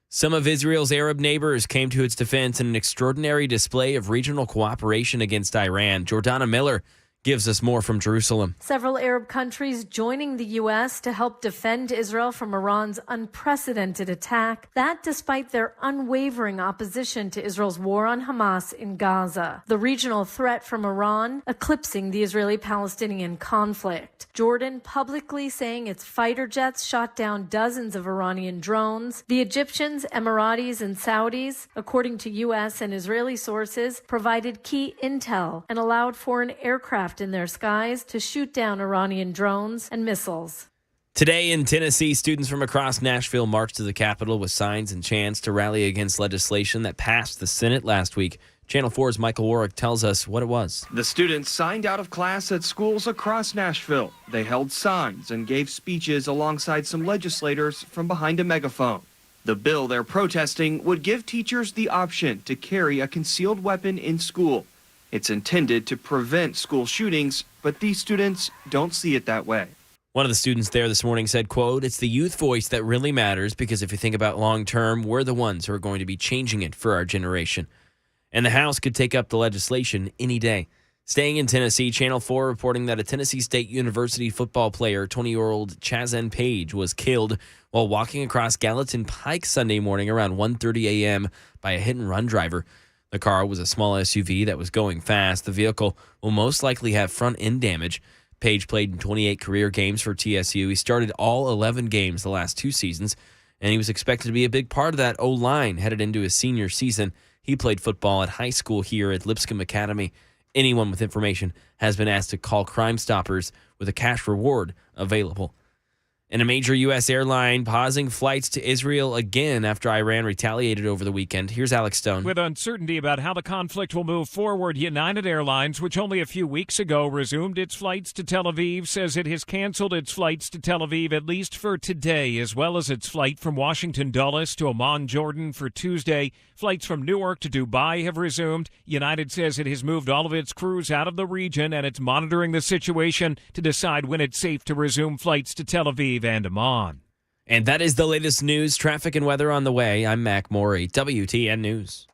Some of Israel's Arab neighbors came to its defense in an extraordinary display of regional cooperation against Iran. Jordana Miller gives us more from Jerusalem. Several Arab countries joining the U.S. to help defend Israel from Iran's unprecedented attack. That despite their unwavering opposition to Israel's war on Hamas in Gaza. The regional threat from Iran eclipsing the Israeli-Palestinian conflict. Jordan publicly saying its fighter jets shot down dozens of Iranian drones. The Egyptians, Emiratis, and Saudis, according to U.S. and Israeli sources, provided key intel and allowed foreign aircraft in their skies to shoot down Iranian drones and missiles. Today in Tennessee, students from across Nashville marched to the Capitol with signs and chants to rally against legislation that passed the Senate last week. Channel 4's Michael Warwick tells us what it was. The students signed out of class at schools across Nashville. They held signs and gave speeches alongside some legislators from behind a megaphone. The bill they're protesting would give teachers the option to carry a concealed weapon in school. It's intended to prevent school shootings, but these students don't see it that way. One of the students there this morning said, quote, "It's the youth voice that really matters because if you think about long term, we're the ones who are going to be changing it for our generation." And the House could take up the legislation any day. Staying in Tennessee, Channel 4 reporting that a Tennessee State University football player, 20-year-old Chazen Page, was killed while walking across Gallatin Pike Sunday morning around 1:30 a.m. by a hit-and-run driver. The car was a small SUV that was going fast. The vehicle will most likely have front-end damage. Page played in 28 career games for TSU. He started all 11 games the last 2 seasons, and he was expected to be a big part of that O-line headed into his senior season. He played football at high school here at Lipscomb Academy. Anyone with information has been asked to call Crime Stoppers with a cash reward available. And a major U.S. airline pausing flights to Israel again after Iran retaliated over the weekend. Here's Alex Stone. With uncertainty about how the conflict will move forward, United Airlines, which only a few weeks ago resumed its flights to Tel Aviv, says it has canceled its flights to Tel Aviv at least for today, as well as its flight from Washington Dulles to Amman, Jordan for Tuesday. Flights from Newark to Dubai have resumed. United says it has moved all of its crews out of the region, and it's monitoring the situation to decide when it's safe to resume flights to Tel Aviv and Amman. And that is the latest news, traffic, and weather on the way. I'm Mac Maury, WTN News.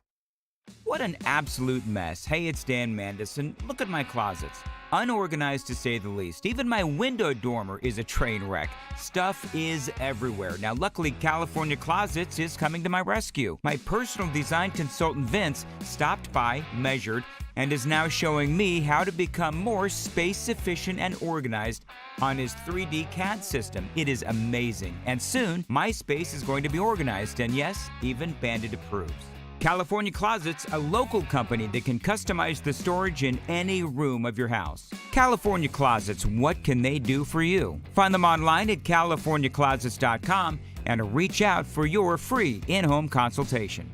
What an absolute mess. Hey, it's Dan Mandison. Look at my closets. Unorganized to say the least. Even my window dormer is a train wreck. Stuff is everywhere. Now, luckily, California Closets is coming to my rescue. My personal design consultant, Vince, stopped by, measured, and is now showing me how to become more space efficient and organized on his 3D CAD system. It is amazing. And soon, my space is going to be organized, and yes, even Bandit approves. California Closets, a local company that can customize the storage in any room of your house. California Closets, what can they do for you? Find them online at californiaclosets.com and reach out for your free in-home consultation.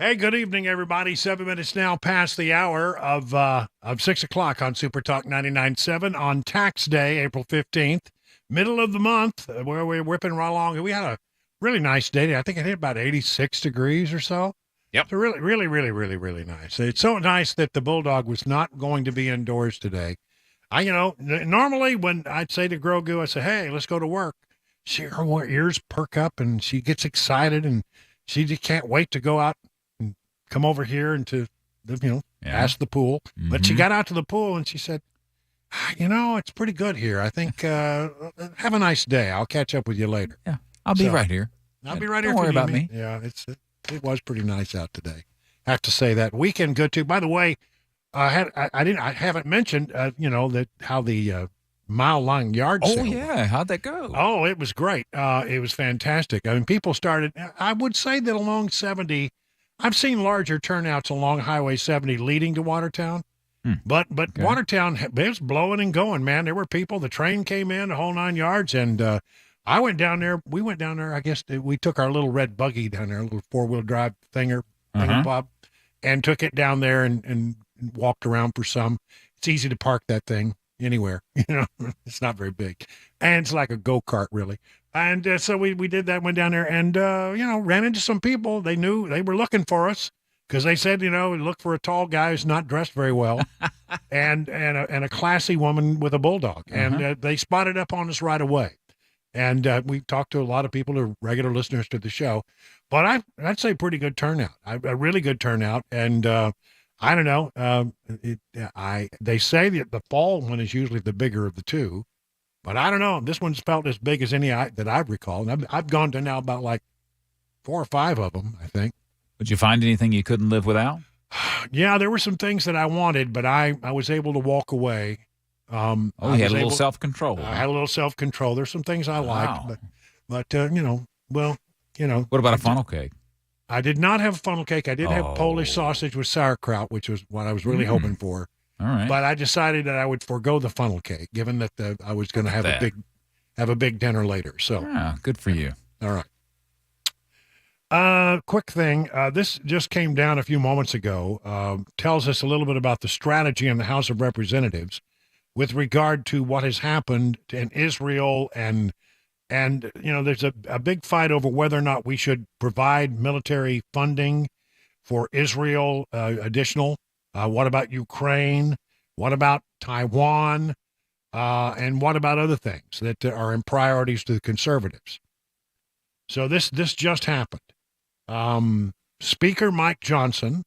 Hey, good evening, everybody. 7 minutes now past the hour of 6 o'clock on Super Talk 99.7 on tax day, April 15th, middle of the month, where we're whipping right along. We had a really nice day. I think it hit about 86 degrees or so. Yep. So really, really, really, really, really nice. It's so nice that the Bulldog was not going to be indoors today. Normally when I'd say to Grogu, I say, hey, let's go to work. Her ears perk up and she gets excited and she just can't wait to go out and come over here and to, past the pool. Mm-hmm. But she got out to the pool and she said, it's pretty good here. I think, have a nice day. I'll catch up with you later. Yeah, I'll be right here. I'll be right here. Don't worry about me. Yeah, it was pretty nice out today. I have to say that. Weekend good too. By the way, I haven't mentioned, how the mile-long yard sale. Oh, yeah. How'd that go? Oh, it was great. It was fantastic. I mean, people started, I would say that along 70, I've seen larger turnouts along Highway 70 leading to Watertown. But okay. Watertown, it was blowing and going, man. There were people. The train came in, the whole 9 yards, and I went down there. We went down there. I guess we took our little red buggy down there, a little four-wheel drive thinger, Bob, and took it down there and walked around for some. It's easy to park that thing anywhere. It's not very big, and it's like a go-kart, really. And so we did that, went down there, and ran into some people. They knew they were looking for us. Because they said, look for a tall guy who's not dressed very well, and a classy woman with a bulldog, and they spotted up on us right away. And we talked to a lot of people who are regular listeners to the show, but I'd say pretty good turnout, a really good turnout. And I don't know, they say that the fall one is usually the bigger of the two, but I don't know. This one's felt as big as any that I recall, and I've gone to now about like 4 or 5 of them, I think. Did you find anything you couldn't live without? Yeah, there were some things that I wanted, but I was able to walk away. You had a little self-control. I had a little self-control. There's some things I liked, but What about a funnel cake? I did not have a funnel cake. I did have Polish sausage with sauerkraut, which was what I was really hoping for. All right. But I decided that I would forego the funnel cake, given that I was going to have a big dinner later. So, good for you. All right. Quick thing. This just came down a few moments ago. Tells us a little bit about the strategy in the House of Representatives with regard to what has happened in Israel, and there's a big fight over whether or not we should provide military funding for Israel, additional. What about Ukraine? What about Taiwan? And what about other things that are in priorities to the conservatives? So this just happened. Speaker Mike Johnson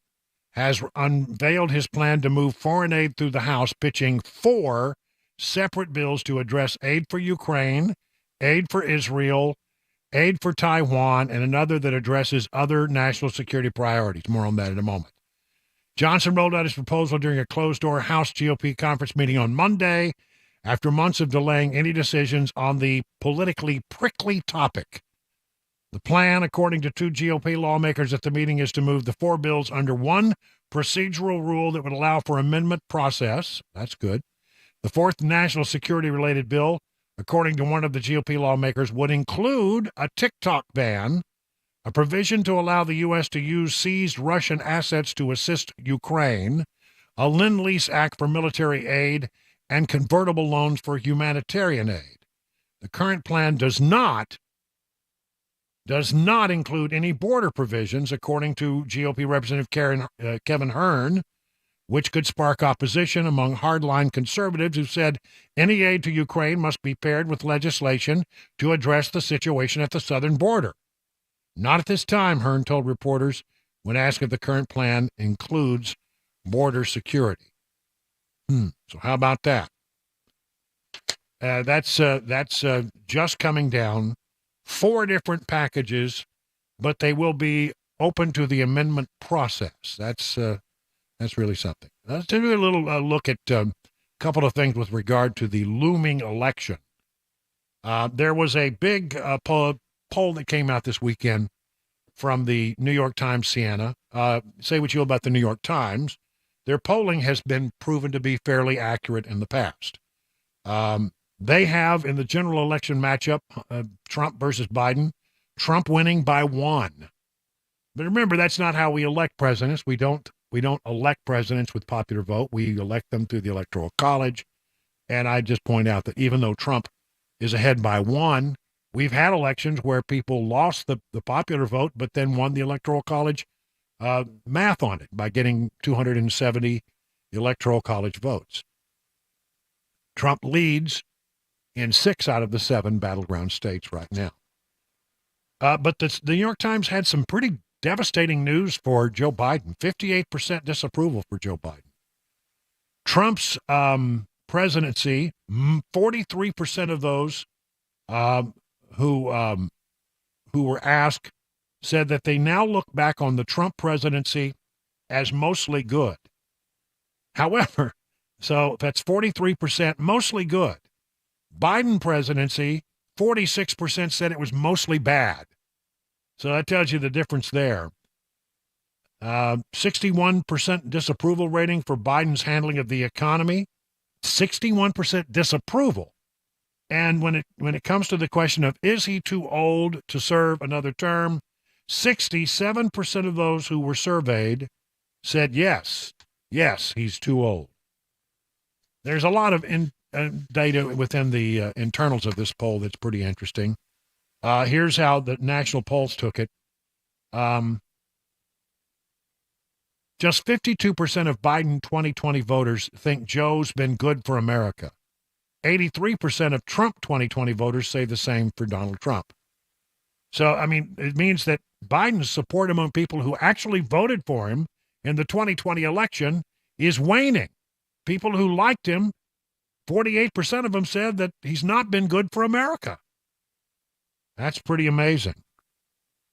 has unveiled his plan to move foreign aid through the House, pitching 4 separate bills to address aid for Ukraine, aid for Israel, aid for Taiwan, and another that addresses other national security priorities. More on that in a moment. Johnson rolled out his proposal during a closed-door House GOP conference meeting on Monday after months of delaying any decisions on the politically prickly topic. The plan, according to 2 GOP lawmakers at the meeting, is to move the 4 bills under one procedural rule that would allow for amendment process. That's good. The 4th national security-related bill, according to one of the GOP lawmakers, would include a TikTok ban, a provision to allow the U.S. to use seized Russian assets to assist Ukraine, a Lend-Lease Act for military aid, and convertible loans for humanitarian aid. The current plan does not include any border provisions, according to GOP Representative Kevin Hern, which could spark opposition among hardline conservatives who said any aid to Ukraine must be paired with legislation to address the situation at the southern border. Not at this time, Hern told reporters when asked if the current plan includes border security. So how about that? That's just coming down. 4 different packages, but they will be open to the amendment process. That's really something. Let's do a little look at a couple of things with regard to the looming election. There was a big poll that came out this weekend from the New York Times Siena. Say what you will about the New York Times. Their polling has been proven to be fairly accurate in the past. They have, in the general election matchup, Trump versus Biden, Trump winning by 1. But remember, that's not how we elect presidents. We don't elect presidents with popular vote. We elect them through the Electoral College. And I just point out that even though Trump is ahead by one, we've had elections where people lost the popular vote, but then won the Electoral College math on it by getting 270 Electoral College votes. Trump leads in 6 out of the 7 battleground states right now. But the New York Times had some pretty devastating news for Joe Biden. 58% disapproval for Joe Biden. Trump's presidency, 43% of those who were asked said that they now look back on the Trump presidency as mostly good. However, so that's 43% mostly good. Biden presidency, 46% said it was mostly bad. So that tells you the difference there. 61% disapproval rating for Biden's handling of the economy, 61% disapproval. And when it comes to the question of is he too old to serve another term, 67% of those who were surveyed said yes, he's too old. There's a lot of data within the internals of this poll that's pretty interesting. Here's how the national polls took it. Just 52% of Biden 2020 voters think Joe's been good for America. 83% of Trump 2020 voters say the same for Donald Trump. So, I mean, it means that Biden's support among people who actually voted for him in the 2020 election is waning. People who liked him, 48% of them said that he's not been good for America. That's pretty amazing.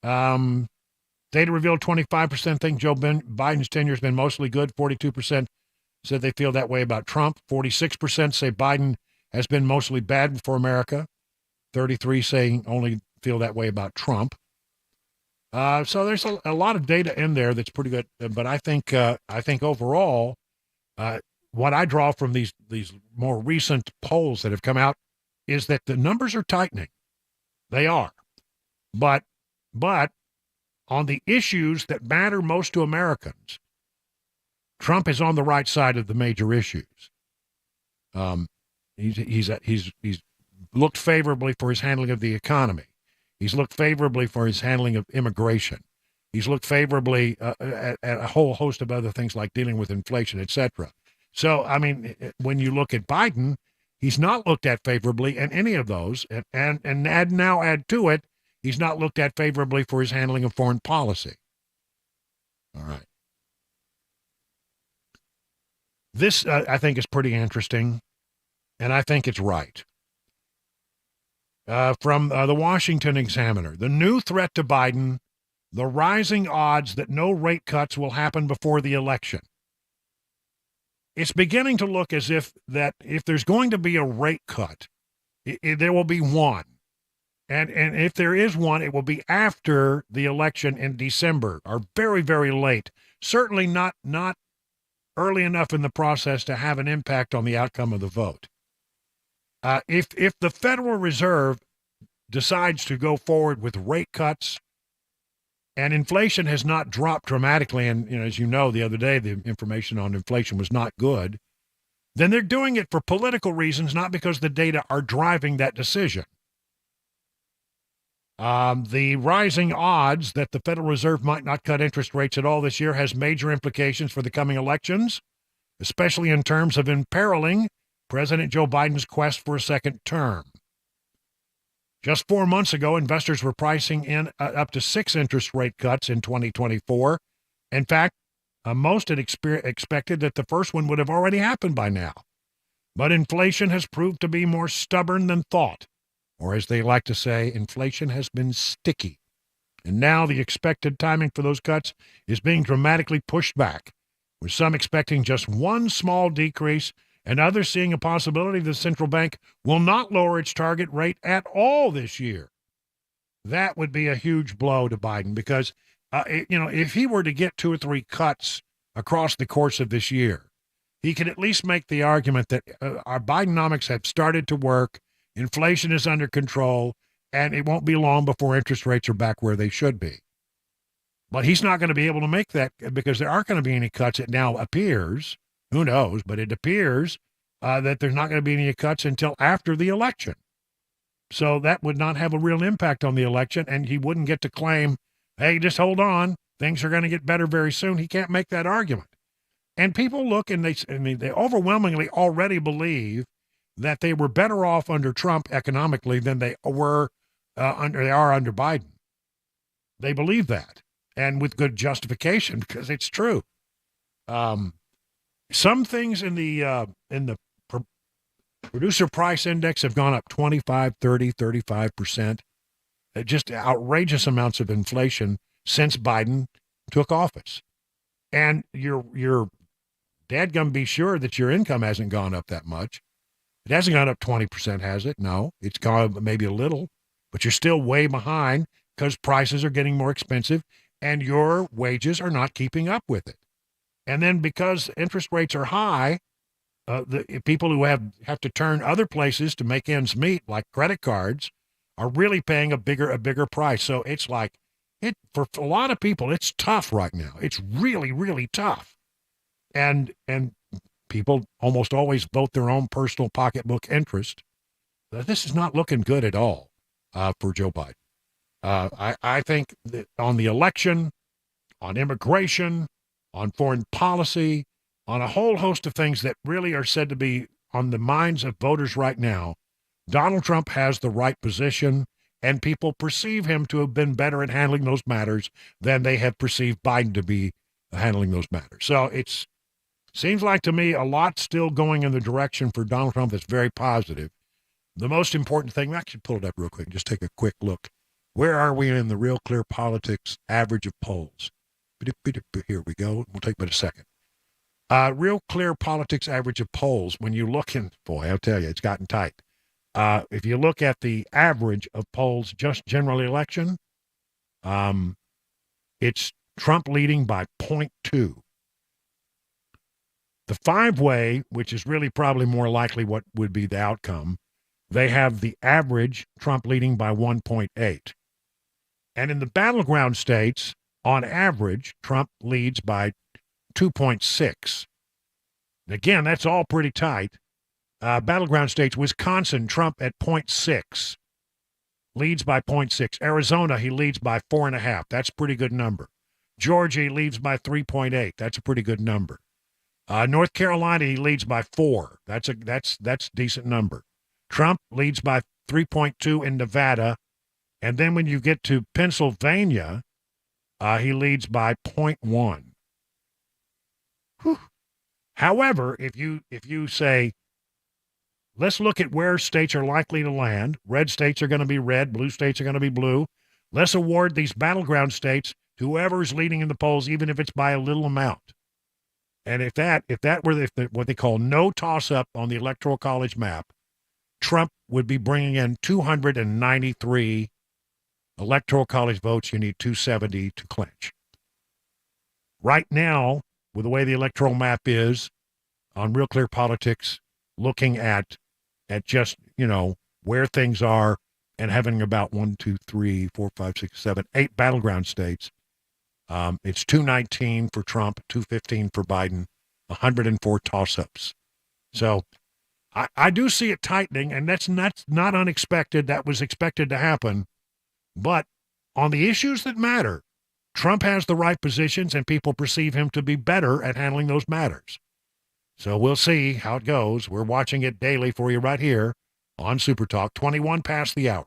Data revealed 25% think Joe Biden's tenure has been mostly good. 42% said they feel that way about Trump. 46% say Biden has been mostly bad for America. 33% saying only feel that way about Trump. So there's a lot of data in there that's pretty good. But I think overall, what I draw from these more recent polls that have come out is that the numbers are tightening. They are. But on the issues that matter most to Americans, Trump is on the right side of the major issues. He's looked favorably for his handling of the economy. He's looked favorably for his handling of immigration. He's looked favorably at a whole host of other things like dealing with inflation, et cetera. So, I mean, when you look at Biden, he's not looked at favorably in any of those. And add to it, he's not looked at favorably for his handling of foreign policy. All right. This, I think, is pretty interesting, and I think it's right. From the Washington Examiner, the new threat to Biden, the rising odds that no rate cuts will happen before the election. It's beginning to look as if there's going to be a rate cut, there will be one. And if there is one, it will be after the election in December, or very, very late. Certainly not early enough in the process to have an impact on the outcome of the vote. If the Federal Reserve decides to go forward with rate cuts, and inflation has not dropped dramatically, and as you know, the other day the information on inflation was not good, then they're doing it for political reasons, not because the data are driving that decision. The rising odds that the Federal Reserve might not cut interest rates at all this year has major implications for the coming elections, especially in terms of imperiling President Joe Biden's quest for a second term. Just 4 months ago, investors were pricing in up to 6 interest rate cuts in 2024. In fact, most had expected that the first one would have already happened by now. But inflation has proved to be more stubborn than thought. Or as they like to say, inflation has been sticky. And now the expected timing for those cuts is being dramatically pushed back, with some expecting just one small decrease and others seeing a possibility the central bank will not lower its target rate at all this year. That would be a huge blow to Biden because, if he were to get 2 or 3 cuts across the course of this year, he could at least make the argument that our Bidenomics have started to work, inflation is under control, and it won't be long before interest rates are back where they should be. But he's not going to be able to make that because there aren't going to be any cuts. It now appears, who knows, but it appears that there's not going to be any cuts until after the election. So that would not have a real impact on the election, and he wouldn't get to claim, hey, just hold on, things are going to get better very soon. He can't make that argument. And people look and they overwhelmingly already believe that they were better off under Trump economically than they are under Biden. They believe that, and with good justification because it's true. Some things in the producer price index have gone up 25, 30, 35%. Just outrageous amounts of inflation since Biden took office. And you're dadgum be sure that your income hasn't gone up that much. It hasn't gone up 20%, has it? No, it's gone up maybe a little, but you're still way behind because prices are getting more expensive and your wages are not keeping up with it. And then because interest rates are high, the people who have to turn other places to make ends meet, like credit cards, are really paying a bigger price. So it's like, for a lot of people, it's tough right now. It's really, really tough. And people almost always vote their own personal pocketbook interest. This is not looking good at all for Joe Biden. I think that on the election, on immigration, on foreign policy, on a whole host of things that really are said to be on the minds of voters right now, Donald Trump has the right position, and people perceive him to have been better at handling those matters than they have perceived Biden to be handling those matters. So it seems like to me a lot still going in the direction for Donald Trump that's very positive. The most important thing, I should pull it up real quick, just take a quick look. Where are we in the Real Clear Politics average of polls? Here we go. We'll take but a second. Real Clear Politics average of polls, when you look in, boy, I'll tell you, it's gotten tight. If you look at the average of polls, just general election, it's Trump leading by 0.2. The five-way, which is really probably more likely what would be the outcome, they have the average Trump leading by 1.8. And in the battleground states, on average, Trump leads by 2.6. Again, that's all pretty tight. Battleground states, Wisconsin, Trump at 0.6, leads by 0.6. Arizona, he leads by 4.5. That's a pretty good number. Georgia, he leads by 3.8. That's a pretty good number. North Carolina, he leads by 4. That's a decent number. Trump leads by 3.2 in Nevada, and then when you get to Pennsylvania, he leads by 0.1. Whew. However, if you say, let's look at where states are likely to land. Red states are going to be red. Blue states are going to be blue. Let's award these battleground states to whoever's leading in the polls, even if it's by a little amount. And if that were what they call no toss-up on the Electoral College map, Trump would be bringing in 293 Electoral College votes. You need 270 to clinch. Right now, with the way the electoral map is, on Real Clear Politics, looking at just, where things are and having about 1, 2, 3, 4, 5, 6, 7, 8 battleground states, it's 219 for Trump, 215 for Biden, 104 toss-ups. So I do see it tightening, and that's not unexpected. That was expected to happen. But on the issues that matter, Trump has the right positions, and people perceive him to be better at handling those matters. So we'll see how it goes. We're watching it daily for you right here on Super Talk, 21 past the hour.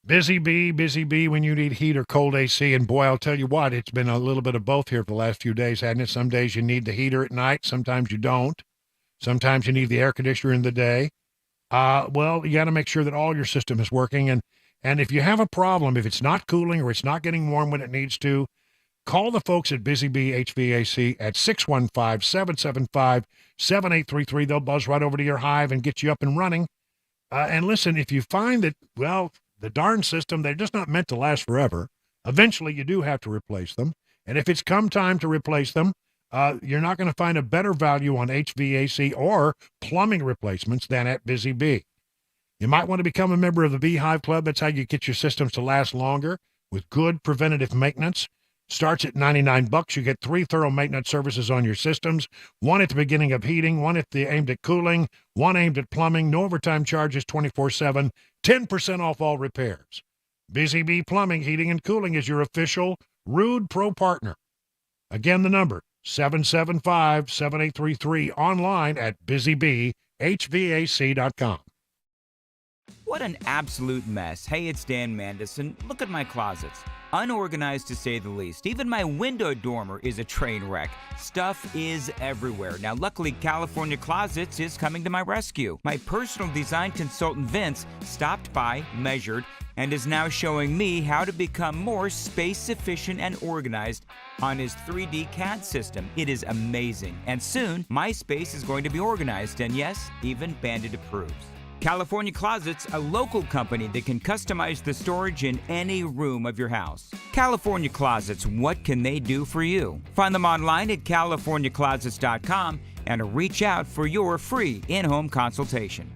Busy bee when you need heat or cold AC. And boy, I'll tell you what, it's been a little bit of both here for the last few days, hasn't it? Some days you need the heater at night. Sometimes you don't. Sometimes you need the air conditioner in the day. Well, you got to make sure that all your system is working. And if you have a problem, if it's not cooling or it's not getting warm when it needs to, call the folks at Busy Bee HVAC at 615-775-7833. They'll buzz right over to your hive and get you up and running. And listen, if you find that, well, the darn system, they're just not meant to last forever. Eventually, you do have to replace them. And if it's come time to replace them, You're not going to find a better value on HVAC or plumbing replacements than at Busy Bee. You might want to become a member of the Beehive Club. That's how you get your systems to last longer with good preventative maintenance. Starts at $99. You get 3 thorough maintenance services on your systems. 1 at the beginning of heating, 1 at the aimed at cooling, 1 aimed at plumbing. No overtime charges 24/7. 10% off all repairs. Busy Bee Plumbing, Heating, and Cooling is your official Rude Pro partner. Again, the number, 775-7833, online at busybehvac.com. What an absolute mess. Hey, it's Dan Mandison. Look at my closets. Unorganized to say the least. Even my window dormer is a train wreck. Stuff is everywhere. Now, luckily, California Closets is coming to my rescue. My personal design consultant, Vince, stopped by, measured, and is now showing me how to become more space efficient and organized on his 3D CAD system. It is amazing. And soon, my space is going to be organized, and yes, even Bandit approves. California Closets, a local company that can customize the storage in any room of your house. California Closets, what can they do for you? Find them online at californiaclosets.com and reach out for your free in-home consultation.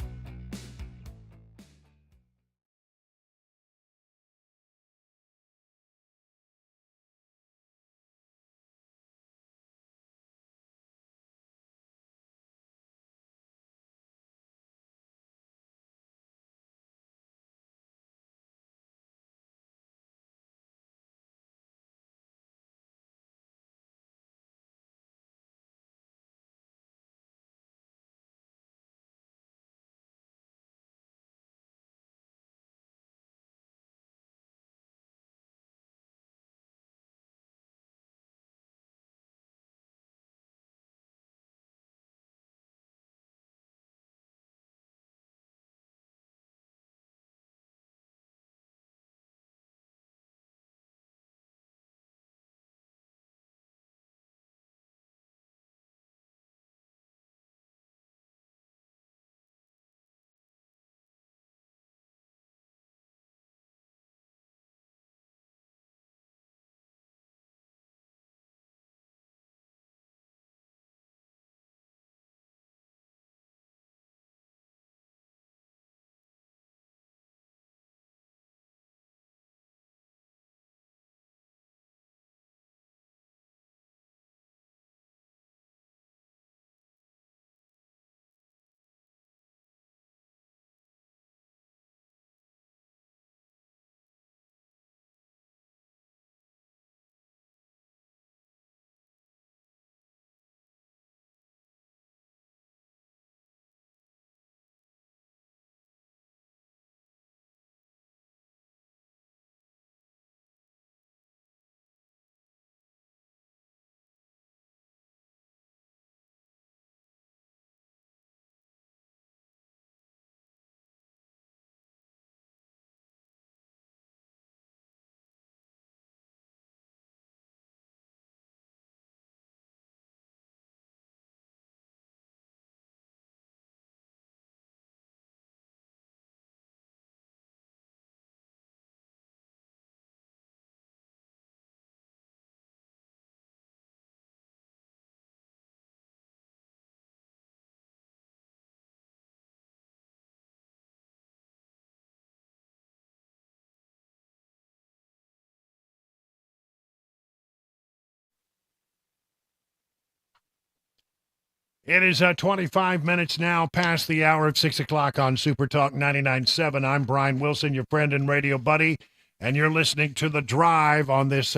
It is 25 minutes now past the hour of 6 o'clock on Super Talk 99.7. I'm Brian Wilson, your friend and radio buddy, and you're listening to The Drive on this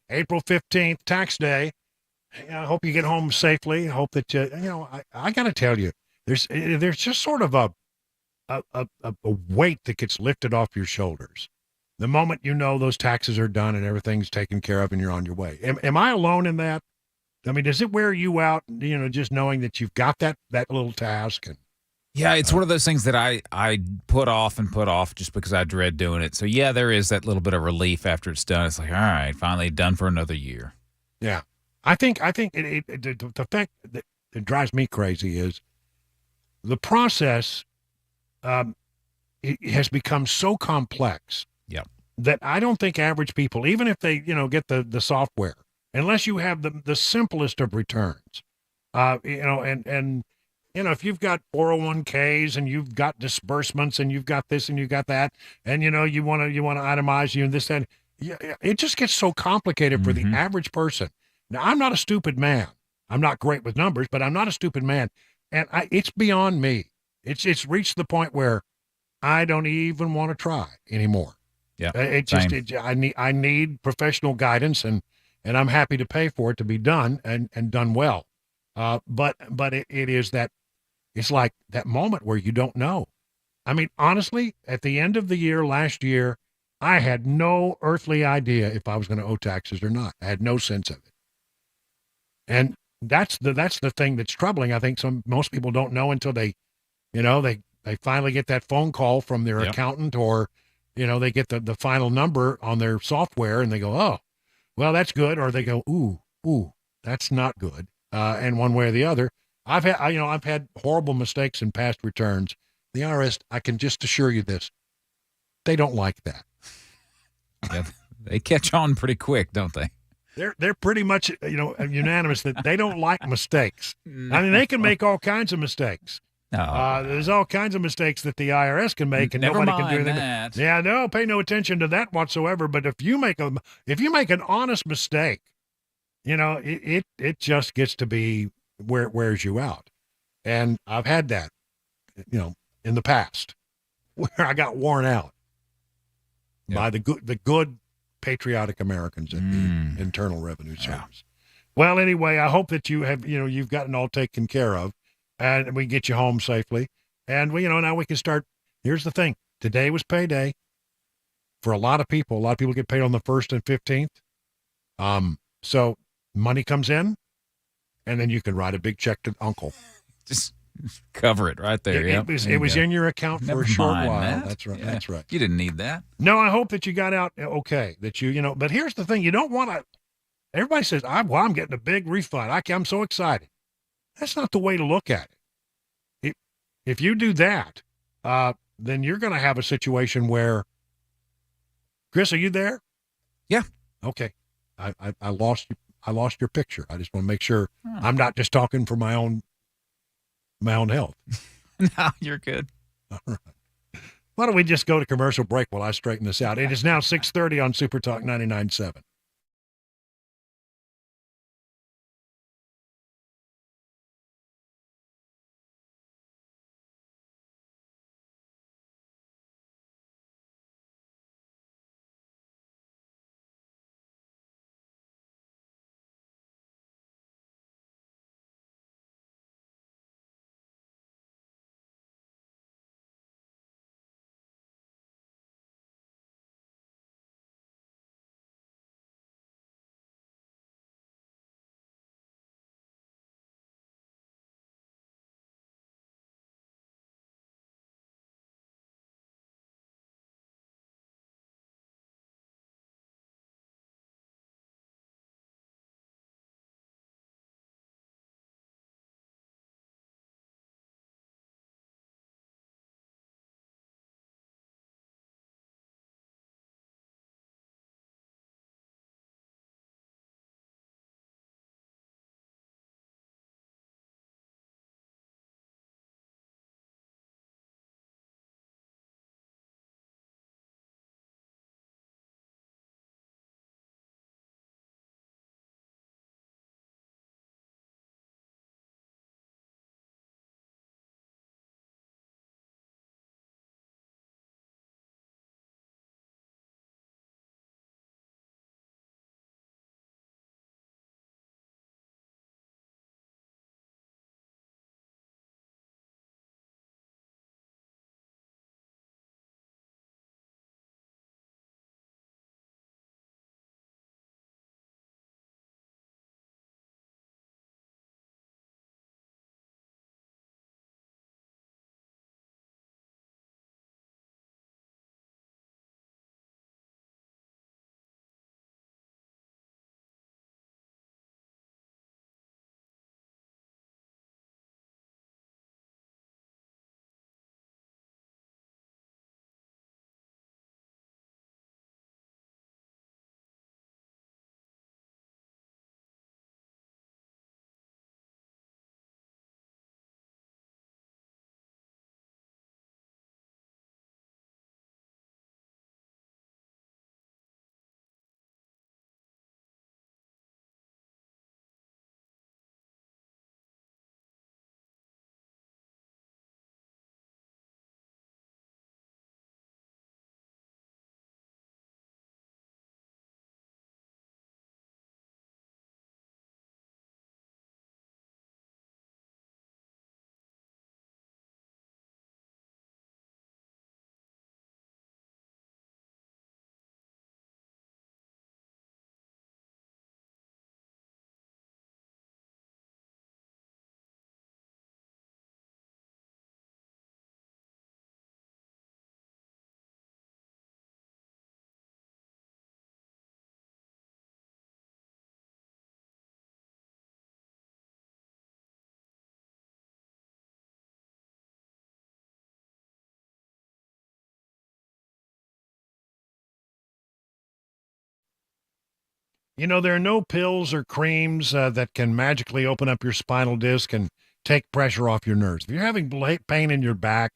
April 15th, tax day. I hope you get home safely. I hope that, I got to tell you, there's just sort of a weight that gets lifted off your shoulders the moment you know those taxes are done and everything's taken care of and you're on your way. Am I alone in that? I mean, does it wear you out, just knowing that you've got that little task? And yeah, it's one of those things that I put off just because I dread doing it. So, yeah, there is that little bit of relief after it's done. It's like, all right, finally done for another year. Yeah. I think the fact that it drives me crazy is the process it has become so complex yep. that I don't think average people, even if they, get the software, unless you have the simplest of returns. And if you've got 401ks and you've got disbursements and you've got this and you've got that, and you want to itemize this, that, it just gets so complicated for the average person. Now, I'm not a stupid man. I'm not great with numbers, but I'm not a stupid man, and it's beyond me. It's reached the point where I don't even want to try anymore. Yeah, I need professional guidance, and I'm happy to pay for it to be done and done well. But it is that. It's like that moment where you don't know. I mean, honestly, at the end of the year last year, I had no earthly idea if I was going to owe taxes or not. I had no sense of it. And that's the thing that's troubling. I think most people don't know until they finally get that phone call from their accountant, or, they get the final number on their software and they go, oh, well, that's good. Or they go, ooh, that's not good. And one way or the other. I've had horrible mistakes in past returns. The IRS, I can just assure you this, they don't like that. Yeah, they catch on pretty quick, don't they? They're pretty much unanimous that they don't like mistakes. I mean, they can make all kinds of mistakes. There's all kinds of mistakes that the IRS can make, and nobody can do anything. That. Yeah, no, pay no attention to that whatsoever. But if you make an honest mistake, it just gets to be where it wears you out. And I've had that, in the past, where I got worn out by the good patriotic Americans at the Internal Revenue Service. Well, anyway, I hope that you have, you've gotten all taken care of, and we get you home safely. And now we can start. Here's the thing. Today was payday for a lot of people. A lot of people get paid on the 1st and 15th. So money comes in, and then you can write a big check to Uncle. Just cover it right there. It was in your account for a short while. That. That's right. Yeah. That's right. You didn't need that. No, I hope that you got out okay. That but here's the thing: you don't want to. Everybody says, "I'm getting a big refund. I'm so excited." That's not the way to look at it. If you do that, then you're going to have a situation where. Chris, are you there? Yeah. Okay. I lost you. I lost your picture. I just want to make sure I'm not just talking for my own health. No, you're good. All right. Why don't we just go to commercial break while I straighten this out? It is now 6:30 on Super Talk 99.7. You know, there are no pills or creams that can magically open up your spinal disc and take pressure off your nerves. If you're having pain in your back,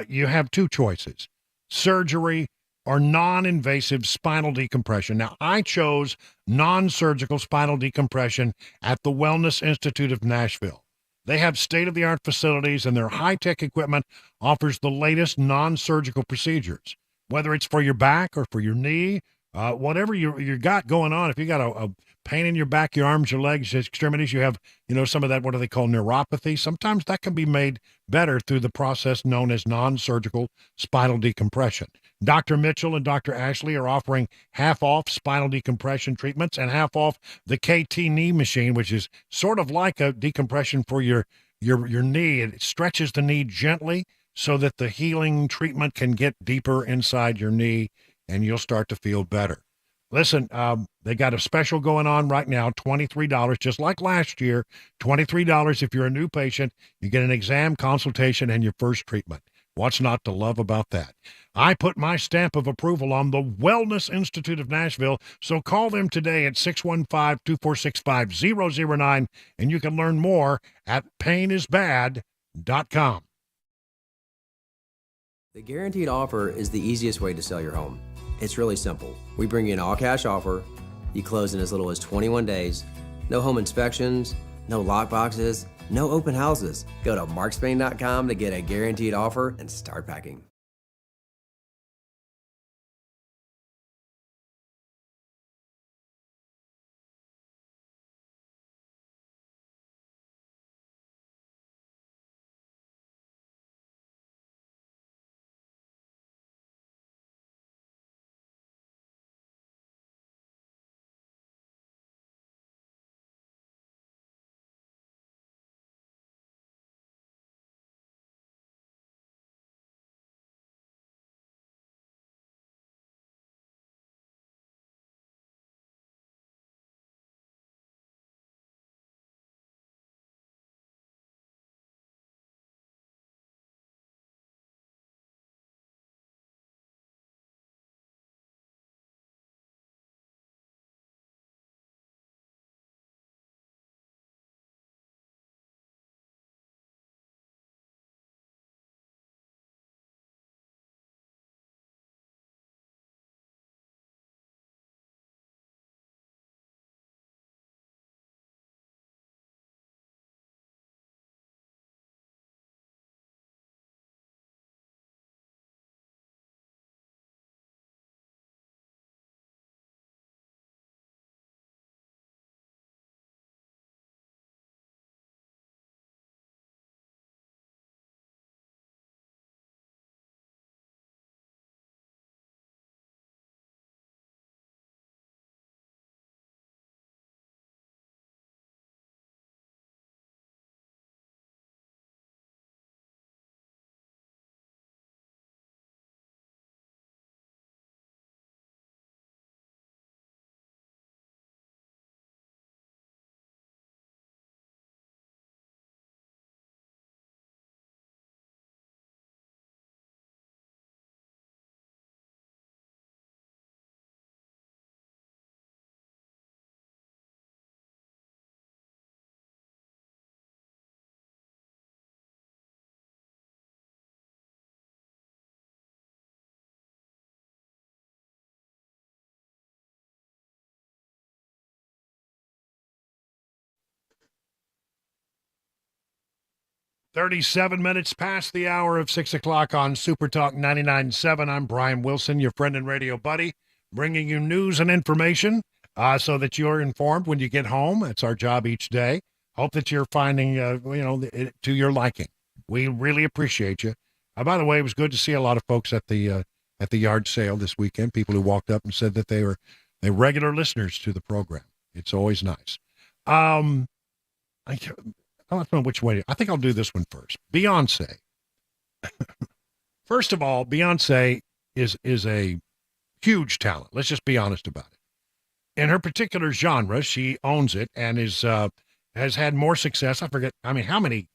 you have two choices: surgery or non-invasive spinal decompression. Now, I chose non-surgical spinal decompression at the Wellness Institute of Nashville. They have state-of-the-art facilities, and their high-tech equipment offers the latest non-surgical procedures. Whether it's for your back or for your knee, whatever you got going on, if you got a pain in your back, your arms, your legs, your extremities, you have, some of that, what do they call neuropathy? Sometimes that can be made better through the process known as non-surgical spinal decompression. Dr. Mitchell and Dr. Ashley are offering half off spinal decompression treatments and half off the KT knee machine, which is sort of like a decompression for your knee. It stretches the knee gently so that the healing treatment can get deeper inside your knee and you'll start to feel better. Listen, they got a special going on right now, $23, just like last year, $23 if you're a new patient. You get an exam, consultation, and your first treatment. What's not to love about that? I put my stamp of approval on the Wellness Institute of Nashville, so call them today at 615-246-5009, and you can learn more at painisbad.com. The guaranteed offer is the easiest way to sell your home. It's really simple. We bring you an all-cash offer. You close in as little as 21 days. No home inspections, no lockboxes, no open houses. Go to markspain.com to get a guaranteed offer and start packing. "37 minutes past the hour of 6 o'clock on Super Talk 99.7. I'm Brian Wilson, your friend and radio buddy, bringing you news and information so that you're informed when you get home. That's our job each day. Hope that you're finding, it to your liking. We really appreciate you. By the way, it was good to see a lot of folks at the yard sale this weekend, people who walked up and said that they're regular listeners to the program. It's always nice. I don't know which way. I think I'll do this one first. Beyonce. First of all, Beyonce is a huge talent. Let's just be honest about it. In her particular genre, she owns it and has had more success. I forget. I mean, how many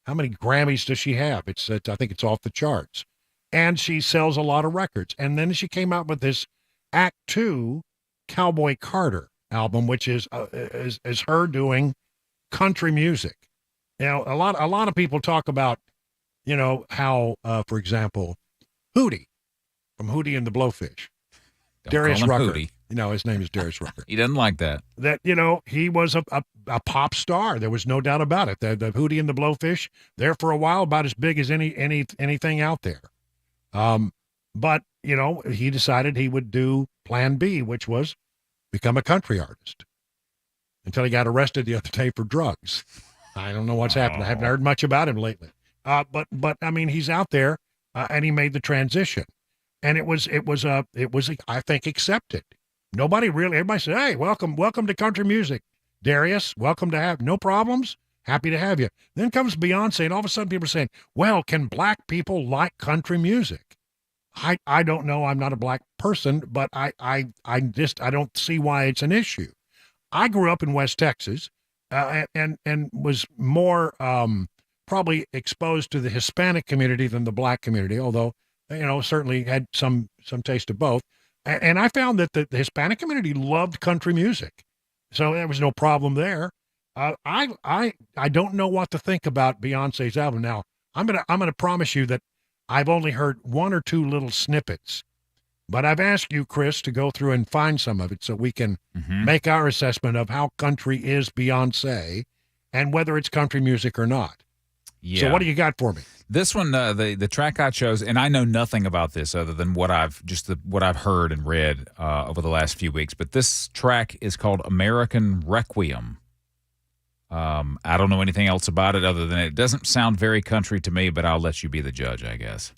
Grammys does she have? I think it's off the charts. And she sells a lot of records. And then she came out with this Act 2 Cowboy Carter. album, which is her doing country music. You know, a lot of people talk about, you know, how, for example, Hootie from Hootie and the Blowfish, Darius Rucker. Hootie. You know, his name is Darius Rucker. He doesn't like that. That, you know, he was a pop star. There was no doubt about it. The Hootie and the Blowfish, there for a while, about as big as anything out there. But, you know, he decided he would do plan B, which was become a country artist, until he got arrested the other day for drugs. I don't know what's happened. I haven't heard much about him lately. But I mean, he's out there, and he made the transition, and it was I think accepted. Everybody said, "Hey, welcome to country music, Darius. Welcome to have no problems. Happy to have you." Then comes Beyonce, and all of a sudden people are saying, "Well, can black people like country music?" I don't know. I'm not a black person, but I don't see why it's an issue. I grew up in West Texas, and was more probably exposed to the Hispanic community than the black community, although, you know, certainly had some taste of both. And I found that the Hispanic community loved country music, so there was no problem there. I don't know what to think about Beyonce's album. Now, I'm gonna promise you that I've only heard one or two little snippets, but I've asked you, Chris, to go through and find some of it so we can make our assessment of how country is Beyonce and whether it's country music or not. Yeah. So what do you got for me? This one, the track I chose, and I know nothing about this other than what I've heard and read over the last few weeks. But this track is called "American Requiem." I don't know anything else about it other than it doesn't sound very country to me. But I'll let you be the judge, I guess.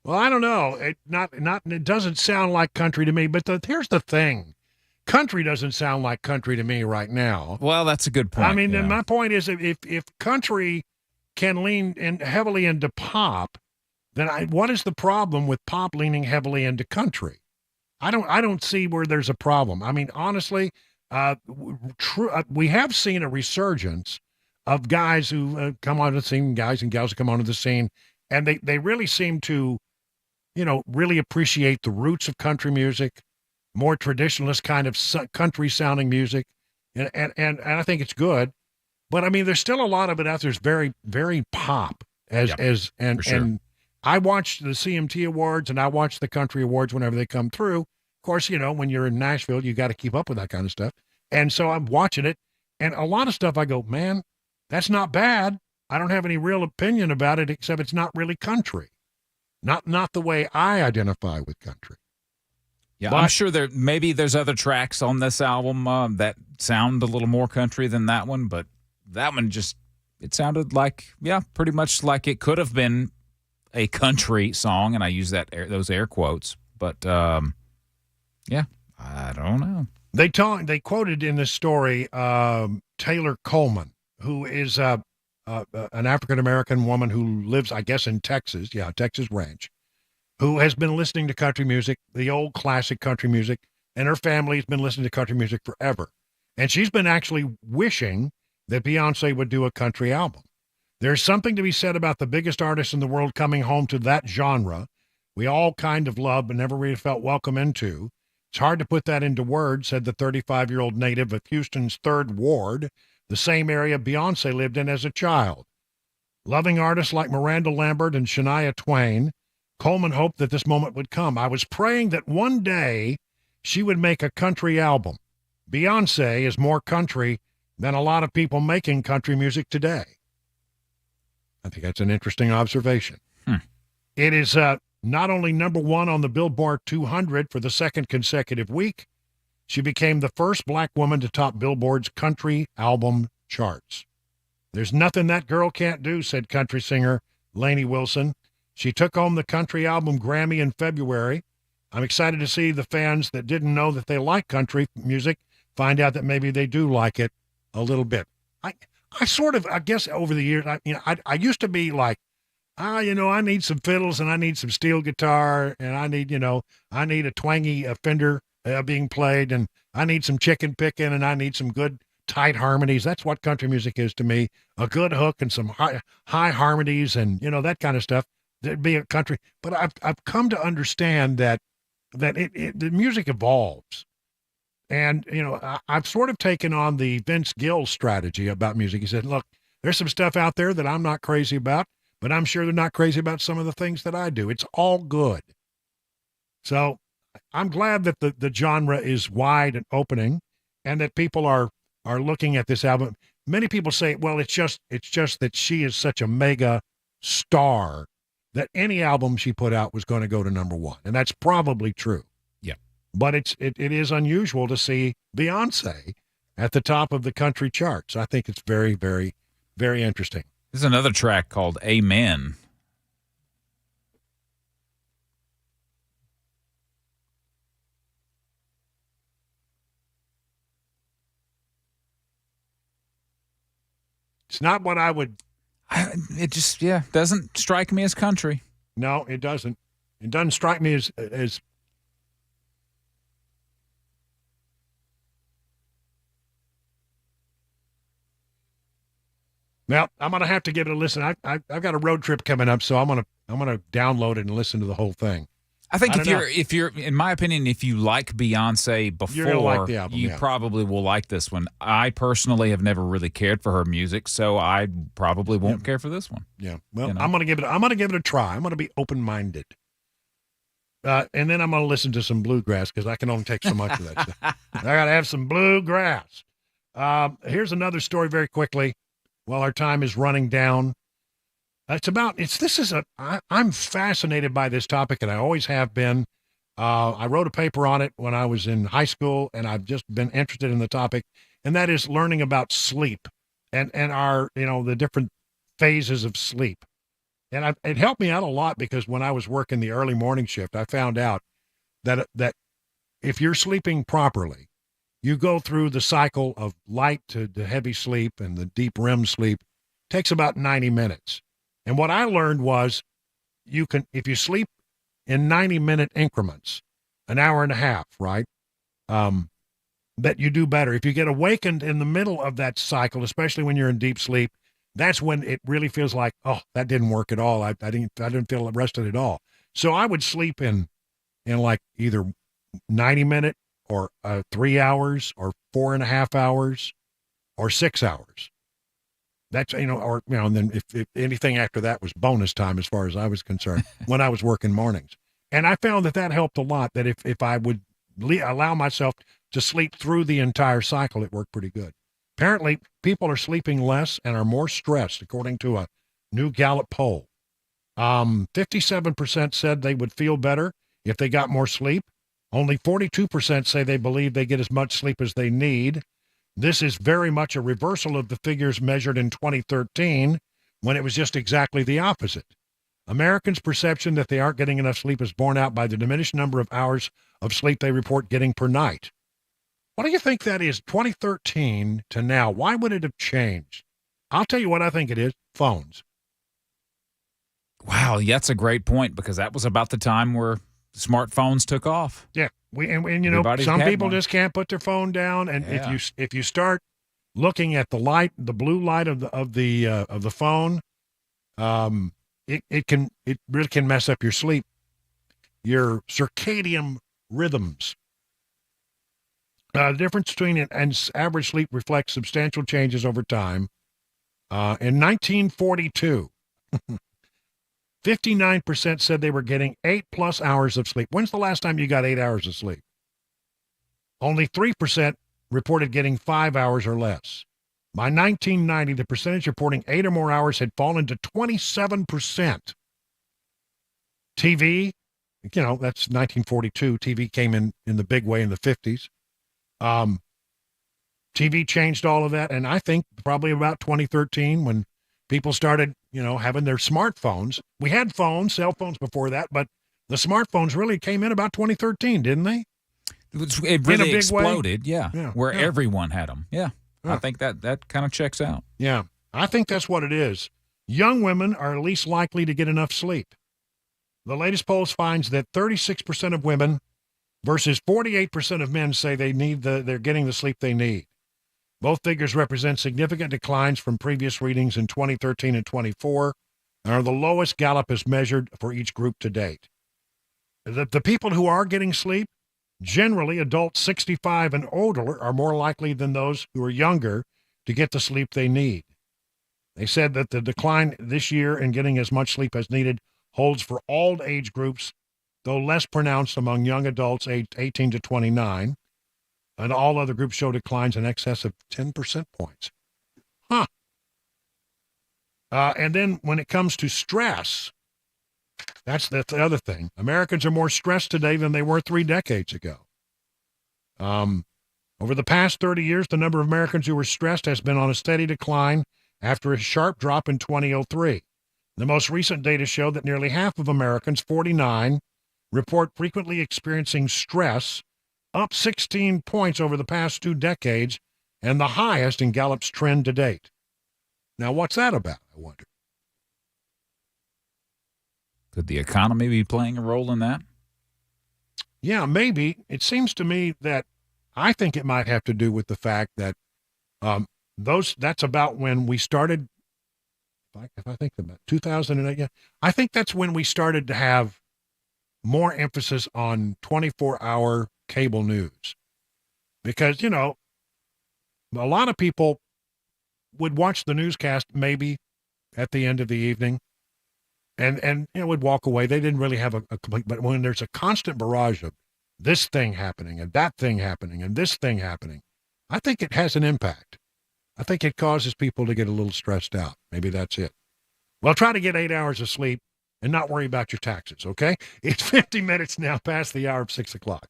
Well, I don't know. It doesn't sound like country to me. But here's the thing: country doesn't sound like country to me right now. Well, that's a good point. I mean, yeah. my point is, if country can lean heavily into pop, then what is the problem with pop leaning heavily into country? I don't see where there's a problem. I mean, honestly, we have seen a resurgence of guys who come onto the scene, guys and gals who come onto the scene, and they really seem to, you know, really appreciate the roots of country music, more traditionalist kind of country sounding music. And I think it's good, but I mean, there's still a lot of it out there's very, very pop and I watched the CMT Awards and I watch the country awards whenever they come through. Of course, you know, when you're in Nashville, you got to keep up with that kind of stuff. And so I'm watching it, and a lot of stuff I go, man, that's not bad. I don't have any real opinion about it, except it's not really country. Not the way I identify with country. Yeah, I'm sure there's other tracks on this album that sound a little more country than that one, but that one it sounded like, pretty much like it could have been a country song, and I use those air quotes, but I don't know. They quoted in this story Taylor Coleman, who is an African-American woman who lives, I guess, in Texas. Yeah, Texas Ranch, who has been listening to country music, the old classic country music, and her family has been listening to country music forever. And she's been actually wishing that Beyonce would do a country album. There's something to be said about the biggest artist in the world coming home to that genre we all kind of love but never really felt welcome into. It's hard to put that into words, said the 35-year-old native of Houston's 3rd Ward, the same area Beyonce lived in as a child. Loving artists like Miranda Lambert and Shania Twain, Coleman hoped that this moment would come. I was praying that one day she would make a country album. Beyonce is more country than a lot of people making country music today. I think that's an interesting observation. It is not only number 1 on the Billboard 200 for the 2nd consecutive week, she became the first black woman to top Billboard's country album charts. There's nothing that girl can't do, said country singer Lainey Wilson. She took home the country album Grammy in February I'm excited to see the fans that didn't know that they like country music find out that maybe they do like it a little bit. I sort of, I guess over the years, I used to be like, I need some fiddles and I need some steel guitar and I need a twangy Fender being played and I need some chicken picking and I need some good tight harmonies. That's what country music is to me. A good hook and some high harmonies and, that kind of stuff. That'd be a country. But I've come to understand that the music evolves. And, I've sort of taken on the Vince Gill strategy about music. He said, look, there's some stuff out there that I'm not crazy about, but I'm sure they're not crazy about some of the things that I do. It's all good. So I'm glad that the genre is wide and opening and that people are looking at this album. Many people say, well, it's just that she is such a mega star that any album she put out was going to go to number one. And that's probably true. Yeah. But it is unusual to see Beyonce at the top of the country charts. I think it's very, very, very interesting. There's another track called Amen. It's not what I would. It just, doesn't strike me as country. No, it doesn't. It doesn't strike me as. Well, I'm gonna have to give it a listen. I've got a road trip coming up, so I'm gonna download it and listen to the whole thing. I think if you're, in my opinion, if you like Beyonce before, you're gonna like the album, you probably will like this one. I personally have never really cared for her music, so I probably won't care for this one. Yeah. Well, I'm gonna give it a try. I'm gonna be open-minded. And then I'm gonna listen to some bluegrass because I can only take so much of that stuff. I gotta have some bluegrass. Here's another story very quickly. While our time is running down, I'm fascinated by this topic, and I always have been. I wrote a paper on it when I was in high school, and I've just been interested in the topic, and that is learning about sleep and our, the different phases of sleep. And it helped me out a lot because when I was working the early morning shift, I found out that if you're sleeping properly, you go through the cycle of light to heavy sleep and the deep REM sleep. It takes about 90 minutes. And what I learned was if you sleep in 90-minute increments, an hour and a half, right, that you do better. If you get awakened in the middle of that cycle, especially when you're in deep sleep, that's when it really feels like, oh, that didn't work at all. I didn't feel rested at all. So I would sleep in like either 90-minute or 3 hours or 4.5 hours or 6 hours. That's, and then if anything after that was bonus time as far as I was concerned when I was working mornings. And I found that helped a lot, that if I would allow myself to sleep through the entire cycle, it worked pretty good. Apparently, people are sleeping less and are more stressed, according to a new Gallup poll. 57% said they would feel better if they got more sleep. Only 42% say they believe they get as much sleep as they need. This is very much a reversal of the figures measured in 2013, when it was just exactly the opposite. Americans' perception that they aren't getting enough sleep is borne out by the diminished number of hours of sleep they report getting per night. What do you think that is, 2013 to now? Why would it have changed? I'll tell you what I think it is, phones. Wow, that's a great point, because that was about the time where smartphones took off. Yeah, some people just can't put their phone down, and if you start looking at the light, the blue light of the phone, it really can mess up your sleep, your circadian rhythms. The difference between and average sleep reflects substantial changes over time. In 1942. 59% said they were getting 8+ hours of sleep. When's the last time you got 8 hours of sleep? Only 3% reported getting 5 hours or less. By 1990, the percentage reporting 8 or more hours had fallen to 27%. TV, that's 1942. TV came in the big way in the 50s. TV changed all of that, and I think probably about 2013 when people started, having their smartphones. We had phones, cell phones before that, but The smartphones really came in about 2013, didn't they? It really exploded, yeah, where everyone had them. Yeah, I think that kind of checks out. Yeah, I think that's what it is. Young women are least likely to get enough sleep. The latest polls finds that 36% of women versus 48% of men say they're getting the sleep they need. Both figures represent significant declines from previous readings in 2013 and 24, and are the lowest Gallup has measured for each group to date. The people who are getting sleep, generally adults 65 and older, are more likely than those who are younger to get the sleep they need. They said that the decline this year in getting as much sleep as needed holds for all age groups, though less pronounced among young adults aged 18 to 29, and all other groups show declines in excess of 10 percent points. And then when it comes to stress, that's the other thing. Americans are more stressed today than they were 3 decades ago. Over the past 30 years, the number of Americans who were stressed has been on a steady decline after a sharp drop in 2003. The most recent data show that nearly half of Americans, 49, report frequently experiencing stress, up 16 points over the past 2 decades, and the highest in Gallup's trend to date. Now, what's that about, I wonder? Could the economy be playing a role in that? Yeah, maybe. It seems to me that I think it might have to do with the fact that that's about when we started, if I think about 2008, yeah, I think that's when we started to have more emphasis on 24-hour cable news. Because, you know, a lot of people would watch the newscast maybe at the end of the evening and you know, would walk away. They didn't really have a complete, but when there's a constant barrage of this thing happening and that thing happening and this thing happening, I think it has an impact. I think it causes people to get a little stressed out. Maybe that's it. Well, try to get 8 hours of sleep and not worry about your taxes, okay? It's 50 minutes now past the hour of 6 o'clock.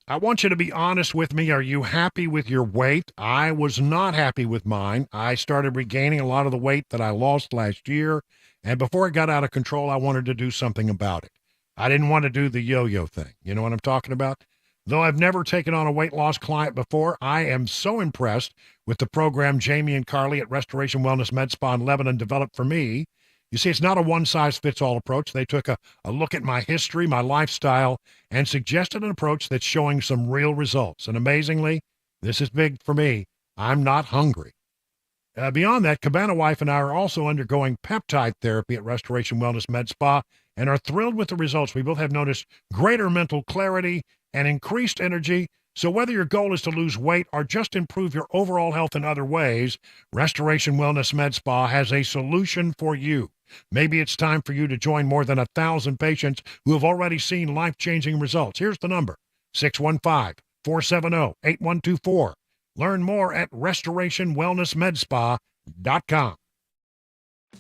I want you to be honest with me. Are you happy with your weight? I was not happy with mine. I started regaining a lot of the weight that I lost last year, and before it got out of control, I wanted to do something about it. I didn't want to do the yo-yo thing. You know what I'm talking about? Though I've never taken on a weight loss client before, I am so impressed with the program Jamie and Carly at Restoration Wellness Med Spa in Lebanon developed for me. You see, it's not a one-size-fits-all approach. They took a look at my history, my lifestyle, and suggested an approach that's showing some real results. And amazingly, this is big for me, I'm not hungry. Beyond that, Cabana Wife and I are also undergoing peptide therapy at Restoration Wellness Med Spa and are thrilled with the results. We both have noticed greater mental clarity and increased energy. So whether your goal is to lose weight or just improve your overall health in other ways, Restoration Wellness Med Spa has a solution for you. Maybe it's time for you to join more than 1,000 patients who have already seen life-changing results. Here's the number, 615-470-8124. Learn more at restorationwellnessmedspa.com.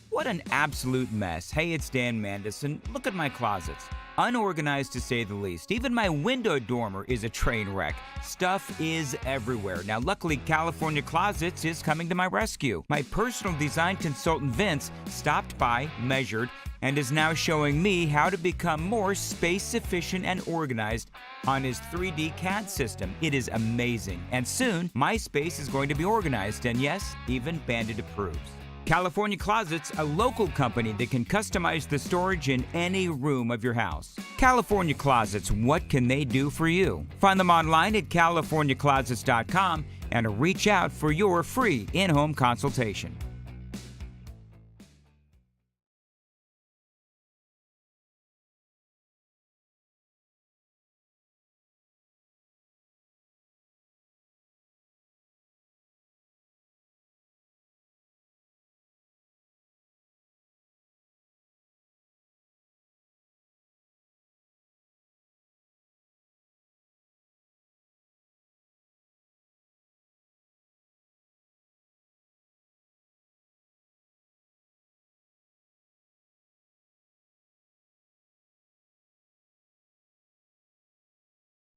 What an absolute mess. Hey, it's Dan Mandison. Look at my closets. Unorganized to say the least. Even my window dormer is a train wreck. Stuff is everywhere. Now, luckily, California Closets is coming to my rescue. My personal design consultant, Vince, stopped by, measured, and is now showing me how to become more space efficient and organized on his 3D CAD system. It is amazing. And soon, my space is going to be organized, and yes, even Bandit approves. California Closets, a local company that can customize the storage in any room of your house. California Closets, what can they do for you? Find them online at californiaclosets.com and reach out for your free in-home consultation.